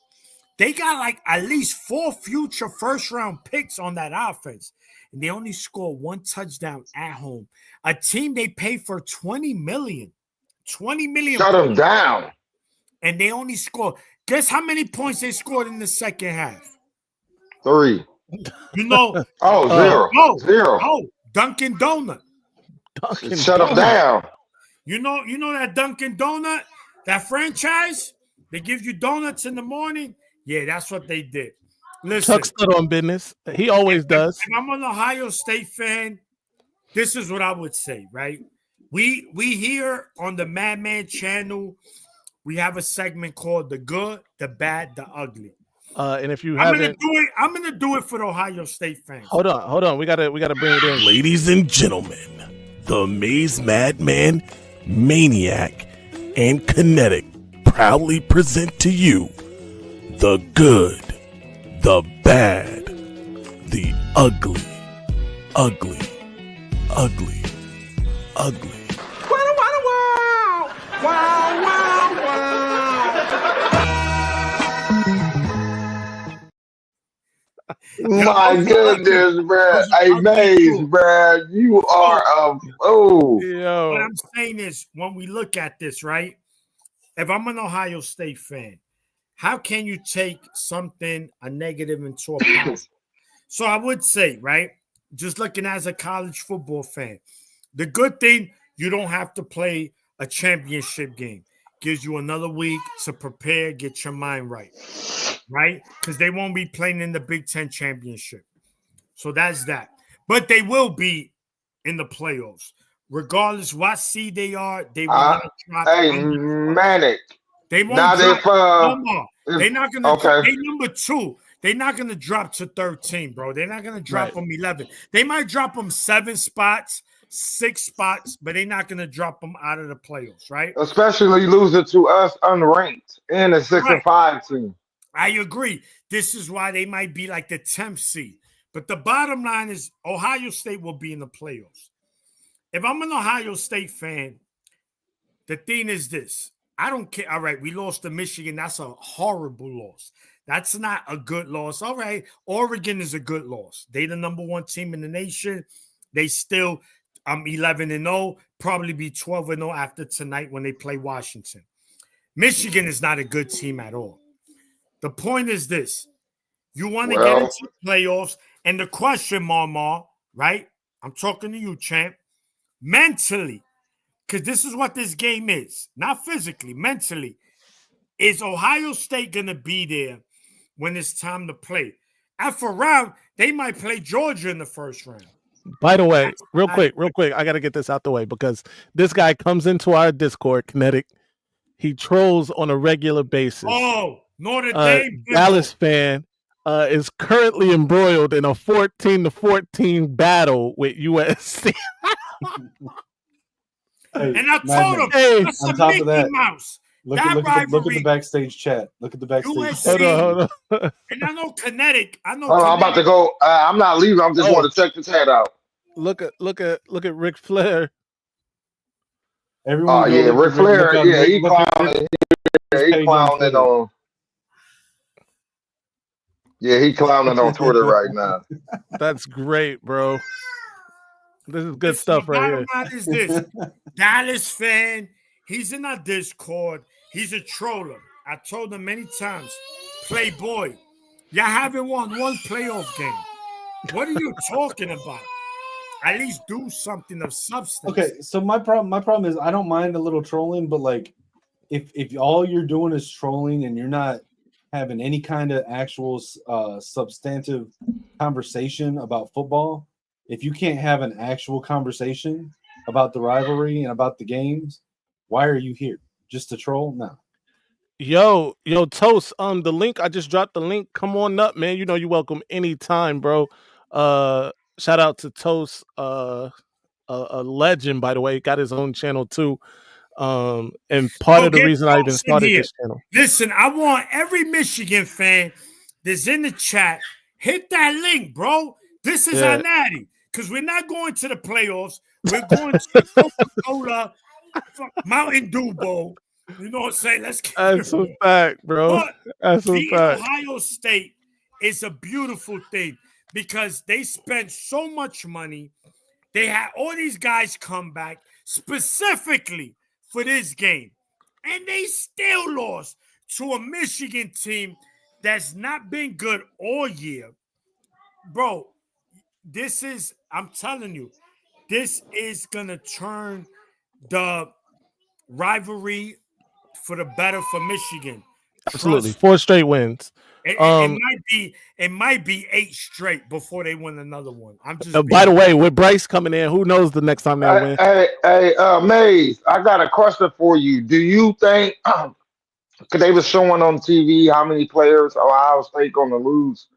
They got like at least 4 future first-round picks on that offense, and they only scored 1 touchdown at home. A team they pay for $20 million. $20 million. Shut them down. And they only scored. Guess how many points they scored in the second half? 3. You know. Oh, 0. 0. Oh, Dunkin' Donut. Shut them down. You know that Dunkin' Donut, that franchise, they give you donuts in the morning. Yeah, that's what they did. Listen, Chuck stood on business. He always does. If I'm an Ohio State fan, this is what I would say, right? We here on the Madman channel, we have a segment called The Good, The Bad, The Ugly. And if you I'm haven't, gonna do it for the Ohio State fans. hold on. We gotta bring it in. Ladies and gentlemen, the Maize Madman, Maniac, and Kinetic proudly present to you the good, the bad, the ugly, ugly, ugly, ugly. My goodness, bro. Hey, Maize, bro. You are What I'm saying is, when we look at this, right? If I'm an Ohio State fan, how can you take something, a negative, into a positive? So I would say, right, just looking as a college football fan, the good thing, you don't have to play a championship game. Gives you another week to prepare, get your mind right, right? Because they won't be playing in the Big Ten championship. So that's that. But they will be in the playoffs. Regardless what seed they are, they will not drop. Hey, Manic. They won't Now drop. They're not gonna. Okay. They number 2. They're not gonna drop to 13, bro. They're not gonna drop them 11. They might drop them 7 spots, 6 spots, but they're not gonna drop them out of the playoffs, right? Especially losing to us unranked in a 6-5 team. I agree. This is why they might be like the 10th seed. But the bottom line is Ohio State will be in the playoffs. If I'm an Ohio State fan, the thing is this. I don't care. All right, we lost to Michigan. That's a horrible loss. That's not a good loss. All right, Oregon is a good loss. They the number 1 team in the nation. They still 11-0, probably be 12-0 after tonight when they play Washington. Michigan is not a good team at all. The point is this. You want to get into the playoffs, and the question, Mama, right? I'm talking to you, champ. Mentally, because this is what this game is, not physically, mentally. Is Ohio State going to be there when it's time to play? After round, they might play Georgia in the first round. By the way, real quick, I got to get this out the way because this guy comes into our Discord, Kinetic. He trolls on a regular basis. Oh, Notre Dame. Dallas fan is currently embroiled in a 14-14 battle with USC. Hey, and I told him, that's on a top Mickey of that, Mouse. look at the backstage chat. Look at the backstage USC, chat. Hold on. And I know Kinetic. I'm about to go. I'm not leaving. I'm just want to check the chat out. Look at Ric Flair. Everyone Ric Flair. Yeah, he clowning. He clowning on. Yeah, he clowning on Twitter right now. That's great, bro. This is good stuff right here. Line is this. Dallas fan, he's in our Discord. He's a troller. I told him many times, Playboy, y'all haven't won 1 playoff game. What are you talking about? At least do something of substance. Okay, so my problem is I don't mind a little trolling, but like if all you're doing is trolling and you're not having any kind of actual substantive conversation about football, if you can't have an actual conversation about the rivalry and about the games, why are you here? Just to troll? No. Yo, Toast. The link, I just dropped the link. Come on up, man. You know you're welcome anytime, bro. Shout out to Toast, a legend, by the way. Got his own channel too. And part of the reason I even started this channel. Listen, I want every Michigan fan that's in the chat, hit that link, bro. This is our natty because we're not going to the playoffs. We're going to the Coca-Cola Mountain Dew Bowl. You know what I'm saying? Let's get That's a fact, bro. But That's a beating fact. Ohio State is a beautiful thing because they spent so much money. They had all these guys come back specifically for this game, and they still lost to a Michigan team that's not been good all year. Bro, I'm telling you, this is going to turn the rivalry for the better for Michigan. Absolutely. Trust 4 straight wins. it might be 8 straight before they win another one. I'm just By the way, with Bryce coming in, who knows the next time they'll win? Hey, Maize, I got a question for you. Do you think, because they were showing on TV how many players Ohio State going to lose?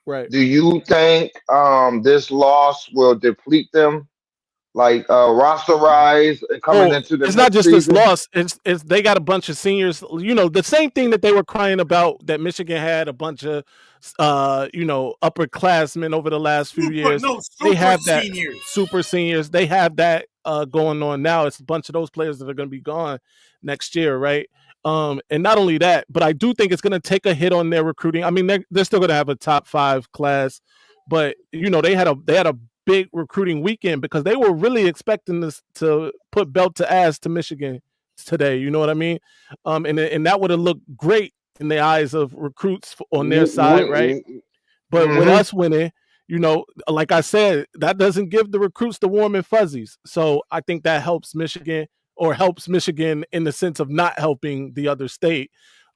Right. Do you think this loss will deplete them, like rosterize coming into the It's not next just this season? loss. It's they got a bunch of seniors. You know, the same thing that they were crying about that Michigan had a bunch of upperclassmen over the last few years. They have that super seniors. They have that going on now. It's a bunch of those players that are going to be gone next year, right? And not only that, but I do think it's going to take a hit on their recruiting. I mean, they're still going to have a top 5 class, but you know, they had a big recruiting weekend because they were really expecting this to put belt to ass to Michigan today. You know what I mean? And that would have looked great in the eyes of recruits on their side, right? But with us winning, you know, like I said, that doesn't give the recruits the warm and fuzzies. So I think that helps Michigan, or helps Michigan in the sense of not helping the other state.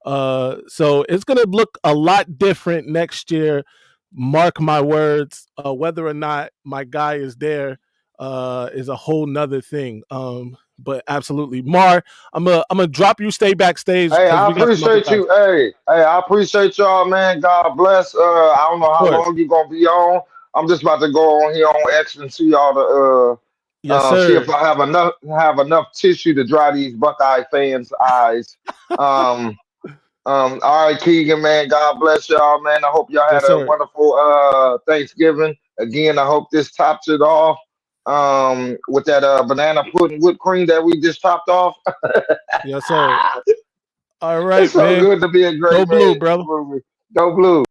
So it's going to look a lot different next year. Mark my words. Whether or not my guy is there is a whole nother thing. But absolutely, Mar, I'm gonna drop you. Stay backstage. Hey, I appreciate you. Hey, I appreciate y'all, man. God bless. I don't know how long you gonna be on. I'm just about to go on here on X and see all the Yes, see if sir. I have enough tissue to dry these Buckeye fans' eyes. All right, Keegan, man. God bless y'all, man. I hope y'all had Yes, a sir. wonderful Thanksgiving. Again, I hope this tops it off with that banana pudding whipped cream that we just topped off. Yes, sir. All right, It's so man. good to be a great Go man. blue, brother. Go blue.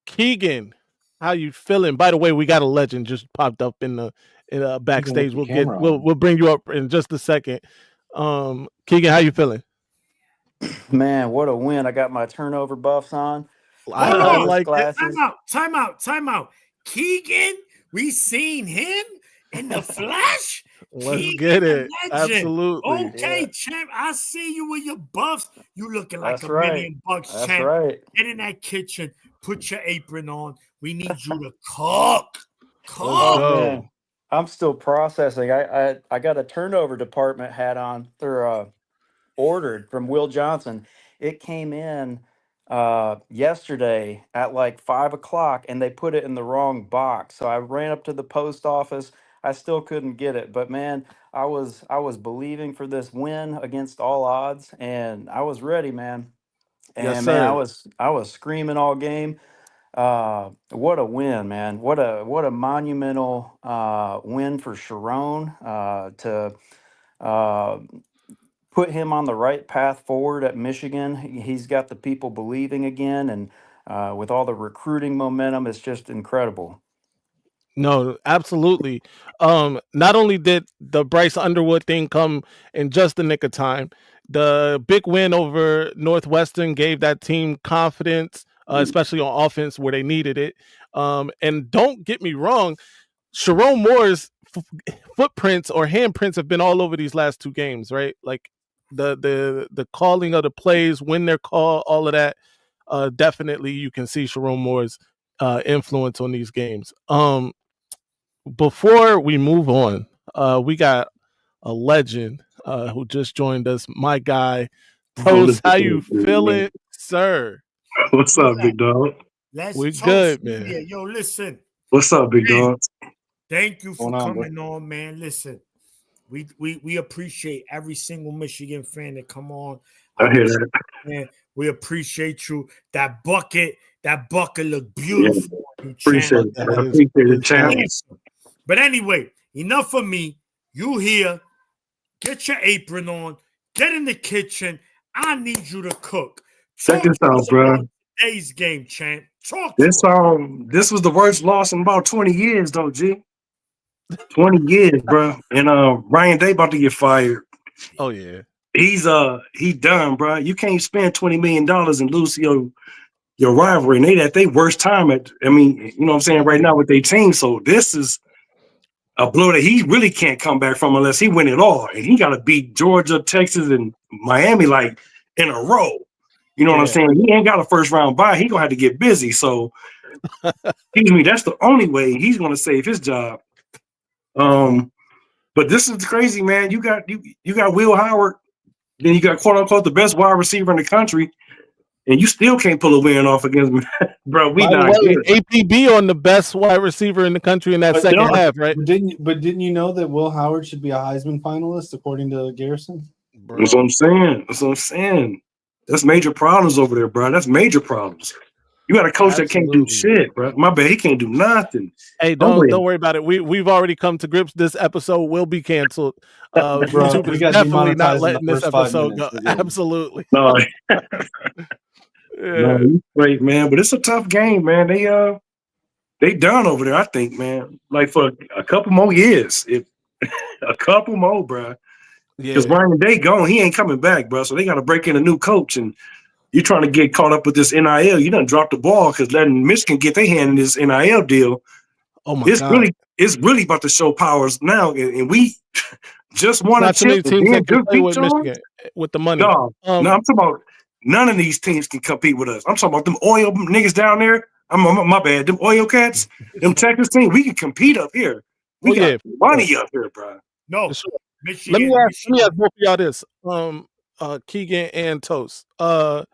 Keegan, how you feeling? By the way, we got a legend just popped up in the backstage. We'll bring you up in just a second. Keegan, how you feeling? Man, what a win. I got my turnover buffs on. I like it. Time out. Keegan, we seen him in the flash. Let's Keegan get the it. legend. Absolutely. Okay, champ. I see you with your buffs. You looking like That's a right. million bucks, That's champ. right. Get in that kitchen. Put your apron on. We need you to cook. Oh, man. I'm still processing. I got a turnover department hat on. They're ordered from Will Johnson. It came in yesterday at like 5:00, and they put it in the wrong box. So I ran up to the post office. I still couldn't get it, but man, I was believing for this win against all odds, and I was ready, man. Yes, And man, sir. I was screaming all game. What a win, man. What a monumental win for Sharon to put him on the right path forward at Michigan. He's got the people believing again, and with all the recruiting momentum, it's just incredible. No, absolutely. Not only did the Bryce Underwood thing come in just the nick of time, the big win over Northwestern gave that team confidence, especially on offense where they needed it. And don't get me wrong, Sharon Moore's footprints or handprints have been all over these last 2 games, right? Like the calling of the plays, when they're called, all of that. Definitely, you can see Sharon Moore's influence on these games. Before we move on, we got a legend who just joined us. My guy, Toast, how you feeling, sir? What's up, big dog? Let's We toast good, you man. here. Yo, listen. What's up, big Man, dog? Thank you for What's going on, coming on, man. Listen, we appreciate every single Michigan fan that come on. I hear that. Man, we appreciate you. That bucket look beautiful Appreciate it, man. Appreciate it, champ. But anyway, enough of me. You here. Get your apron on. Get in the kitchen. I need you to cook. Check this out, bro. Today's game, champ. Talk This to us. this was the worst loss in about 20 years, though, G. 20 years, bro. And Ryan Day about to get fired. Oh yeah. He's he done, bro. You can't spend $20 million and lose your rivalry. And they at their worst time you know what I'm saying, right now with their team. So this is a blow that he really can't come back from unless he win it all. And he gotta beat Georgia, Texas, and Miami like in a row. You know what I'm saying? He ain't got a first round bye. He gonna have to get busy. So excuse me, that's the only way he's gonna save his job. But this is crazy, man. You got Will Howard, then you got quote unquote the best wide receiver in the country, and you still can't pull a win off against me, bro. We By not the way, good. APB on the best wide receiver in the country in that second half, right? Didn't you know that Will Howard should be a Heisman finalist according to Garrison? That's what I'm saying. That's what I'm saying. That's major problems over there, bro. That's major problems. You got a coach that can't do shit, bro. My bad, he can't do nothing. Hey, don't worry about it. We've already come to grips. This episode will be canceled. YouTube we is got definitely not demonetized in letting the this first 5 episode go. minutes of the game. Absolutely. No, Yeah. no, he's great, man. But it's a tough game, man. They done over there, I think, man. Like for a couple more years, a couple more, bro. Because Ryan Day gone, he ain't coming back, bro. So they got to break in a new coach, and you're trying to get caught up with this NIL. You done dropped the ball because letting Michigan get their hand in this NIL deal. Oh my God. It's really about to show powers now, and we just won a Not too many chip. teams that can Just play beat with y'all? Michigan with the money. No, I'm talking about none of these teams can compete with us. I'm talking about them oil niggas down there. My bad. Them oil cats, them Texas team. We can compete up here. We got money up here, bro. No, Let me ask both of y'all this. Keegan and Toast. I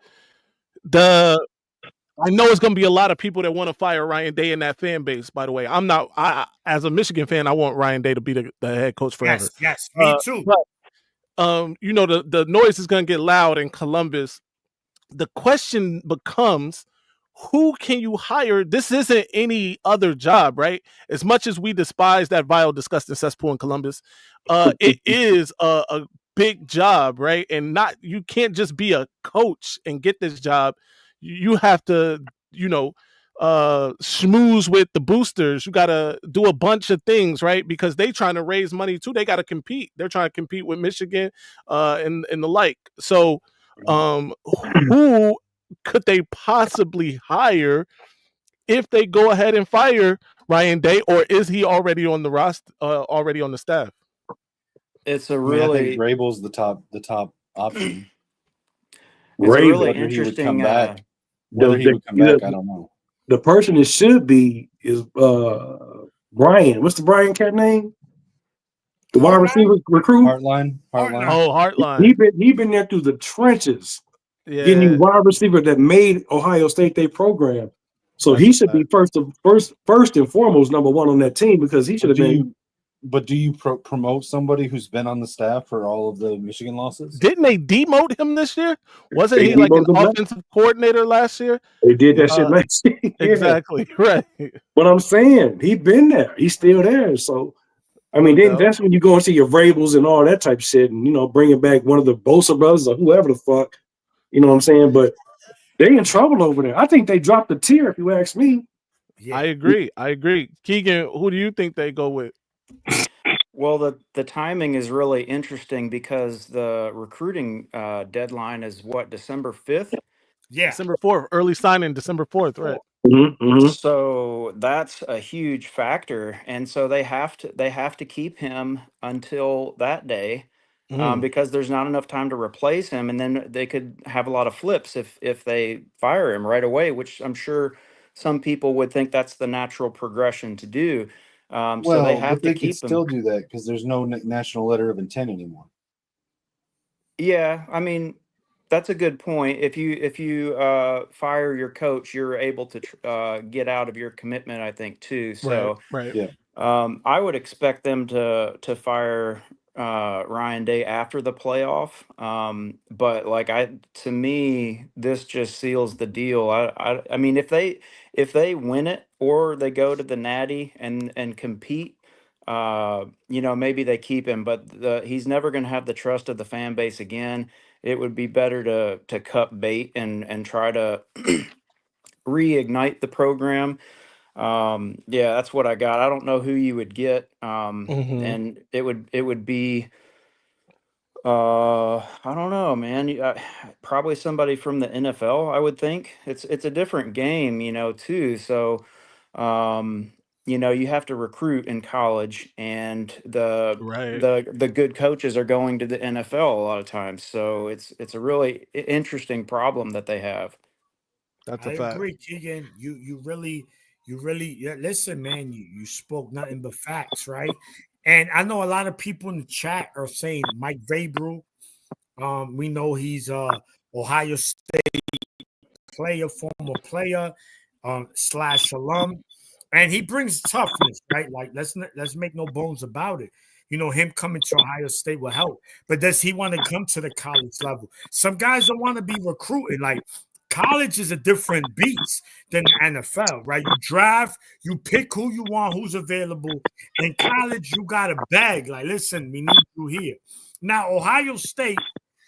know it's gonna be a lot of people that want to fire Ryan Day in that fan base. By the way, I as a Michigan fan, I want Ryan Day to be the head coach forever. Yes, me too. But you know, the noise is gonna get loud in Columbus. The question becomes, who can you hire? This isn't any other job, right? As much as we despise that vile, disgusting cesspool in Columbus, it is a big job, right? And you can't just be a coach and get this job. You have to, schmooze with the boosters. You got to do a bunch of things, right? Because they trying to raise money too. They got to compete. They're trying to compete with Michigan and the like. So who could they possibly hire if they go ahead and fire Ryan Day, or is he already on the roster, already on the staff? It's a I really think Vrabel's the top option. It's a really Whether he would come interesting. back, whether he would come back, I don't know. The person it should be is Brian. What's the Brian cat name? The wide receiver recruit. Heartline. Oh, Heartline. He been there through the trenches, getting Yeah. you wide receiver that made Ohio State their program. So he should be first and foremost number one on that team because he should have been. But do you promote somebody who's been on the staff for all of the Michigan losses? Didn't they demote him this year? Wasn't he like an offensive coordinator last year? They did that shit last year. Yeah. Exactly. Right. But I'm saying he's been there. He's still there. So I mean, then that's when you go into your Vrabels and all that type of shit, and bringing back one of the Bosa brothers or whoever the fuck. You know what I'm saying? But they in trouble over there. I think they dropped the tier, if you ask me. I agree. Keegan, who do you think they go with? Well, the timing is really interesting because the recruiting deadline is what, December 5th? Yeah, December 4th. Early signing December 4th, right? So that's a huge factor, and so they have to keep him until that day, because there's not enough time to replace him, and then they could have a lot of flips if they fire him right away, which I'm sure some people would think that's the natural progression to do. So they have but they to can keep him. still do that because there's no national letter of intent anymore. Yeah, I mean, that's a good point. If you fire your coach, you're able to get out of your commitment, I think, too. So right. Yeah. I would expect them to fire Ryan Day after the playoff. But like to me, this just seals the deal. I mean, if they win it or they go to the Natty and compete, maybe they keep him. But he's never going to have the trust of the fan base again. It would be better to cut bait and try to reignite the program. Yeah, that's what I got. I don't know who you would get. And it would be I don't know, man. Probably somebody from the NFL, I would think. It's a different game, too. So you have to recruit in college, and Right. the good coaches are going to the NFL a lot of times. So it's a really interesting problem that they have. That's I a fact. agree, Keegan. You really listen, man. You spoke nothing but facts, right? And I know a lot of people in the chat are saying Mike Vrabel. We know he's Ohio State player, former player, / alum, and he brings toughness, right? Like let's make no bones about it. Him coming to Ohio State will help, but does he want to come to the college level? Some guys don't want to be recruited. Like college is a different beast than the NFL, right? You draft, you pick who you want, who's available. In college, you got a bag. Like, listen, we need you here. Now, Ohio State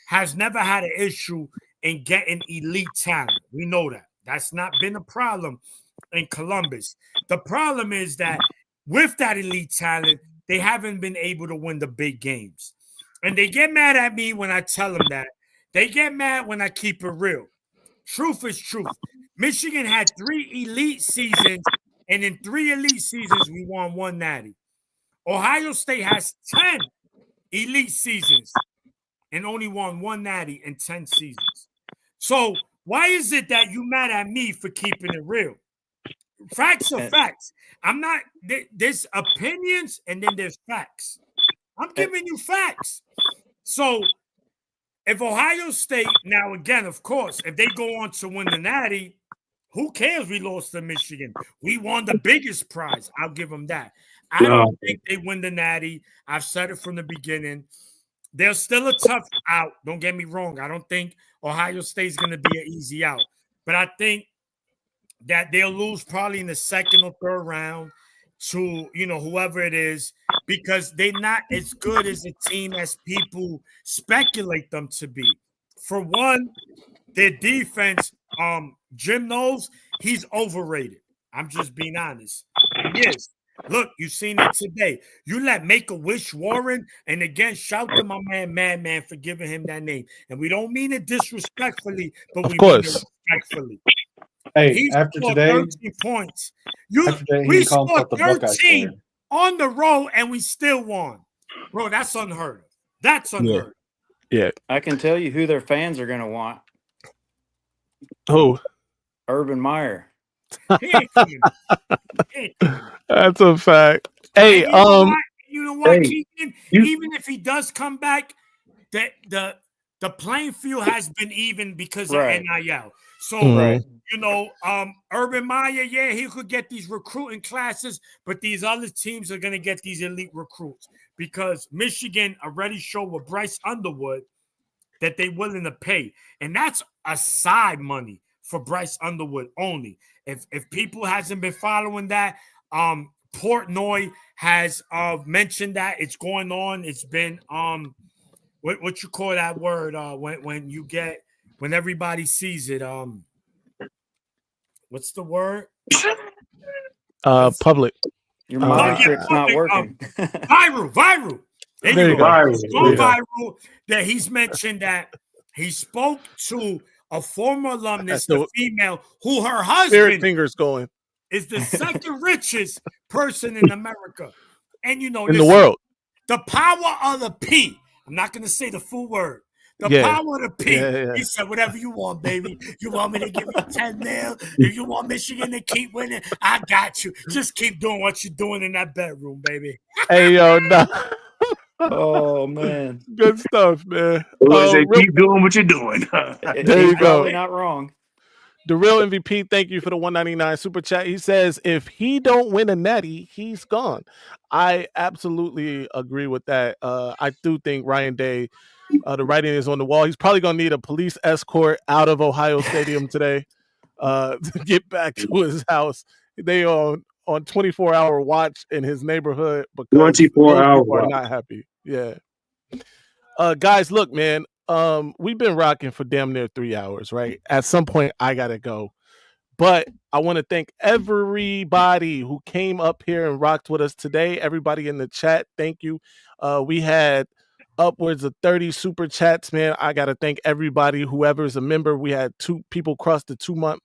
has never had an issue in getting elite talent. We know that. That's not been a problem in Columbus. The problem is that with that elite talent, they haven't been able to win the big games. And they get mad at me when I tell them that. They get mad when I keep it real. Truth is truth. Michigan had 3 elite seasons, and in 3 elite seasons, we won 1 natty. Ohio State has 10 elite seasons and only won 1 natty in 10 seasons. So why is it that you mad at me for keeping it real? Facts are facts. I'm not, there's opinions and then there's facts. I'm giving you facts. So if Ohio State, now again, of course, if they go on to win the natty, who cares we lost to Michigan? We won the biggest prize. I'll give them that. I don't think they win the natty. I've said it from the beginning. They're still a tough out. Don't get me wrong. I don't think Ohio State's going to be an easy out. But I think that they'll lose probably in the 2nd or 3rd round to, whoever it is, because they're not as good as a team as people speculate them to be. For one, their defense, Jim knows he's overrated. I'm just being honest. He is. Look, you've seen it today. You let Make-A-Wish Warren, and again, shout to my man, Madman, for giving him that name. And we don't mean it disrespectfully, but we mean it respectfully. Hey, He after scored today, 13 points. he We called scored himself the Buckeye 13 Slayer. on the road, and we still won. Bro, that's unheard of. That's unheard of. Yeah. I can tell you who their fans are going to want. Who? Urban Meyer. He ain't coming. He ain't coming. That's a fact. Hey, You know what, Keegan? Even if he does come back, the playing field has been even because of NIL. So, Urban Meyer, yeah, he could get these recruiting classes, but these other teams are going to get these elite recruits because Michigan already showed with Bryce Underwood that they're willing to pay. And that's a side money for Bryce Underwood only. If people hasn't been following that, Portnoy has mentioned that it's going on. It's been what you call that word when everybody sees it, what's the word? Public. Your mind trick's not working. Viral. There you go. It's gone viral that he's mentioned that he spoke to a former alumnus, the female, who her husband Spirit fingers going is the 2nd richest person in America. And in the world. The power of the P. I'm not going to say the full word. The power of the P. Yeah. He said, whatever you want, baby. You want me to give you 10 mil? If you want Michigan to keep winning, I got you. Just keep doing what you're doing in that bedroom, baby. Hey, yo, no. Oh, man. Good stuff, man. Keep doing what you're doing. There you go. Probably not wrong. The real MVP, thank you for the 199 super chat. He says, if he don't win a natty, he's gone. I absolutely agree with that. I do think Ryan Day, the writing is on the wall. He's probably going to need a police escort out of Ohio Stadium today to get back to his house. They on 24-hour watch in his neighborhood because 24 those hours. people are not happy. Yeah. Guys, look, man. We've been rocking for damn near 3 hours, right? At some point, I gotta go. But I want to thank everybody who came up here and rocked with us today. Everybody in the chat, thank you. We had upwards of 30 super chats, man. I gotta thank everybody, whoever's a member. We had 2 people cross the 2-month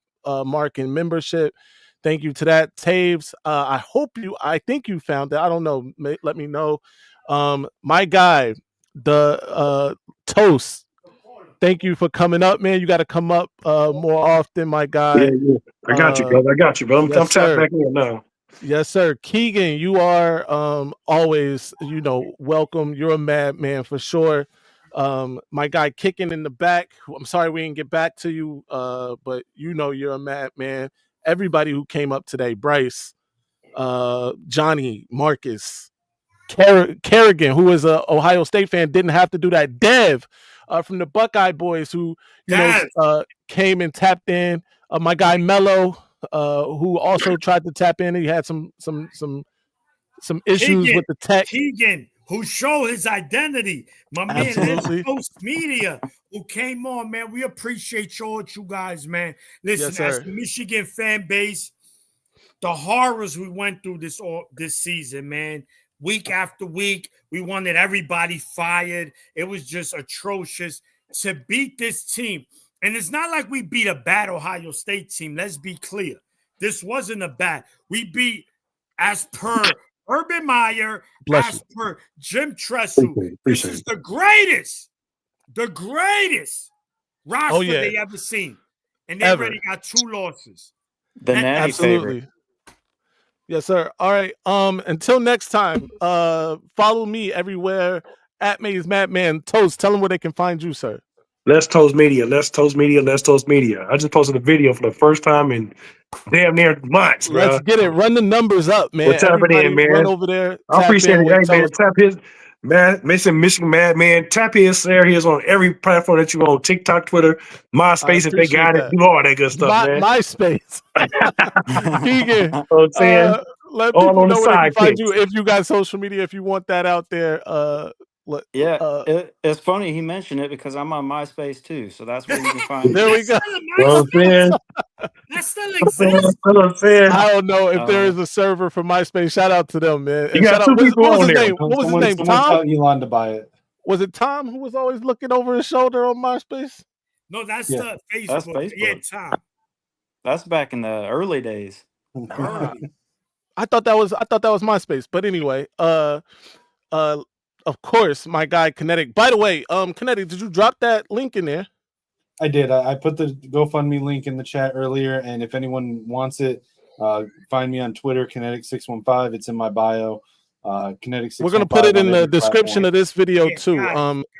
mark in membership. Thank you to that. Taves, I think you found it. I don't know. Let me know. My guy, the Toast. Thank you for coming up, man. You got to come up more often, my guy. Yeah. I got you, brother. I got you, bro. Yes, I'm tapped sir. back in now. Yes, sir. Keegan, you are always, welcome. You're a madman for sure. My guy kicking in the back. I'm sorry we didn't get back to you, but you're a madman. Everybody who came up today, Bryce, Johnny, Marcus, Kerrigan, who is a Ohio State fan, didn't have to do that. Dev from the Buckeye Boys, who came and tapped in. My guy Mello, who also tried to tap in. He had some issues with the tech. Keegan, who showed his identity. My man, Absolutely. Post Media, who came on, man. We appreciate you guys, man. Listen, Yes, as sir. the Michigan fan base, the horrors we went through this season, man. Week after week, we wanted everybody fired. It was just atrocious to beat this team. And it's not like we beat a bad Ohio State team. Let's be clear. This wasn't a bad. We beat, as per Urban Meyer, as per Jim Tressel. This is the greatest roster they ever seen. And they already got 2 losses. The natty favorite. Yes, sir. All right. Until next time, follow me everywhere at Maize Madman. Toast, tell them where they can find you, sir. Let's Toast Media. Let's Toast Media. Let's Toast Media. I just posted a video for the first time in damn near months, bro. Let's get it. Run the numbers up, man. Well, tap it Everybody in, man. run over there. I appreciate it. with Hey, man, Toast. tap his Michigan Madman. Tap his there. He is on every platform that you on: TikTok, Twitter, MySpace. If they got it, do all that good stuff, man. MySpace. Keegan, I'm saying, let all people on the know where they can find sidekicks. you if you got social media. If you want that out there, It's funny he mentioned it because I'm on MySpace too, so that's where you can find me. There we go. That still exists. I don't know if there is a server for MySpace. Shout out to them, man. And shout out, what was his name? What was his name? Someone Tom? tell Elon to buy it. Was it Tom who was always looking over his shoulder on MySpace? No, that's Yeah. Facebook. That's Facebook. Yeah, Tom. That's back in the early days. I thought that was MySpace. But anyway, of course, my guy Kinetic. By the way, Kinetic, did you drop that link in there? I did. I put the GoFundMe link in the chat earlier, and if anyone wants it, find me on Twitter, Kinetic615. It's in my bio. Kinetic615. We're gonna put it in the description platform. of this video too.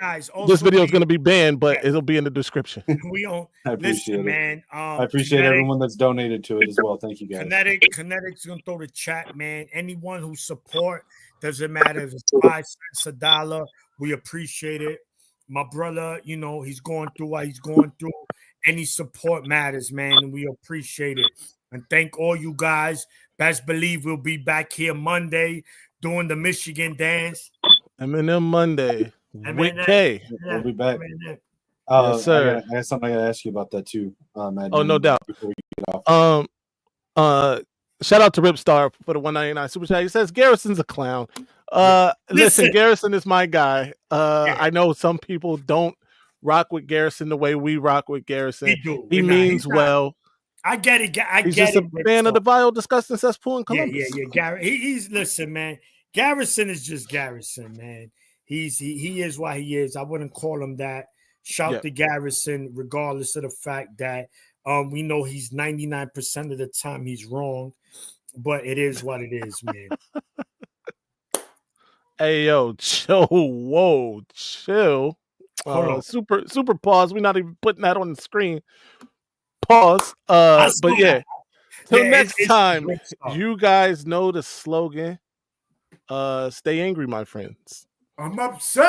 Guys, This video is gonna be banned, but it'll be in the description. We don't I appreciate it, man. I appreciate everyone that's donated to it as well. Thank you, guys. Kinetic's gonna throw the chat, man. Anyone who support, doesn't matter if it's 5 cents, $1, we appreciate it. My brother, he's going through what he's going through. Any support matters, man, and we appreciate it. And thank all you guys. Best believe we'll be back here Monday doing the Michigan dance. Eminem Monday. With K. We'll be back. Yes, sir. I got something I got to ask you about that too, Matt. Oh, no doubt. Before we get off. Shout out to Ripstar for the 199 super chat. He says Garrison's a clown. Listen, Garrison is my guy. I know some people don't rock with Garrison the way we rock with Garrison. He means well. I get it. He's just a fan of the vile, disgusting cesspool in Columbus. Yeah. Garrett, he's listen, man. Garrison is just Garrison, man. He is what he is. I wouldn't call him that. Shout to Garrison, regardless of the fact that we know he's 99% of the time he's wrong, but it is what it is, man. Hey yo, chill. Whoa, chill. Super pause. We're not even putting that on the screen. Pause. But yeah, till Yeah, next it's time, great stuff. you guys know the slogan. Stay angry, my friends. I'm upset.